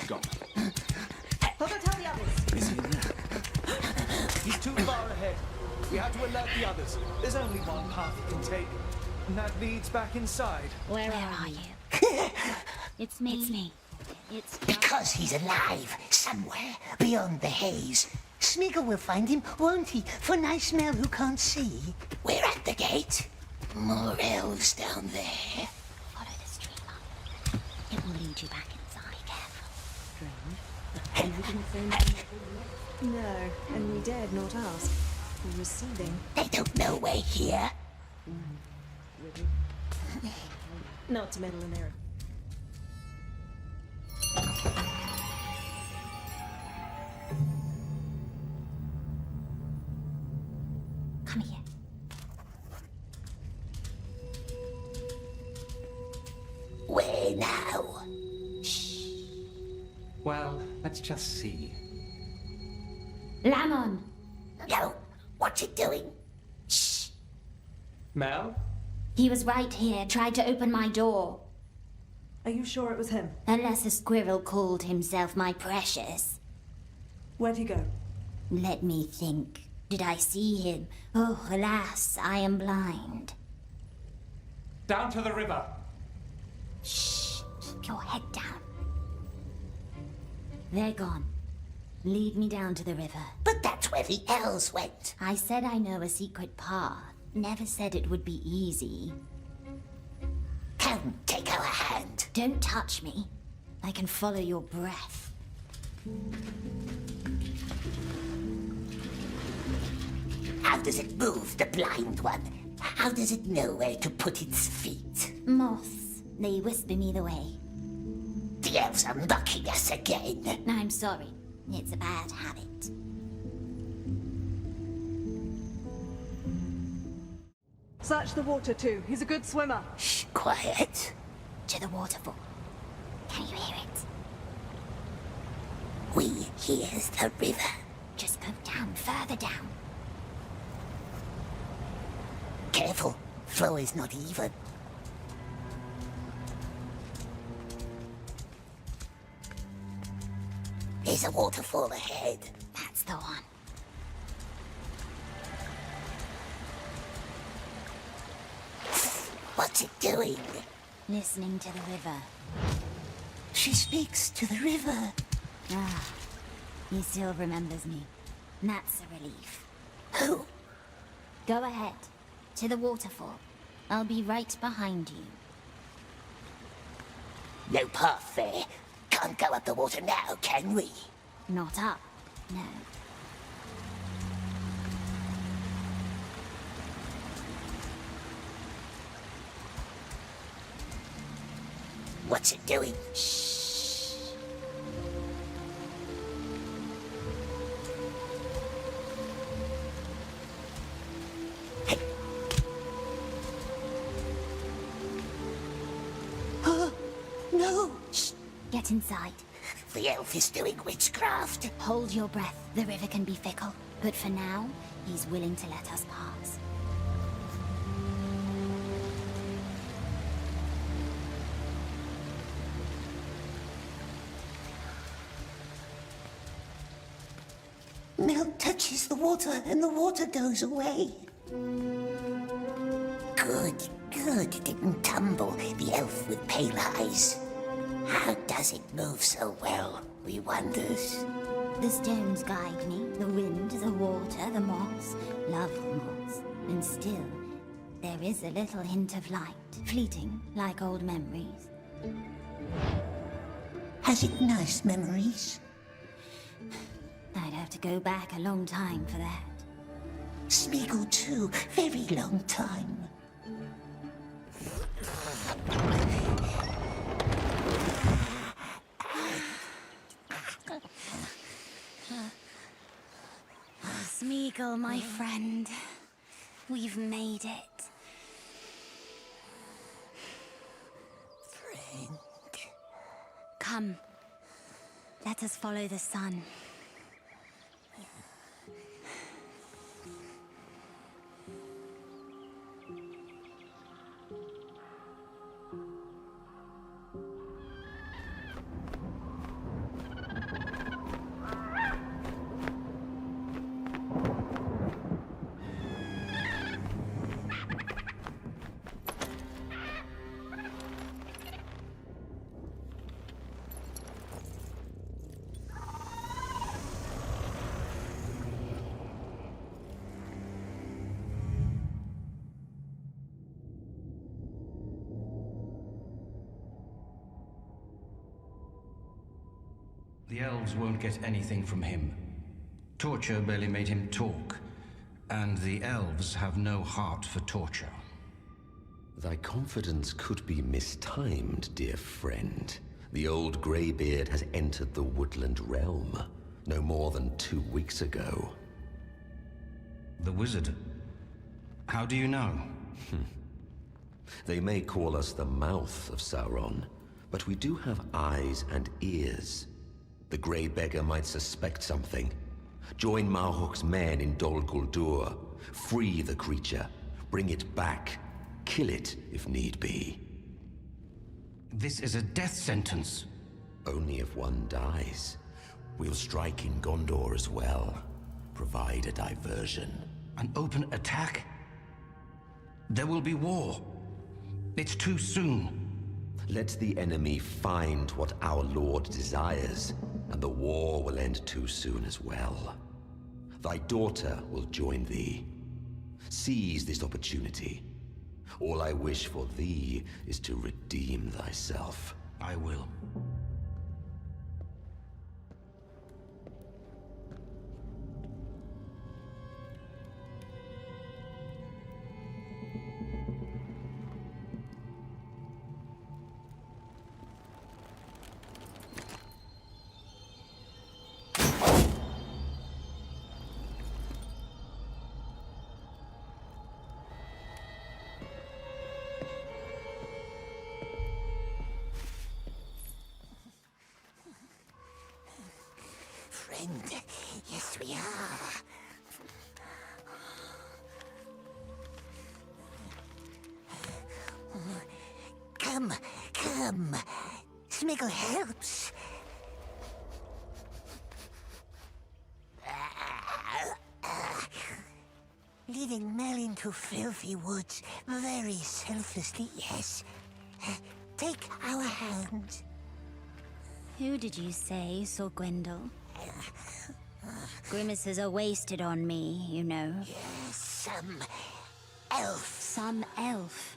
Gollum. I'll go tell the others. Is he there? He's too far ahead. We have to alert the others. There's only one path he can take, and that leads back inside. Where are you? It's me. It's me. It's because he's alive somewhere beyond the haze. Smeagol will find him, won't he? For nice Mel who can't see. We're at the gate. More elves down there. Follow the street line. It will lead you back inside. Careful. Strange. You didn't say anything. No, and we dared not ask. We were seething. They don't know we're here. Not to meddle in there. Come here. Where now? Well, let's just see. Lamon! No, what's it doing? Shh. Mel? He was right here, tried to open my door. Are you sure it was him? Unless a squirrel called himself my precious. Where'd he go? Let me think. Did I see him? Oh, alas, I am blind. Down to the river. Shh. Keep your head down. They're gone. Lead me down to the river. But that's where the elves went. I said I know a secret path. Never said it would be easy. Come, take our hand. Don't touch me. I can follow your breath. How does it move, the blind one? How does it know where to put its feet? Moths. They whisper me the way. The elves are mocking us again. I'm sorry. It's a bad habit. Search the water too. He's a good swimmer. Shh, quiet. To the waterfall. Can you hear it? We hear the river. Just go down, further down. Careful, flow is not even. There's a waterfall ahead. That's the one. What's it doing? Listening to the river. She speaks to the river. Ah, he still remembers me. That's a relief. Who? Go ahead. To the waterfall. I'll be right behind you. No path there. Can't go up the water now, can we? Not up, no. What's it doing? Shh. Hey. Oh, no! Shh. Get inside. The elf is doing witchcraft. Hold your breath. The river can be fickle. But for now, he's willing to let us pass. Mel touches the water and the water goes away. Good, good. It didn't tumble, the elf with pale eyes. How does it move so well, we wonders? The stones guide me, the wind, the water, the moss. Love moss. And still, there is a little hint of light, fleeting, like old memories. Has it nice memories? I'd have to go back a long time for that. Smeagol too, very long time. Smeagol, my friend. We've made it. Friend. Come. Let us follow the sun. The elves won't get anything from him. Torture barely made him talk, and the elves have no heart for torture. Thy confidence could be mistimed, dear friend. The old greybeard has entered the woodland realm no more than 2 weeks ago. The wizard? How do you know? They may call us the mouth of Sauron, but we do have eyes and ears. The Grey Beggar might suspect something. Join Marhok's men in Dol Guldur. Free the creature. Bring it back. Kill it, if need be. This is a death sentence. Only if one dies. We'll strike in Gondor as well. Provide a diversion. An open attack? There will be war. It's too soon. Let the enemy find what our Lord desires, and the war will end too soon as well. Thy daughter will join thee. Seize this opportunity. All I wish for thee is to redeem thyself. I will. Friend, yes we are. Come, come. Smiggle helps. Leading Mel into filthy woods, very selflessly, yes. Take our hand. Who did you say saw Gwendol? Grimaces are wasted on me, you know. Yes, some elf. Some elf?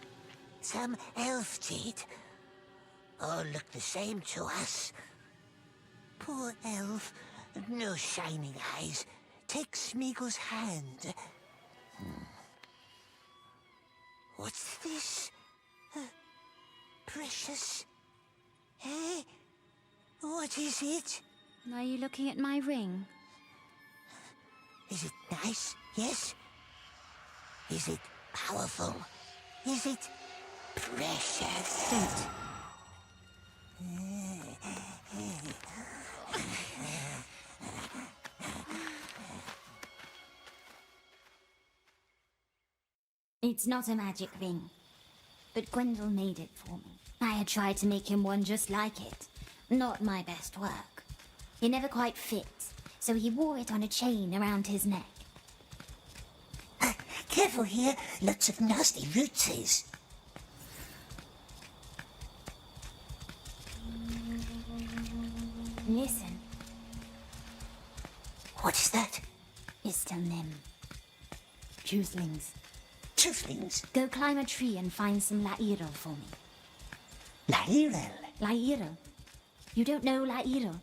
Some elf did. All look the same to us. Poor elf, no shining eyes. Take Smeagol's hand. What's this? Precious? Eh? What is it? Are you looking at my ring? Is it nice? Yes? Is it powerful? Is it precious? Don't. It's not a magic ring, but Gwendol made it for me. I had tried to make him one just like it. Not my best work. It never quite fit, so he wore it on a chain around his neck. Careful here, lots of nasty rootses. Listen. What is that? It's still Nim. Truthlings. Truthlings? Go climb a tree and find some Lairel for me. Lairel? Lairel. You don't know Lairel?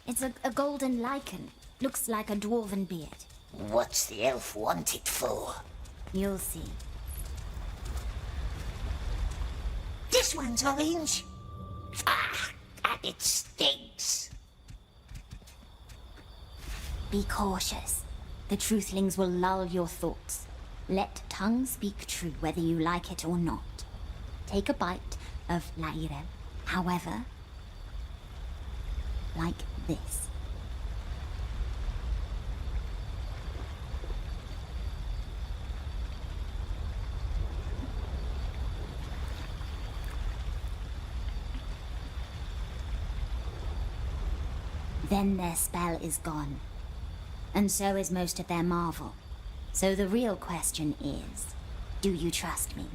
It's a golden lichen. Looks like a dwarven beard. What's the elf want it for? You'll see. This one's orange. Ah, and it stinks. Be cautious. The truthlings will lull your thoughts. Let tongue speak true whether you like it or not. Take a bite of Lairel, however, like this. Then their spell is gone. And so is most of their marvel. So the real question is, do you trust me?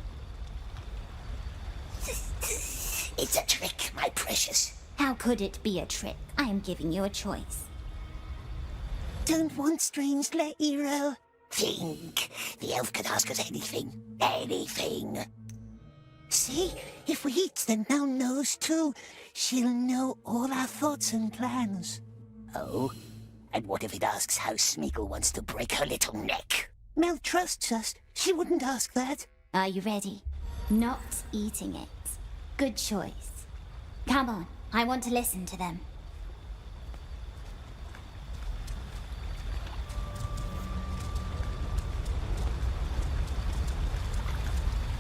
It's a trick, my precious. How could it be a trick? I am giving you a choice. Don't want strange Lairel. Think. The elf can ask us anything. Anything. See? If we eat the Now-Knows too, she'll know all our thoughts and plans. Oh? And what if it asks how Smeagol wants to break her little neck? Mel trusts us. She wouldn't ask that. Are you ready? Not eating it. Good choice. Come on, I want to listen to them.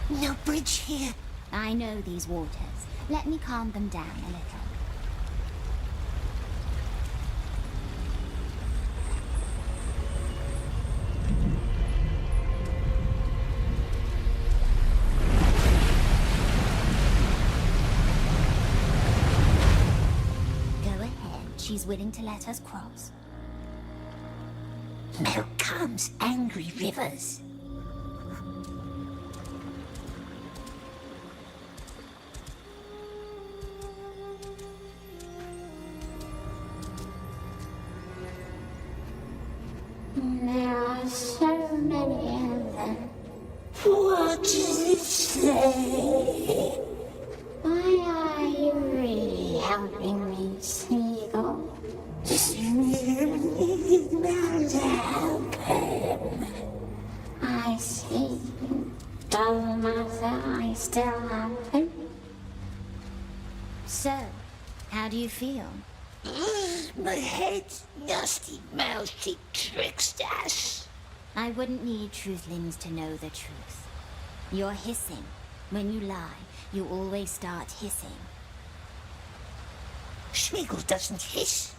No bridge here. I know these waters. Let me calm them down a little. She's willing to let us cross. Mel calms angry rivers. There are so many of them. What does it say? Why are you really helping me, Smeagol? Smeagol needed Mel to help him. I see. Doesn't matter, I still have him. So, how do you feel? My head's nasty mouth, she tricked us. I wouldn't need truthlings to know the truth. You're hissing. When you lie, you always start hissing. Smeagol doesn't hiss.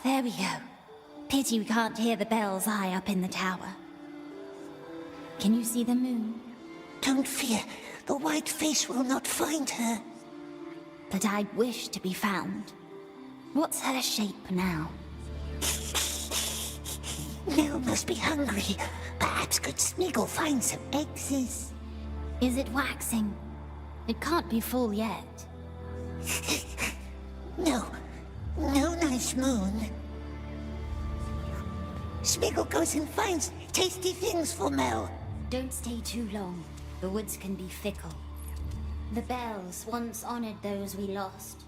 There we go. Pity we can't hear the bells high up in the tower. Can you see the moon? Don't fear. The white face will not find her. But I'd wish to be found. What's her shape now? Mel must be hungry. Perhaps good Smeagol find some eggs. Is it waxing? It can't be full yet. No nice moon. Smeagol goes and finds tasty things for Mel. Don't stay too long. The woods can be fickle. The bells once honored those we lost,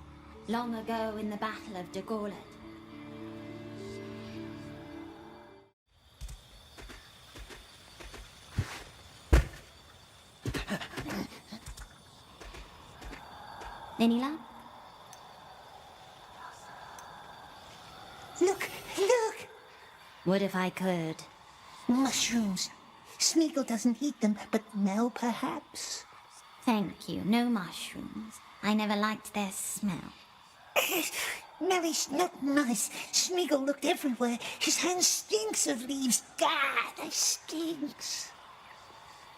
long ago in the Battle of Gollum. Any luck? Look! What if I could? Mushrooms. Smeagol doesn't eat them, but Mel perhaps. Thank you, no mushrooms. I never liked their smell. Mel is not nice. Smeagol looked everywhere. His hand stinks of leaves. God, it stinks.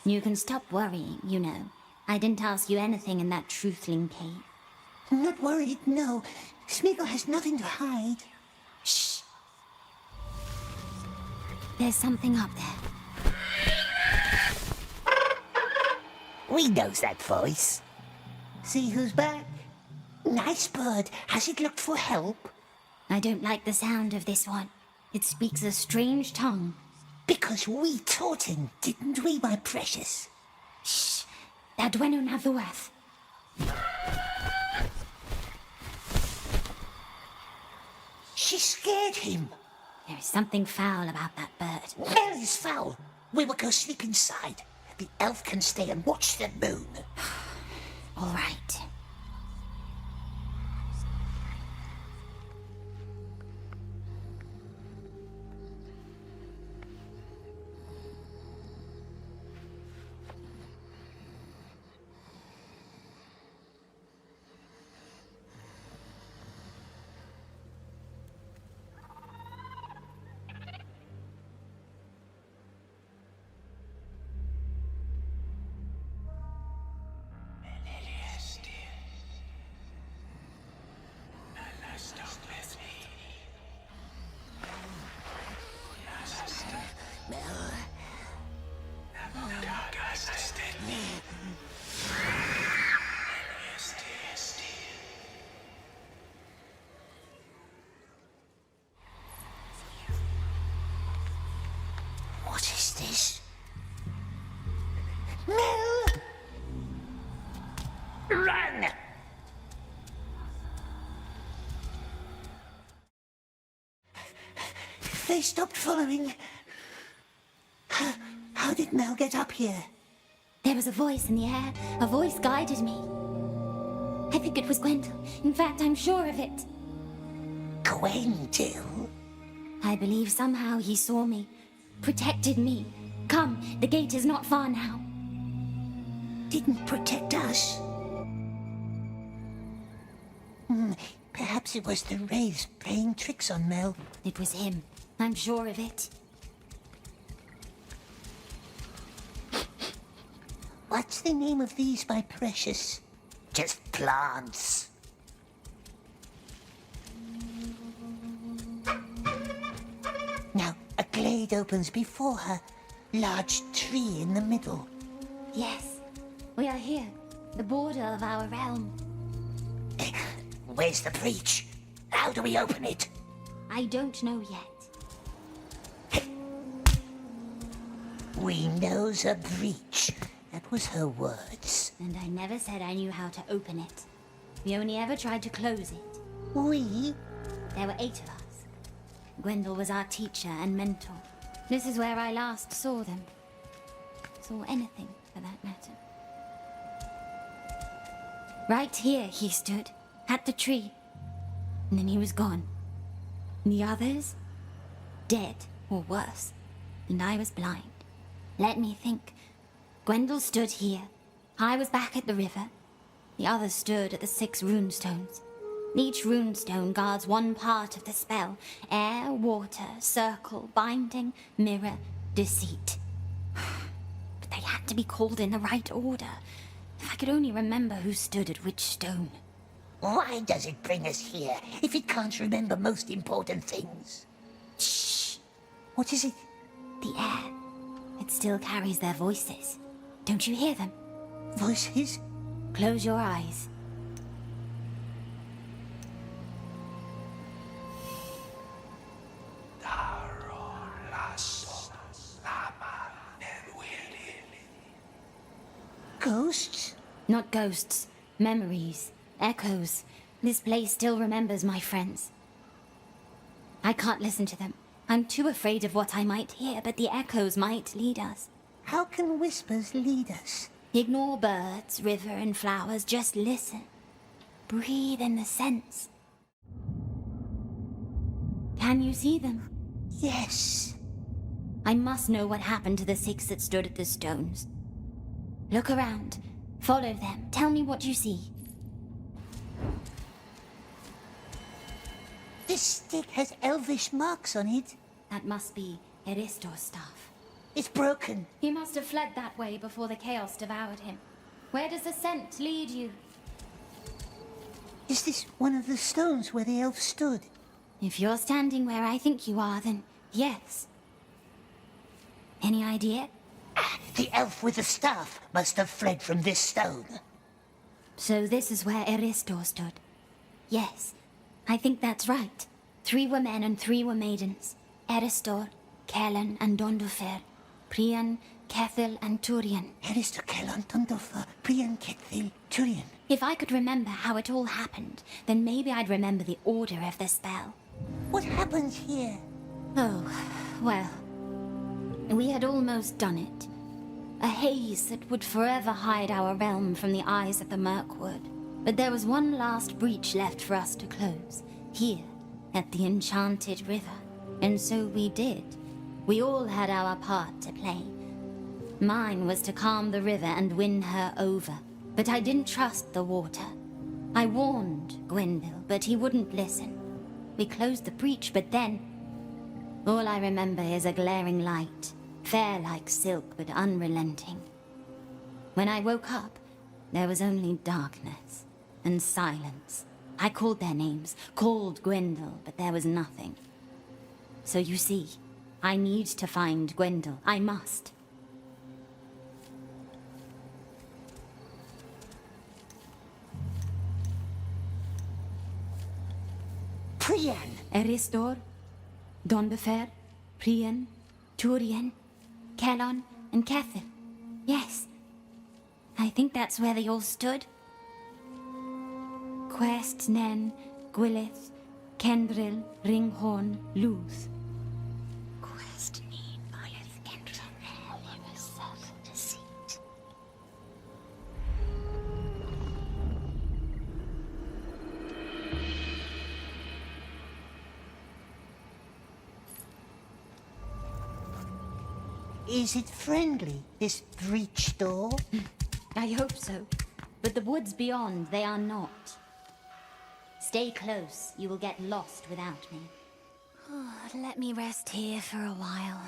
You can stop worrying, you know. I didn't ask you anything in that truthling cave. I'm not worried, no. Smeagol has nothing to hide. Shh. There's something up there. We knows that voice. See who's back? Nice bird. Has it looked for help? I don't like the sound of this one. It speaks a strange tongue. Because we taught him, didn't we, my precious? Shh. That went have the worth. She scared him. There is something foul about that bird. Mel is foul. We will go sleep inside. The elf can stay and watch the moon. All right. What is this? Mel! Run! They stopped following. How did Mel get up here? There was a voice in the air. A voice guided me. I think it was Gwendol. In fact, I'm sure of it. Gwendol? I believe somehow he saw me, protected me. Come, the gate is not far now. Didn't protect us. Perhaps it was the rays playing tricks on Mel. It was him. I'm sure of it. What's the name of these, my precious? Just plants. Now, a glade opens before her. large tree in the middle. Yes, we are here, the border of our realm. Where's the breach? How do we open it? I don't know yet. We knows a breach. That was her words. And I never said I knew how to open it. We only ever tried to close it. We? There were 8 of us. Gwendol was our teacher and mentor. This is where I last saw them. Saw anything, for that matter. Right here he stood, at the tree. And then he was gone. And the others? Dead, or worse. And I was blind. Let me think. Gwendol stood here. I was back at the river. The others stood at the 6 runestones. Each runestone guards one part of the spell. Air, water, circle, binding, mirror, deceit. But they had to be called in the right order. If I could only remember who stood at which stone. Why does it bring us here if it can't remember most important things? Shh. What is it? The air. It still carries their voices. Don't you hear them? Voices? Close your eyes. Ghosts? Not ghosts. Memories. Echoes. This place still remembers my friends. I can't listen to them. I'm too afraid of what I might hear, but the echoes might lead us. How can whispers lead us? Ignore birds, river, and flowers. Just listen. Breathe in the scents. Can you see them? Yes. I must know what happened to the 6 that stood at the stones. Look around. Follow them. Tell me what you see. This stick has elvish marks on it. That must be Eristor's staff. It's broken. He must have fled that way before the chaos devoured him. Where does the scent lead you? Is this one of the stones where the elf stood? If you're standing where I think you are, then yes. Any idea? The elf with the staff must have fled from this stone. So this is where Eristor stood. Yes, I think that's right. 3 were men and 3 were maidens. Eristor, Kellan, and Dondofer. Prian, Kethil, and Turian. Eristor, Kellan, Dondofer, Prian, Kethil, Turian. If I could remember how it all happened, then maybe I'd remember the order of the spell. What happened here? Oh, well, we had almost done it. A haze that would forever hide our realm from the eyes of the Mirkwood. But there was one last breach left for us to close, here, at the Enchanted River. And so we did. We all had our part to play. Mine was to calm the river and win her over. But I didn't trust the water. I warned Gwendol, but he wouldn't listen. We closed the breach, but then... all I remember is a glaring light, fair like silk but unrelenting. When I woke up, there was only darkness and silence. I called their names, called Gwendol, but there was nothing. So you see, I need to find Gwendol. I must. Prian! Eristor, Dondofer, Prian, Turian, Kellan, and Kethil. Yes, I think that's where they all stood. Quest, Nen, Gwylith, Kendril, Ringhorn, Luth. Quest, Nen, Gwylith, Kendril, Ringhorn, deceit. Is it friendly, this breach door? I hope so. But the woods beyond, they are not. Stay close. You will get lost without me. Let me rest here for a while.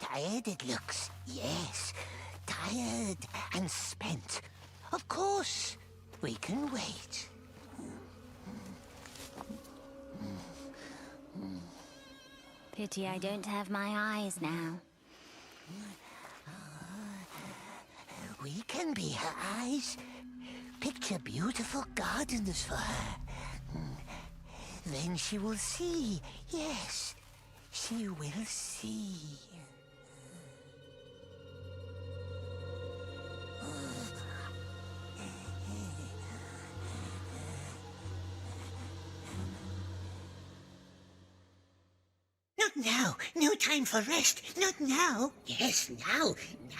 Tired it looks, yes. Tired and spent. Of course, we can wait. Pity I don't have my eyes now. We can be her eyes. Picture beautiful gardens for her. Then she will see. Yes, she will see. Not now. No time for rest. Not now. Yes, now.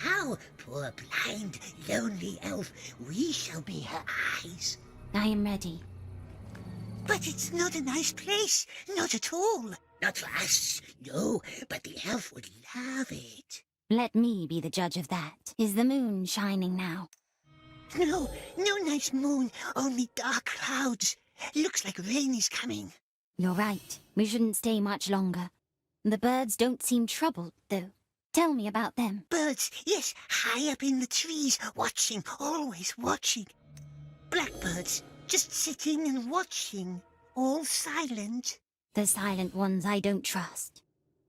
Now, poor blind, lonely elf. We shall be her eyes. I am ready. But it's not a nice place. Not at all. Not for us. No, but the elf would love it. Let me be the judge of that. Is the moon shining now? No, no nice moon. Only dark clouds. Looks like rain is coming. You're right. We shouldn't stay much longer. The birds don't seem troubled, though. Tell me about them. Birds, yes, high up in the trees, watching, always watching. Blackbirds, just sitting and watching, all silent. The silent ones I don't trust.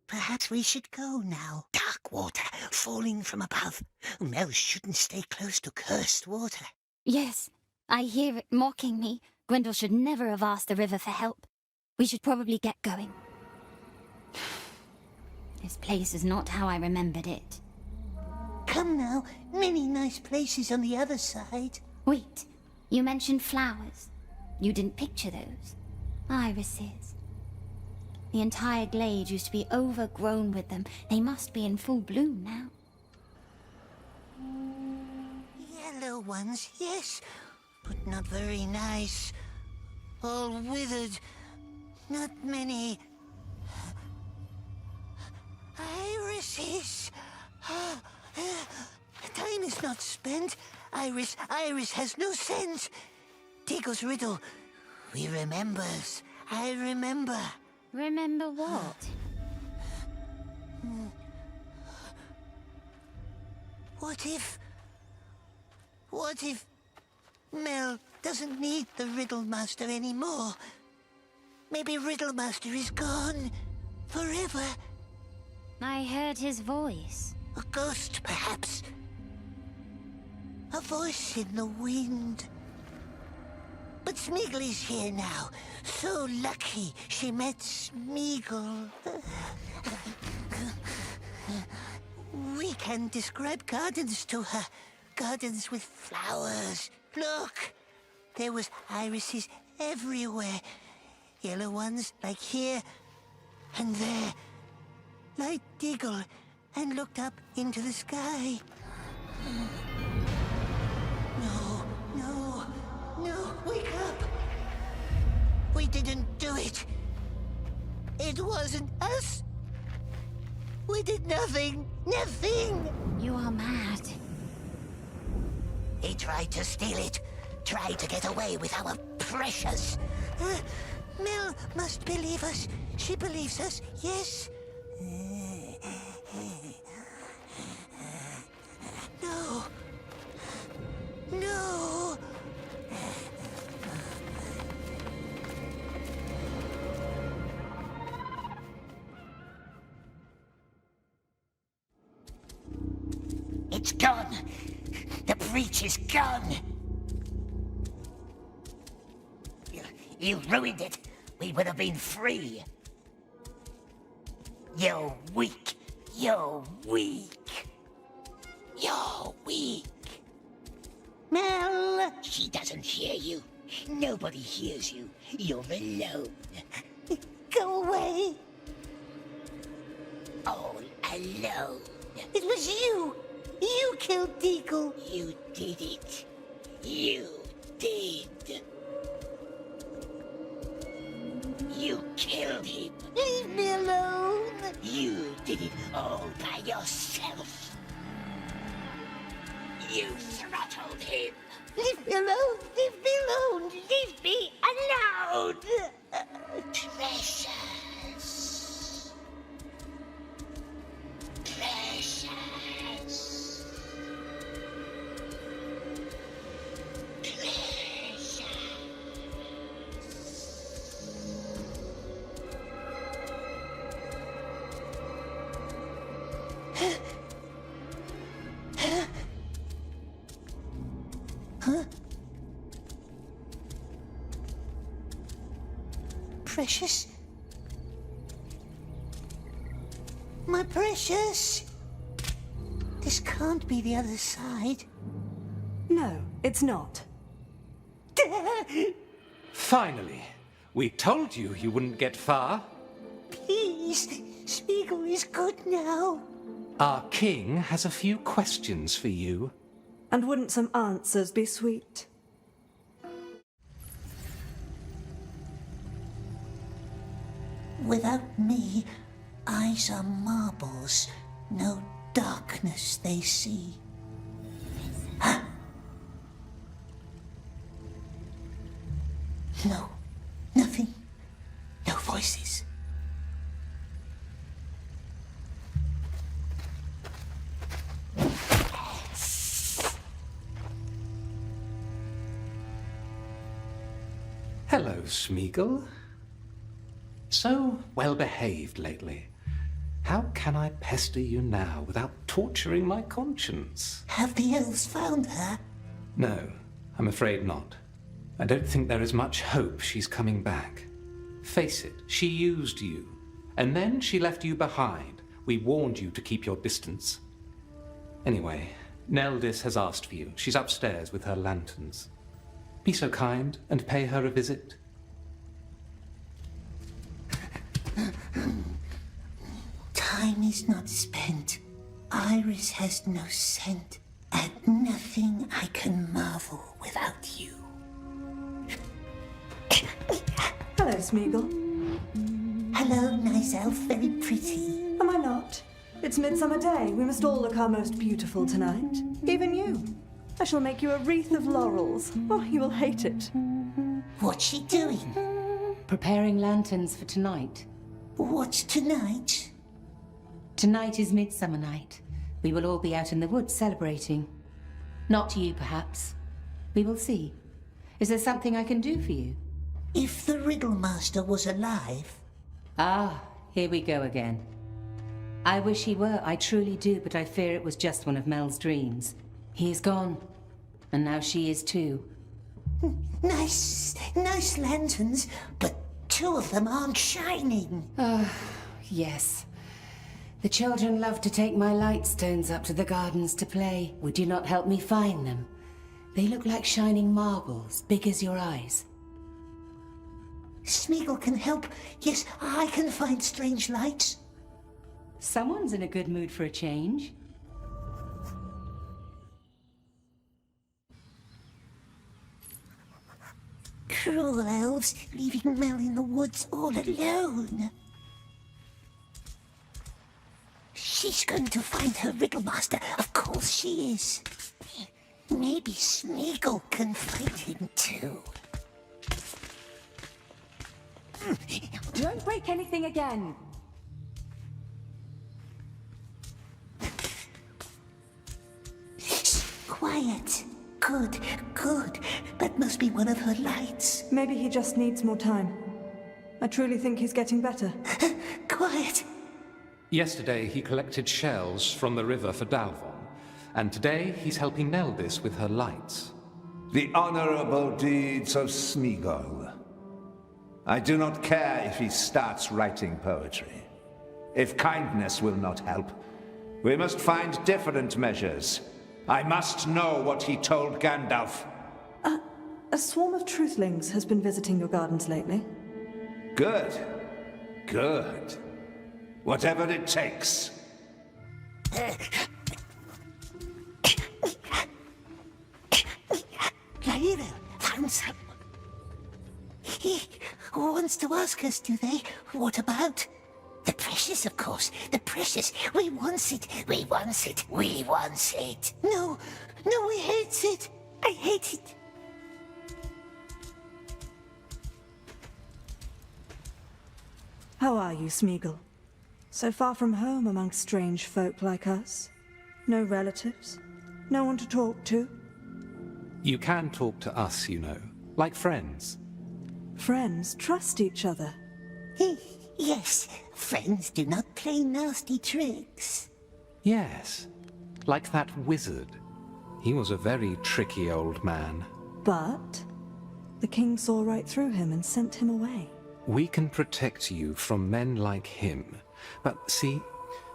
Perhaps we should go now. Dark water, falling from above. Mel shouldn't stay close to cursed water. Yes, I hear it mocking me. Gwendol should never have asked the river for help. We should probably get going. This place is not how I remembered it. Come now, many nice places on the other side. Wait, you mentioned flowers. You didn't picture those. Irises. The entire glade used to be overgrown with them. They must be in full bloom now. Yellow ones, yes, but not very nice. All withered. Not many. Irises. Time is not spent. Iris has no sense. Diggle's riddle. We remembers. I remember. Remember what? What if Mel doesn't need the Riddle Master anymore? Maybe Riddle Master is gone forever. I heard his voice. A ghost, perhaps. A voice in the wind. But Smeagol is here now. So lucky she met Smeagol. We can describe gardens to her. Gardens with flowers. Look! There was irises everywhere. Yellow ones, like here, and there. Like Diggle, and looked up into the sky. No, wake up! We didn't do it. It wasn't us. We did nothing. You are mad. He tried to steal it. Tried to get away with our precious. Mel must believe us. She believes us, yes. No. It's gone. The breach is gone. You ruined it. We would have been free. You're weak. Mel! She doesn't hear you. Nobody hears you. You're alone. Go away. All alone. It was you. You killed Deagle. You did it. You did. You killed him. Leave me alone. You did it all by yourself. You throttled him. Leave me alone. Leave me alone. Leave me alone. Precious. Precious. precious? My precious! This can't be the other side. No, it's not. Finally. We told you you wouldn't get far. Please, Smeagol is good now. Our king has a few questions for you. And wouldn't some answers be sweet? Without me, eyes are marbles, no darkness they see. No, nothing, no voices. Hello, Smeagol. So well-behaved lately. How can I pester you now without torturing my conscience? Have the elves found her? No, I'm afraid not. I don't think there is much hope she's coming back. Face it, she used you. And then she left you behind. We warned you to keep your distance. Anyway, Neldis has asked for you. She's upstairs with her lanterns. Be so kind and pay her a visit. Time is not spent. Iris has no scent. At nothing I can marvel without you. Hello, Smeagol. Hello, nice elf, very pretty. Am I not? It's Midsummer Day. We must all look our most beautiful tonight. Even you. I shall make you a wreath of laurels. Oh, you will hate it. What's she doing? Preparing lanterns for tonight. What's tonight? Tonight is Midsummer Night. We will all be out in the woods celebrating. Not you, perhaps. We will see. Is there something I can do for you? If the Riddlemaster was alive... Ah, here we go again. I wish he were, I truly do, but I fear it was just one of Mel's dreams. He is gone, and now she is too. Nice lanterns, but 2 of them aren't shining. Yes. The children love to take my light stones up to the gardens to play. Would you not help me find them? They look like shining marbles, big as your eyes. Smeagol can help. Yes, I can find strange lights. Someone's in a good mood for a change. Cruel elves, leaving Mel in the woods all alone. She's going to find her Riddlemaster. Of course she is. Maybe Smeagol can find him too. Don't break anything again. Quiet. Good, good. That must be one of her lights. Maybe he just needs more time. I truly think he's getting better. Quiet. Yesterday he collected shells from the river for Dalvon, and today he's helping Neldis with her lights. The honorable deeds of Smeagol. I do not care if he starts writing poetry. If kindness will not help, we must find different measures. I must know what he told Gandalf. A swarm of truthlings has been visiting your gardens lately. Good. Good. Whatever it takes. Laira found some. He wants to ask us, do they? What about? The precious, of course. The precious. We want it. We want it. We want it. No, we hate it. I hate it. How are you, Smeagol? So far from home amongst strange folk like us? No relatives? No one to talk to? You can talk to us, you know, like friends. Friends trust each other. Yes, friends do not play nasty tricks. Yes, like that wizard. He was a very tricky old man. But the king saw right through him and sent him away. We can protect you from men like him. But see,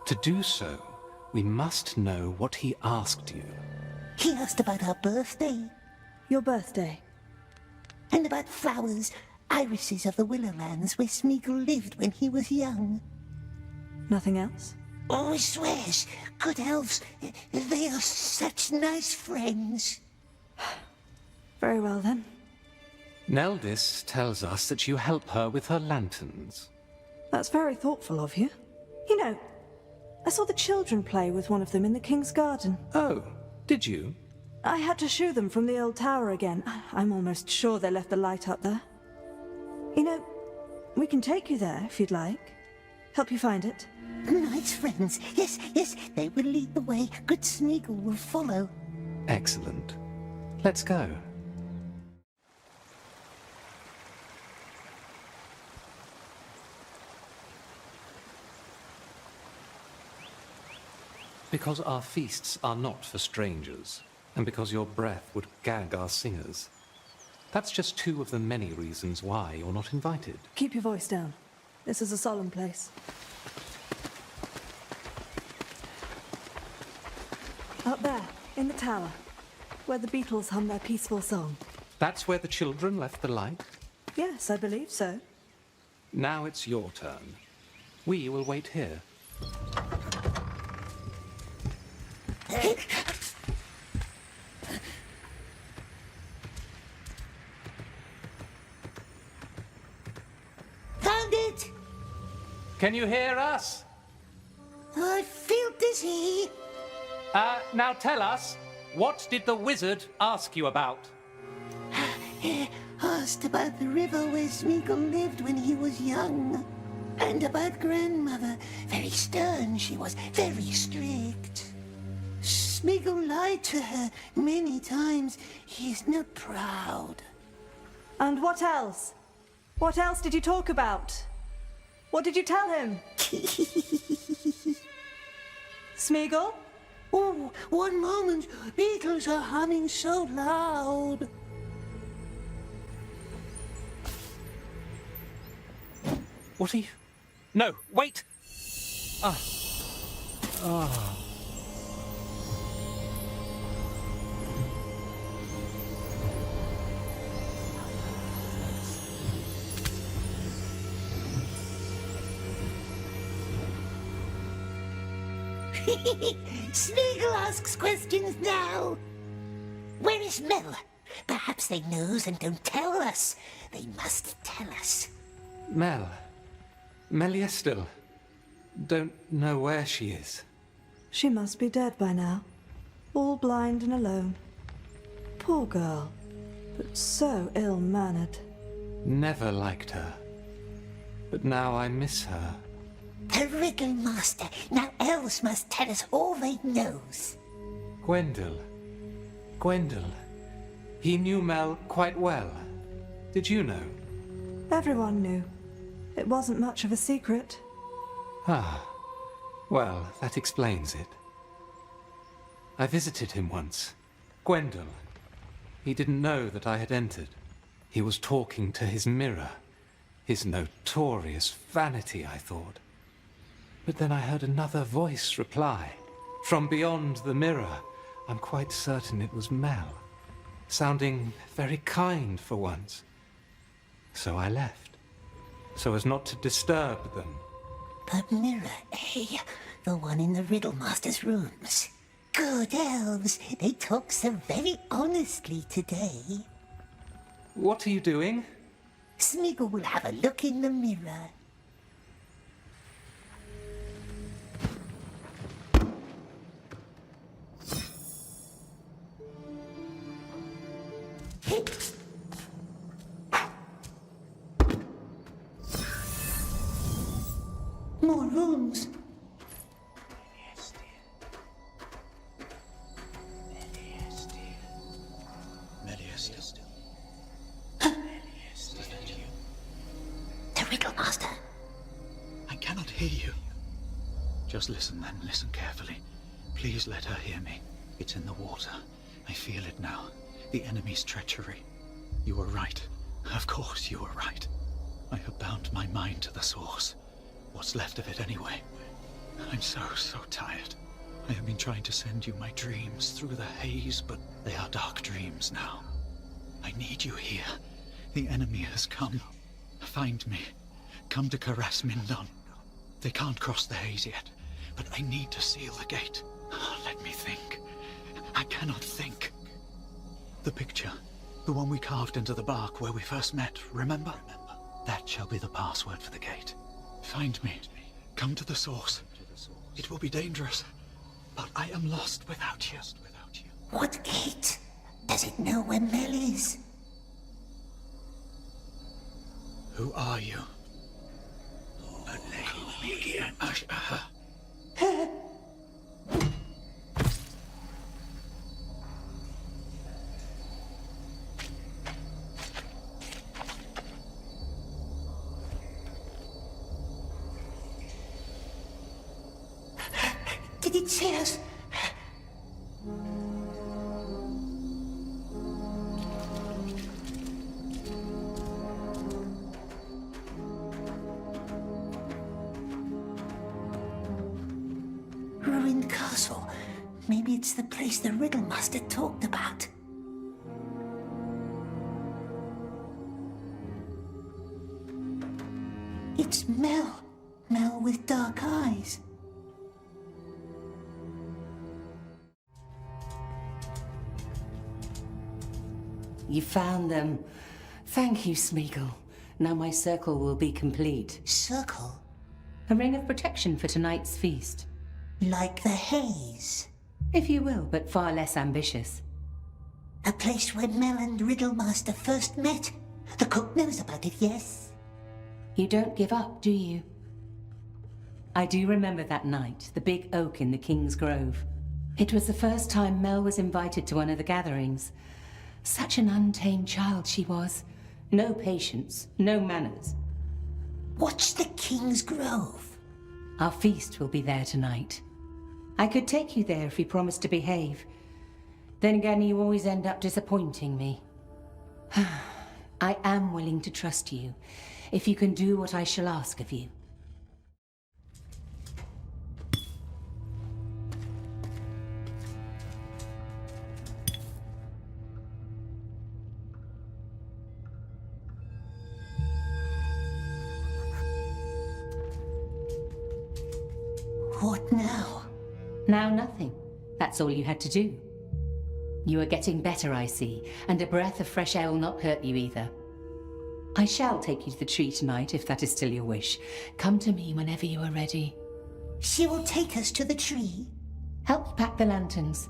to do so, we must know what he asked you. He asked about our birthday. Your birthday? And about flowers, irises of the Willowlands where Smeagol lived when he was young. Nothing else? Oh, he swears. Good elves, they are such nice friends. Very well then. Neldis tells us that you help her with her lanterns. That's very thoughtful of you. You know, I saw the children play with one of them in the King's Garden. Oh, did you? I had to shoo them from the old tower again. I'm almost sure they left the light up there. You know, we can take you there if you'd like. Help you find it. Nice friends. Yes, yes, they will lead the way. Good Smeagol will follow. Excellent. Let's go. Because our feasts are not for strangers, and because your breath would gag our singers. That's just two of the many reasons why you're not invited. Keep your voice down. This is a solemn place. Up there, in the tower, where the beetles hum their peaceful song. That's where the children left the light? Yes, I believe so. Now it's your turn. We will wait here. Found it! Can you hear us? I feel dizzy. Now tell us, what did the wizard ask you about? He asked about the river where Smeagol lived when he was young. And about grandmother. Very stern she was, very strict. Smeagol lied to her many times. He is not proud. And what else? What else did you talk about? What did you tell him? Smeagol? Oh, one moment. Beetles are humming so loud. What are you... No, wait! Smeagol asks questions now. Where is Mel? Perhaps they knows and don't tell us. They must tell us. Meliestil. Don't know where she is. She must be dead by now. All blind and alone. Poor girl. But so ill-mannered. Never liked her. But now I miss her. The Riddle Master. Now elves must tell us all they knows. Gwendol. He knew Mel quite well. Did you know? Everyone knew. It wasn't much of a secret. Ah. Well, that explains it. I visited him once. Gwendol. He didn't know that I had entered. He was talking to his mirror. His notorious vanity, I thought. But then I heard another voice reply. From beyond the mirror, I'm quite certain it was Mel. Sounding very kind for once. So I left. So as not to disturb them. The mirror, eh? The one in the Riddle Master's rooms. Good elves. They talk so very honestly today. What are you doing? Smeagol will have a look in the mirror. More rooms. The Riddle Master. I cannot hear you. Just listen then, listen carefully. Please let her hear me. It's in the water. I feel it now. The enemy's treachery. You were right. Of course you were right. I have bound mind to the source. What's left of it anyway. I'm so tired. I have been trying to send you my dreams through the haze, but they are dark dreams now. I need you here. The enemy has come. Find me. Come to Karas Mindon. They can't cross the haze yet, but I need to seal the gate. Let me think. I cannot think. The picture. The one we carved into the bark where we first met, remember? That shall be the password for the gate. Find me. Come to the source. It will be dangerous, but I am lost without you. What gate? Does it know where Mel is? Who are you? Did it see us? Ruined castle. Maybe it's the place the Riddle Master talked about. It's Mel. Mel with dark eyes. You found them. Thank you, Smeagol. Now my circle will be complete. Circle? A ring of protection for tonight's feast. Like the haze? If you will, but far less ambitious. A place where Mel and Riddlemaster first met. The cook knows about it, yes? You don't give up, do you? I do remember that night, the big oak in the King's Grove. It was the first time Mel was invited to one of the gatherings. Such an untamed child she was. No patience, no manners. What's the King's Grove? Our feast will be there tonight. I could take you there if you promised to behave. Then again, you always end up disappointing me. I am willing to trust you, if you can do what I shall ask of you. What now? Now nothing. That's all you had to do. You are getting better, I see, and a breath of fresh air will not hurt you either. I shall take you to the tree tonight, if that is still your wish. Come to me whenever you are ready. She will take us to the tree? Help pack the lanterns.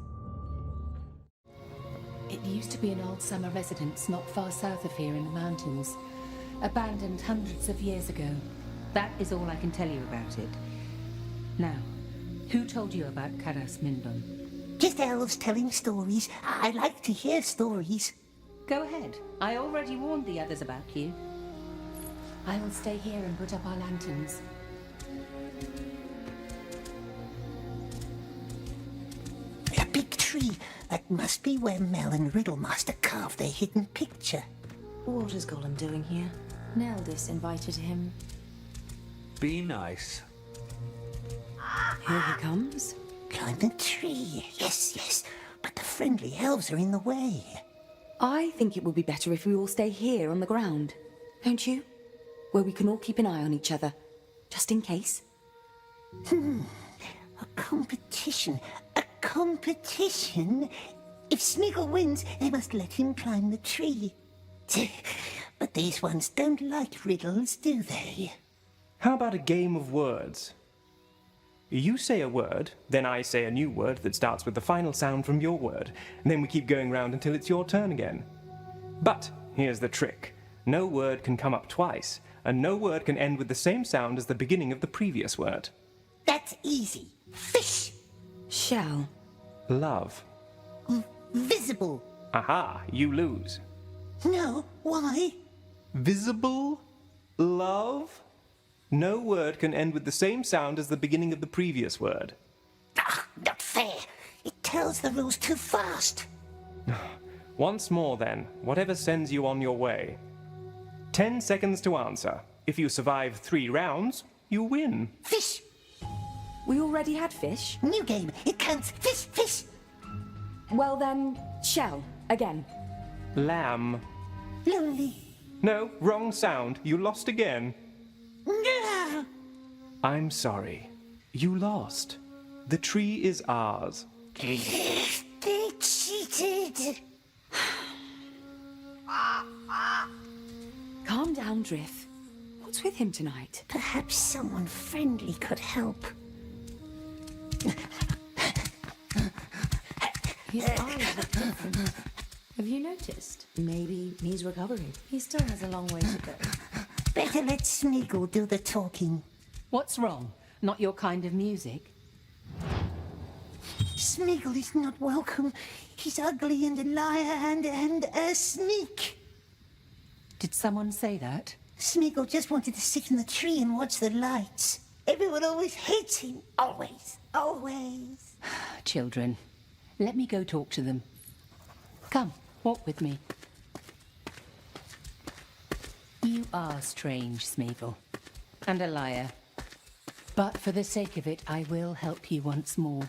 It used to be an old summer residence not far south of here in the mountains. Abandoned hundreds of years ago. That is all I can tell you about it. Now, who told you about Karas Mindon? Just elves telling stories. I like to hear stories. Go ahead. I already warned the others about you. I will stay here and put up our lanterns. A big tree. That must be where Mel and Riddlemaster carved their hidden picture. What is Gollum doing here? Neldis invited him. Be nice. Here he comes. Climb the tree. Yes, yes. But the friendly elves are in the way. I think it would be better if we all stay here on the ground. Don't you? Where we can all keep an eye on each other. Just in case. A competition. A competition? If Smeagol wins, they must let him climb the tree. But these ones don't like riddles, do they? How about a game of words? You say a word, then I say a new word that starts with the final sound from your word, and then we keep going round until it's your turn again. But here's the trick. No word can come up twice, and no word can end with the same sound as the beginning of the previous word. That's easy. Fish. Shall. Love. Visible. Aha, you lose. No, why? Visible? Love? No word can end with the same sound as the beginning of the previous word. Not fair. It tells the rules too fast. Once more then, whatever sends you on your way. 10 seconds to answer. If you survive 3 rounds, you win. Fish! We already had fish. New game. It counts. Fish, fish! Well then, shell. Again. Lamb. Lonely. No, wrong sound. You lost again. No! I'm sorry. You lost. The tree is ours. They cheated. Calm down, Drift. What's with him tonight? Perhaps someone friendly could help. His eyes look different. Have you noticed? Maybe he's recovering. He still has a long way to go. Better let Smeagol do the talking. What's wrong? Not your kind of music? Smeagol is not welcome. He's ugly and a liar and a sneak. Did someone say that? Smeagol just wanted to sit in the tree and watch the lights. Everyone always hates him. Always. Always. Children, let me go talk to them. Come, walk with me. You are strange, Smeagol, and a liar. But for the sake of it, I will help you once more.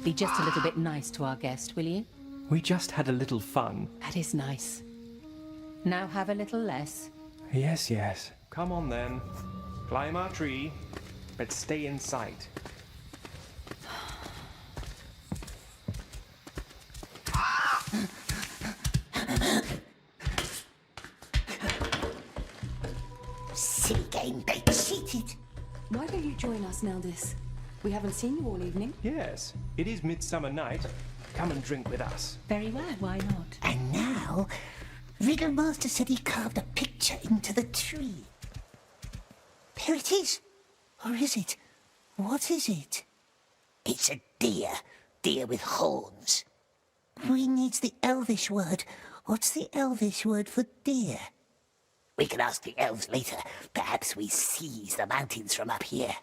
Be just a little bit nice to our guest, will you? We just had a little fun. That is nice. Now have a little less. Yes, yes. Come on then. Climb our tree, but stay in sight. Silly game, they cheated. Why don't you join us, Neldis? We haven't seen you all evening. Yes, it is Midsummer Night. Come and drink with us. Very well, why not? And now, Riddlemaster said he carved a picture into the tree. There it is. Or is it? What is it? It's a deer. Deer with horns. We needs the Elvish word. What's the Elvish word for deer? We can ask the elves later. Perhaps we seize the mountains from up here.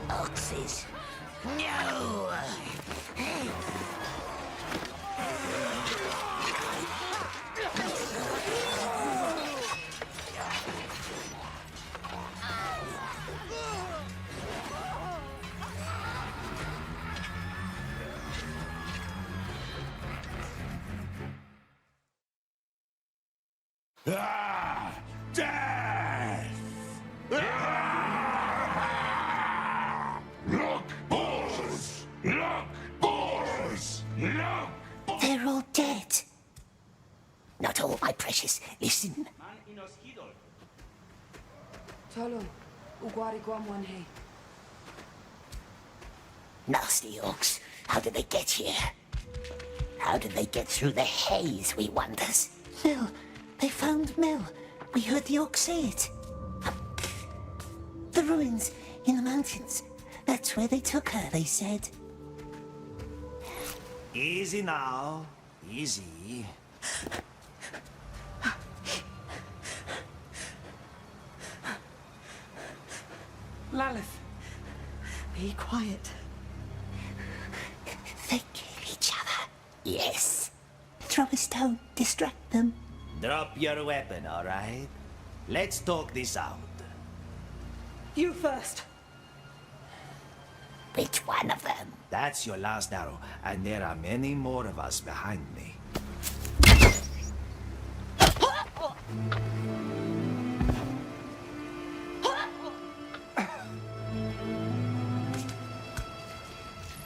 Oxes. No! Ah! Death! Ah! Look, boys! Look, boys! Look! They're all dead. Not all, my precious. Listen. Tolo, uguari guamwanhe. Nasty orcs. How did they get here? How did they get through the haze, we wonders? Mel. They found Mel. We heard the orcs say it. The ruins in the mountains. That's where they took her, they said. Easy now. Easy. Lalith, be quiet. They kill each other. Yes. Throw a stone, distract them. Drop your weapon, all right? Let's talk this out. You first. Which one of them? That's your last arrow, and there are many more of us behind me.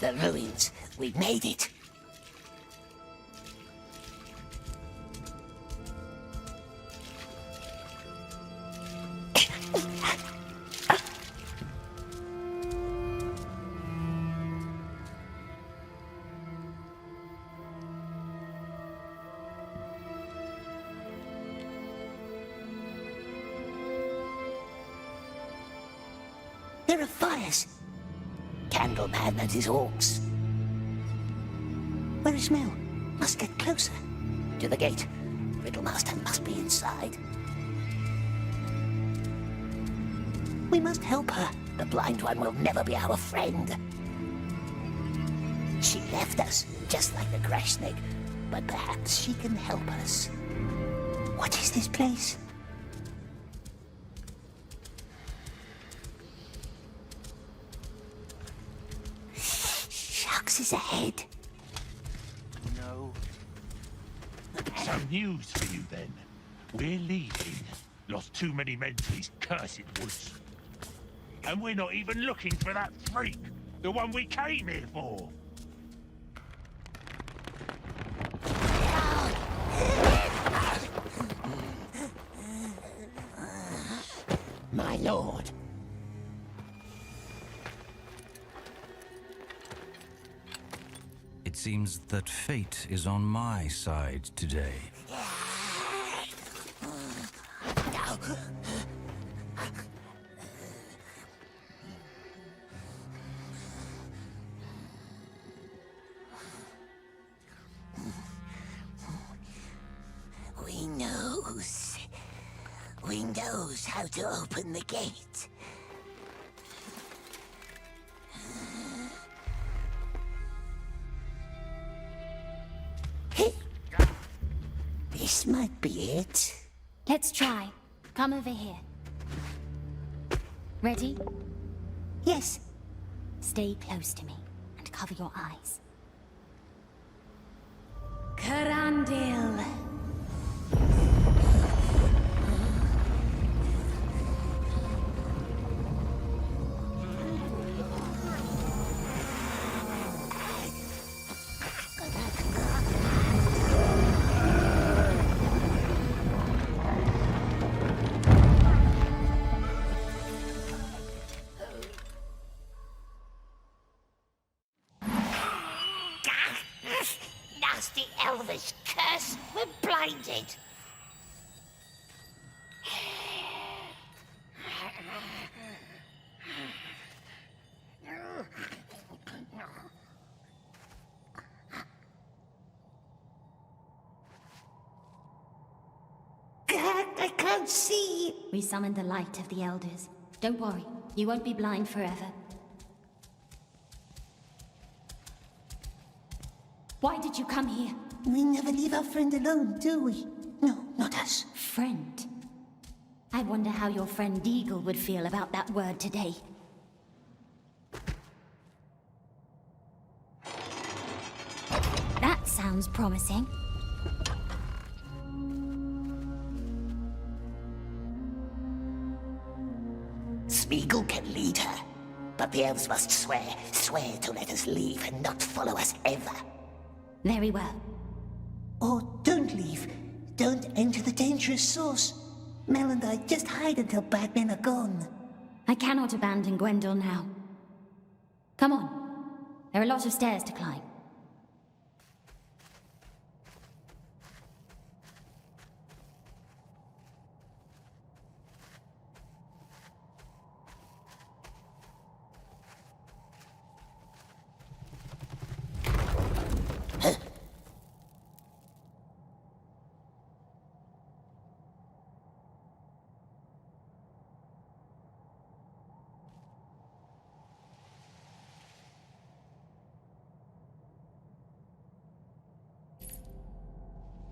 The ruins. We made it. There are fires. Candleman and his orcs. Where is Mel? Must get closer. To the gate. Riddlemaster must be inside. We must help her. The blind one will never be our friend. She left us, just like the crash snake. But perhaps she can help us. What is this place? Is ahead. No. Some news for you then. We're leaving. Lost too many men to these cursed woods. And we're not even looking for that freak. The one we came here for. My lord. It seems that fate is on my side today. We knows how to open the gate. This might be it. Let's try. Come over here. Ready? Yes. Stay close to me and cover your eyes. Karandil. Nasty elvish curse! We're blinded! I can't see! We summoned the light of the elders. Don't worry, you won't be blind forever. Why did you come here? We never leave our friend alone, do we? No, not us. Friend? I wonder how your friend Deagle would feel about that word today. That sounds promising. Smeagol can lead her, but the elves must swear to let us leave and not follow us ever. Very well. Or don't leave. Don't enter the dangerous source. Mel and I just hide until bad men are gone. I cannot abandon Gwendol now. Come on. There are a lot of stairs to climb.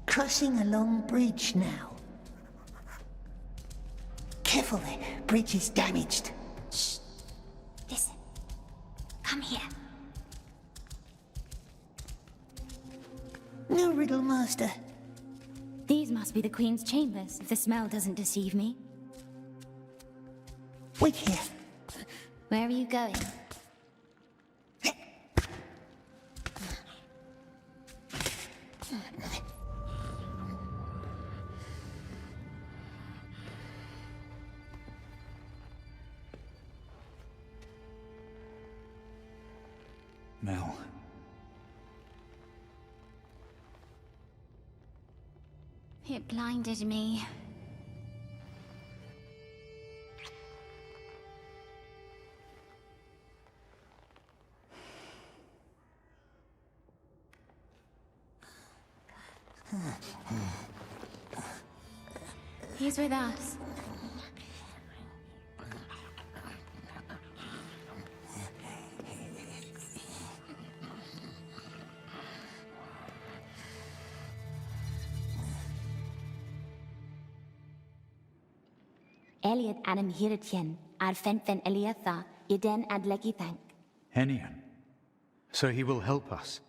Crossing a long bridge now. Careful, the bridge is damaged. Shh. Listen. Come here. No, Riddlemaster. These must be the Queen's chambers, if the smell doesn't deceive me. Wait here. Where are you going? Mel. It blinded me. He's with us. Elliot anam hiritien, ar fentfen Eliatha, Iden ad legithank. Henian. So he will help us.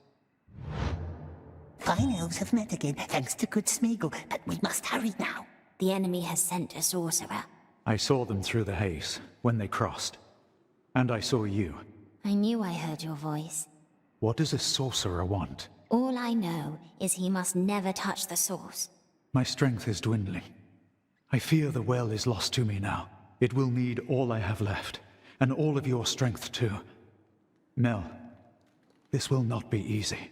Fine elves have met again, thanks to good Smeagol, but we must hurry now. The enemy has sent a sorcerer. I saw them through the haze, when they crossed. And I saw you. I knew I heard your voice. What does a sorcerer want? All I know is he must never touch the source. My strength is dwindling. I fear the well is lost to me now. It will need all I have left, and all of your strength too. Mel, this will not be easy.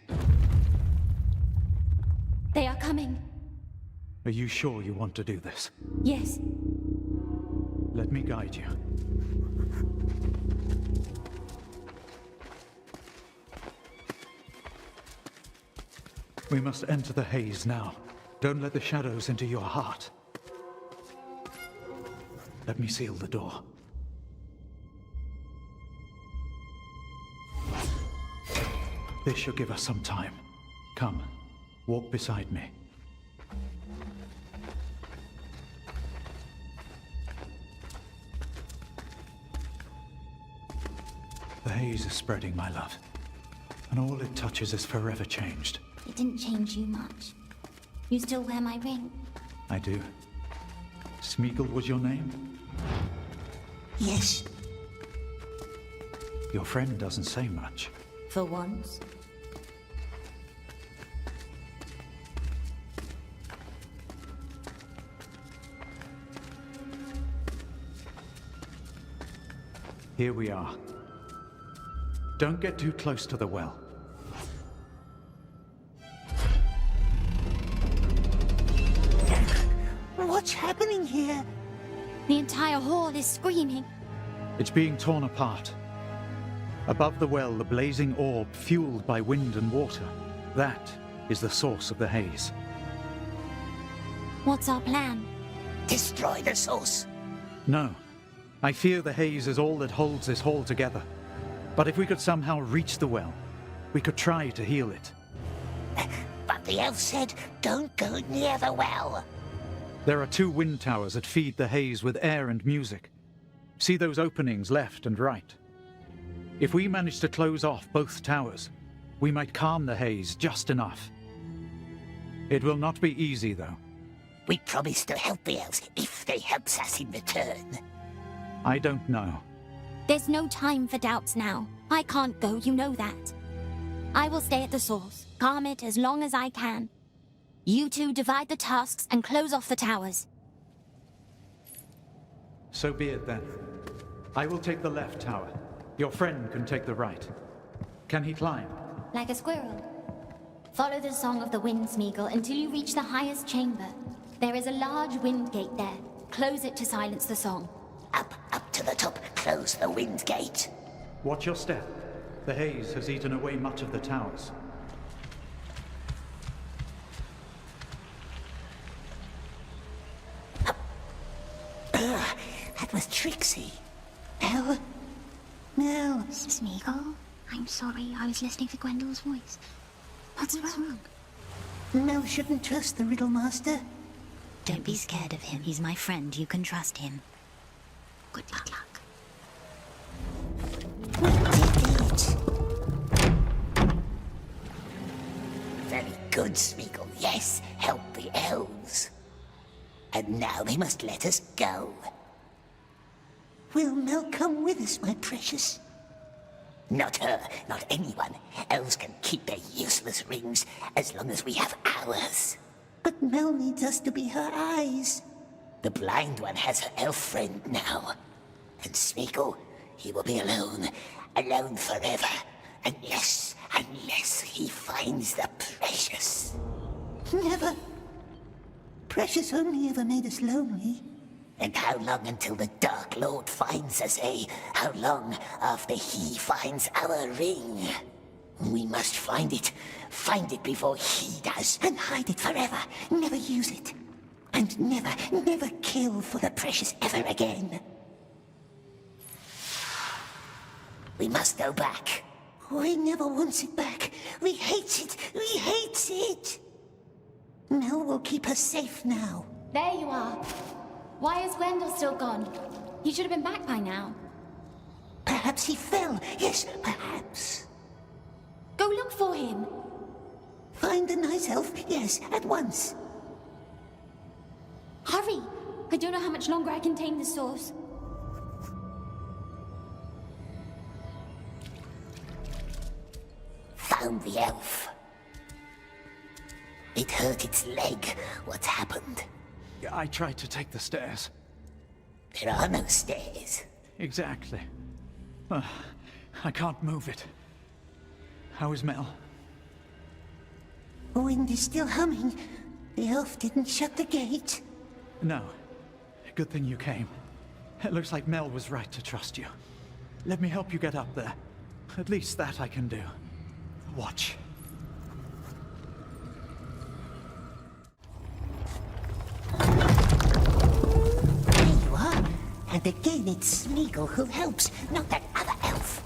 They are coming. Are you sure you want to do this? Yes. Let me guide you. We must enter the haze now. Don't let the shadows into your heart. Let me seal the door. This should give us some time. Come, walk beside me. The haze is spreading, my love. And all it touches is forever changed. It didn't change you much. You still wear my ring? I do. Smeagol was your name? Yes. Your friend doesn't say much. For once. Here we are. Don't get too close to the well. What's happening here? The entire hall is screaming. It's being torn apart. Above the well, the blazing orb fueled by wind and water. That is the source of the haze. What's our plan? Destroy the source. No. I fear the haze is all that holds this hall together. But if we could somehow reach the well, we could try to heal it. But the elf said, don't go near the well. There are 2 wind towers that feed the haze with air and music. See those openings left and right? If we manage to close off both towers, we might calm the haze just enough. It will not be easy, though. We promise to help the elves if they help us in return. I don't know. There's no time for doubts now. I can't go, you know that. I will stay at the source, calm it as long as I can. You two divide the tasks and close off the towers. So be it then. I will take the left tower. Your friend can take the right. Can he climb? Like a squirrel. Follow the song of the wind, Smeagol, until you reach the highest chamber. There is a large wind gate there. Close it to silence the song. Up to the top. Close the wind gate. Watch your step. The haze has eaten away much of the towers. That was tricksy. Mel? Mel? Smeagol? I'm sorry, I was listening for Gwendole's voice. What's wrong? Mel shouldn't trust the Riddle Master. Don't be scared of him. He's my friend. You can trust him. Good luck. We did it. Very good, Smeagol. Yes, help the elves. And now they must let us go. Will Mel come with us, my precious? Not her, not anyone. Elves can keep their useless rings as long as we have ours. But Mel needs us to be her eyes. The blind one has her elf friend now. And Smeagol, he will be alone. Alone forever. Unless he finds the precious. Never. Precious only ever made us lonely. And how long until the Dark Lord finds us, eh? How long after he finds our ring? We must find it. Find it before he does. And hide it forever. Never use it. And never kill for the precious ever again. We must go back. We never wants it back. We hates it. We hates it. Mel will keep us safe now. There you are. Why is Gwendol still gone? He should have been back by now. Perhaps he fell. Yes, perhaps. Go look for him. Find the nice elf? Yes, at once. Hurry! I don't know how much longer I can tame the source. Found the elf. It hurt its leg. What's happened? I tried to take the stairs. There are no stairs. Exactly. I can't move it. How is Mel? The wind is still humming. The elf didn't shut the gate. No. Good thing you came. It looks like Mel was right to trust you. Let me help you get up there. At least that I can do. Watch. There you are. And again it's Smeagol who helps, not that other elf.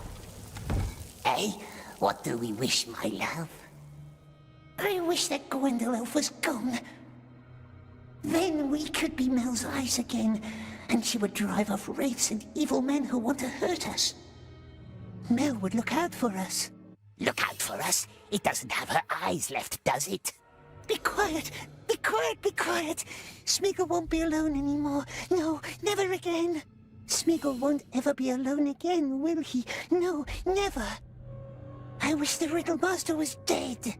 Eh? What do we wish, my love? I wish that Gwendol elf was gone. Then we could be Mel's eyes again, and she would drive off wraiths and evil men who want to hurt us. Mel would look out for us. Look out for us? It doesn't have her eyes left, does it? Be quiet! Be quiet! Be quiet! Smeagol won't be alone anymore. No, never again. Smeagol won't ever be alone again, will he? No, never. I wish the Riddle Master was dead.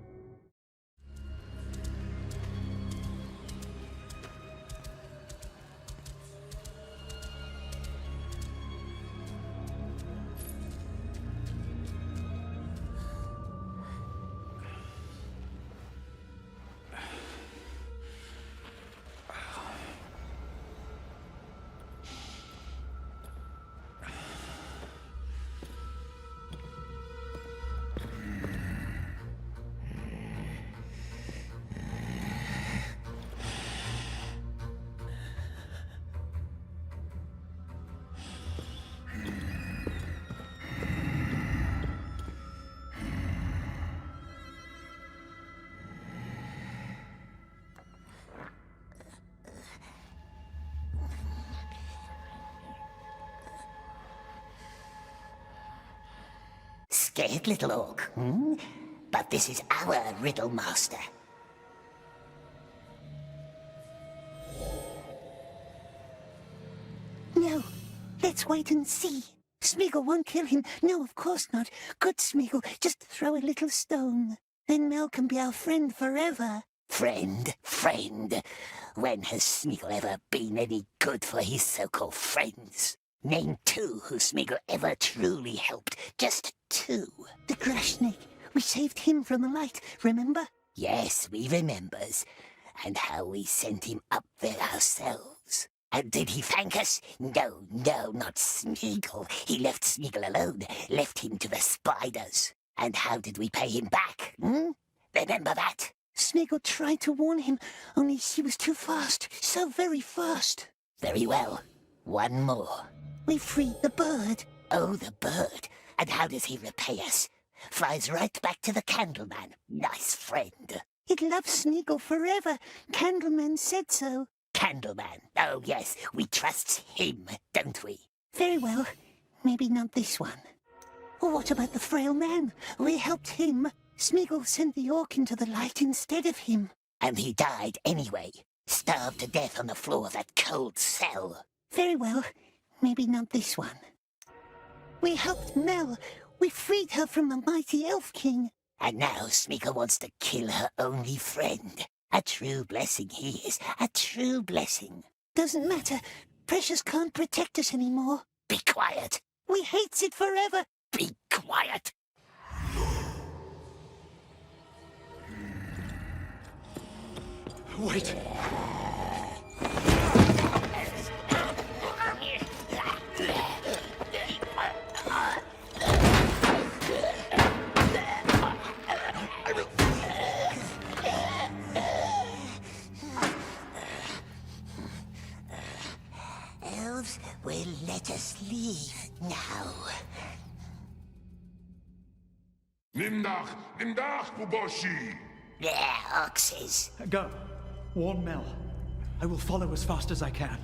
Scared little orc, hmm? But this is our Riddle Master. No, let's wait and see. Smeagol won't kill him. No, of course not. Good Smeagol, just throw a little stone. Then Mel can be our friend forever. Friend? Friend? When has Smeagol ever been any good for his so-called friends? Name two who Smeagol ever truly helped. Just two. The Grashnik. We saved him from the light, remember? Yes, we remembers. And how we sent him up there ourselves. And did he thank us? No, not Smeagol. He left Smeagol alone, left him to the spiders. And how did we pay him back, Remember that? Smeagol tried to warn him, only she was too fast, so very fast. Very well. One more. We freed the bird. Oh, the bird. And how does he repay us? Flies right back to the Candleman. Nice friend. It loves Smeagol forever. Candleman said so. Candleman. Oh, yes. We trusts him, don't we? Very well. Maybe not this one. What about the frail man? We helped him. Smeagol sent the orc into the light instead of him. And he died anyway. Starved to death on the floor of that cold cell. Very well. Maybe not this one. We helped Mel. We freed her from the mighty Elf King. And now Smeagol wants to kill her only friend. A true blessing he is. A true blessing. Doesn't matter. Precious can't protect us anymore. Be quiet. We hates it forever. Be quiet. Wait. Elves will let us leave now. Nimdach, Buboshi! Yeah, oxes. Go. Warn Mel. I will follow as fast as I can.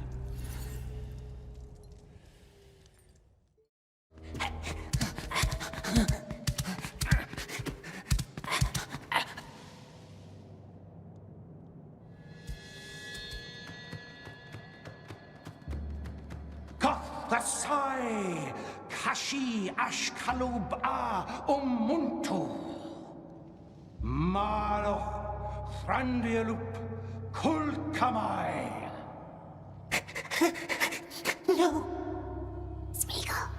Kathasai Kashi Ashkalub A Umuntu Maloch Thrandialup Kulkamai. No! Smeagol!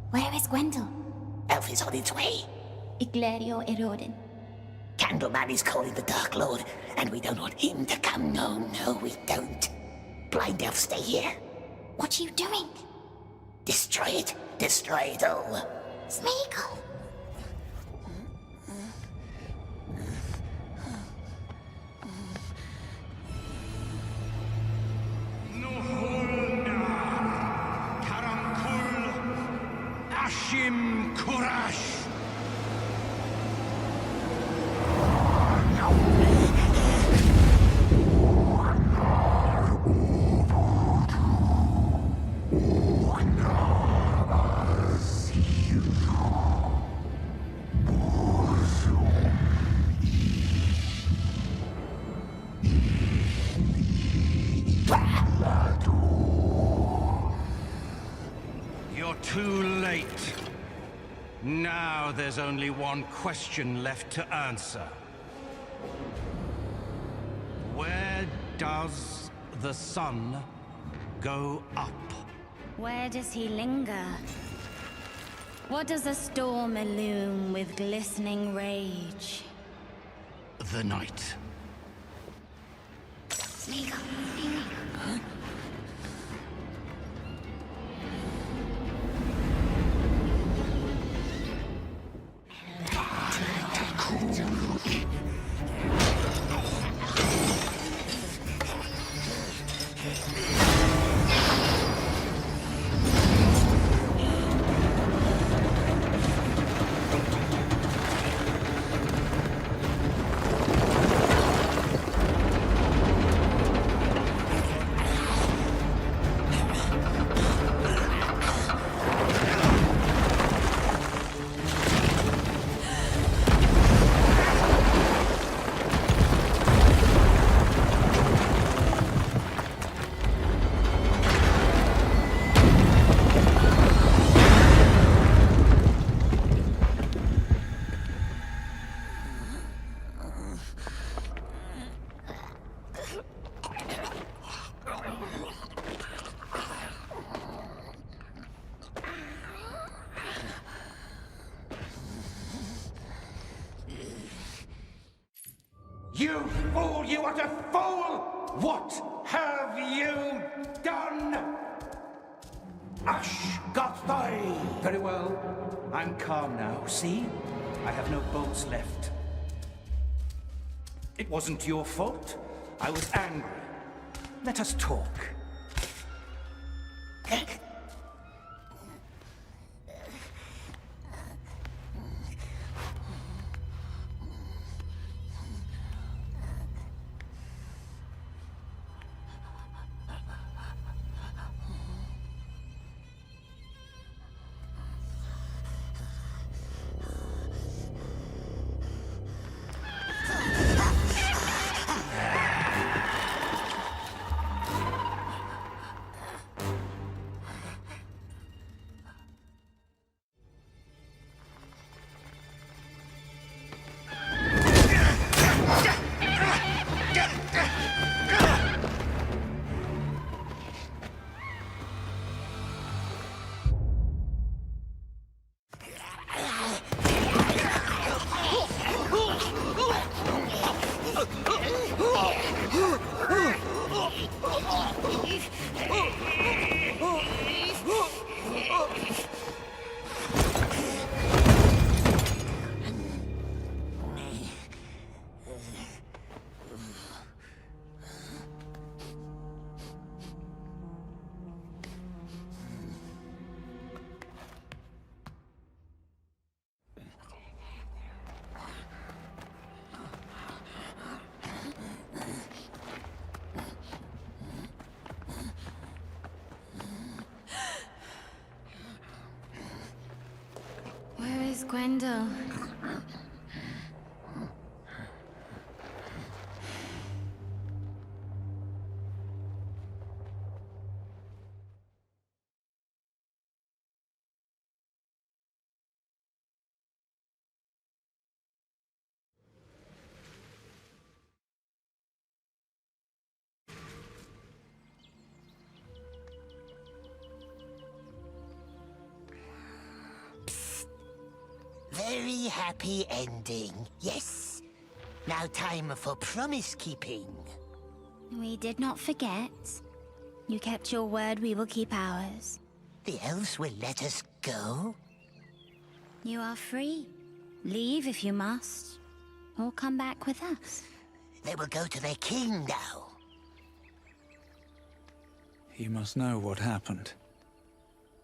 Where is Gwendol? Elf is on its way. Iglerio Erodin. Candleman is calling the Dark Lord, and we don't want him to come. No, we don't. Blind Elf, stay here. What are you doing? Destroy it. Destroy it all. Smeagol! Ashim Kurash. You're too late. Now there's only one question left to answer. Where does the sun go up? Where does he linger? What does a storm illume with glistening rage? The night. Smeagol. You fool! You utter fool! What have you done? Ashgathai! Very well. I'm calm now. See? I have no bolts left. It wasn't your fault. I was angry. Let us talk. Gwendol. Very happy ending, yes. Now time for promise-keeping. We did not forget. You kept your word, we will keep ours. The elves will let us go? You are free. Leave if you must. Or come back with us. They will go to their king now. You must know what happened.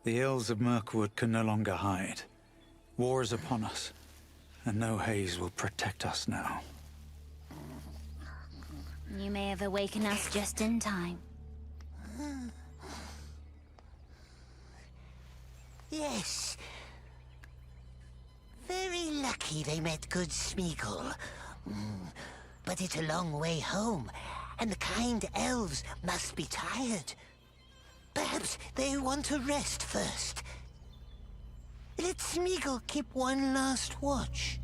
The ills of Mirkwood can no longer hide. War is upon us, and no haze will protect us now. You may have awakened us just in time. Yes. Very lucky they met good Smeagol. But it's a long way home, and the kind elves must be tired. Perhaps they want to rest first. Let Smeagol keep one last watch.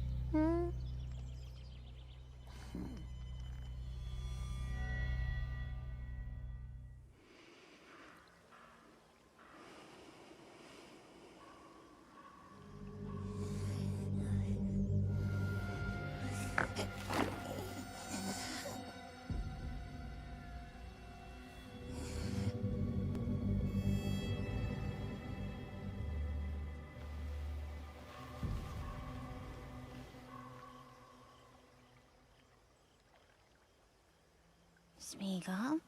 Smeagol?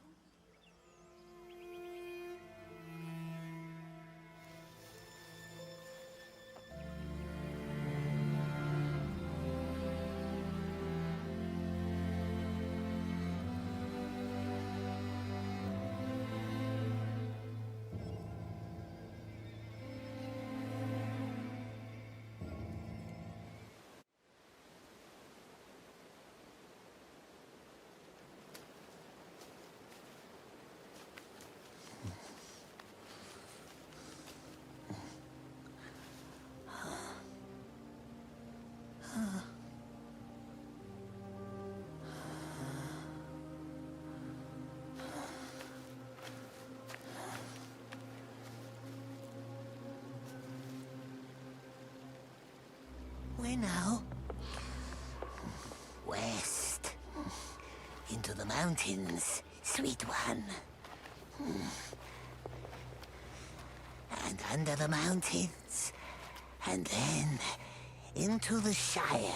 Where now? West. Into the mountains, sweet one. And under the mountains. And then into the Shire.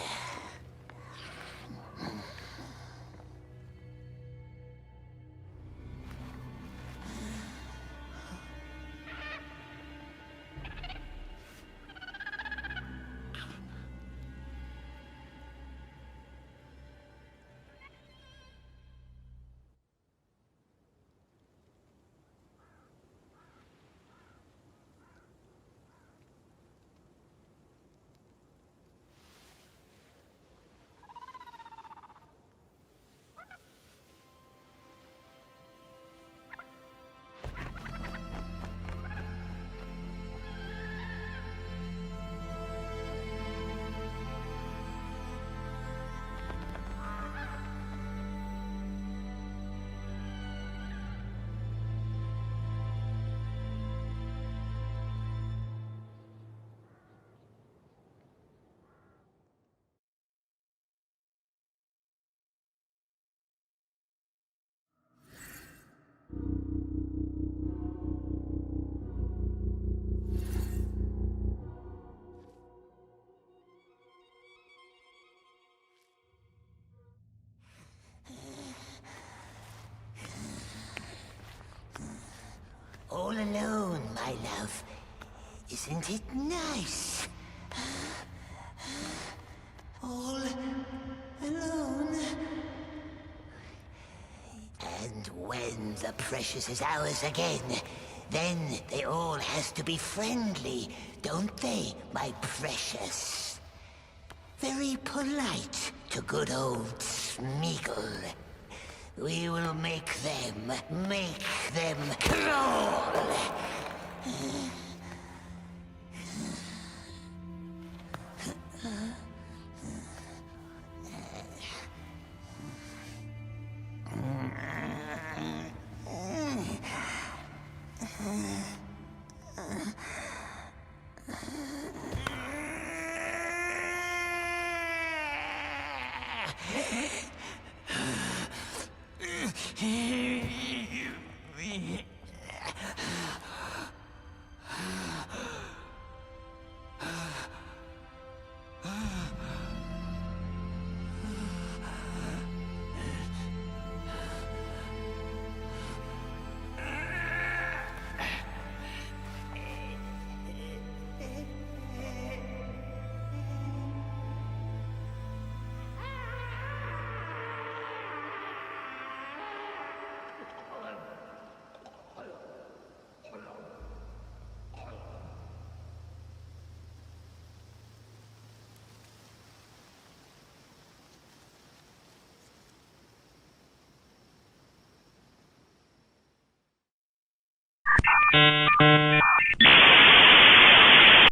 All alone, my love. Isn't it nice? All alone. And when the precious is ours again, then they all has to be friendly, don't they, my precious? very polite to good old Smeagol. We will make them crawl.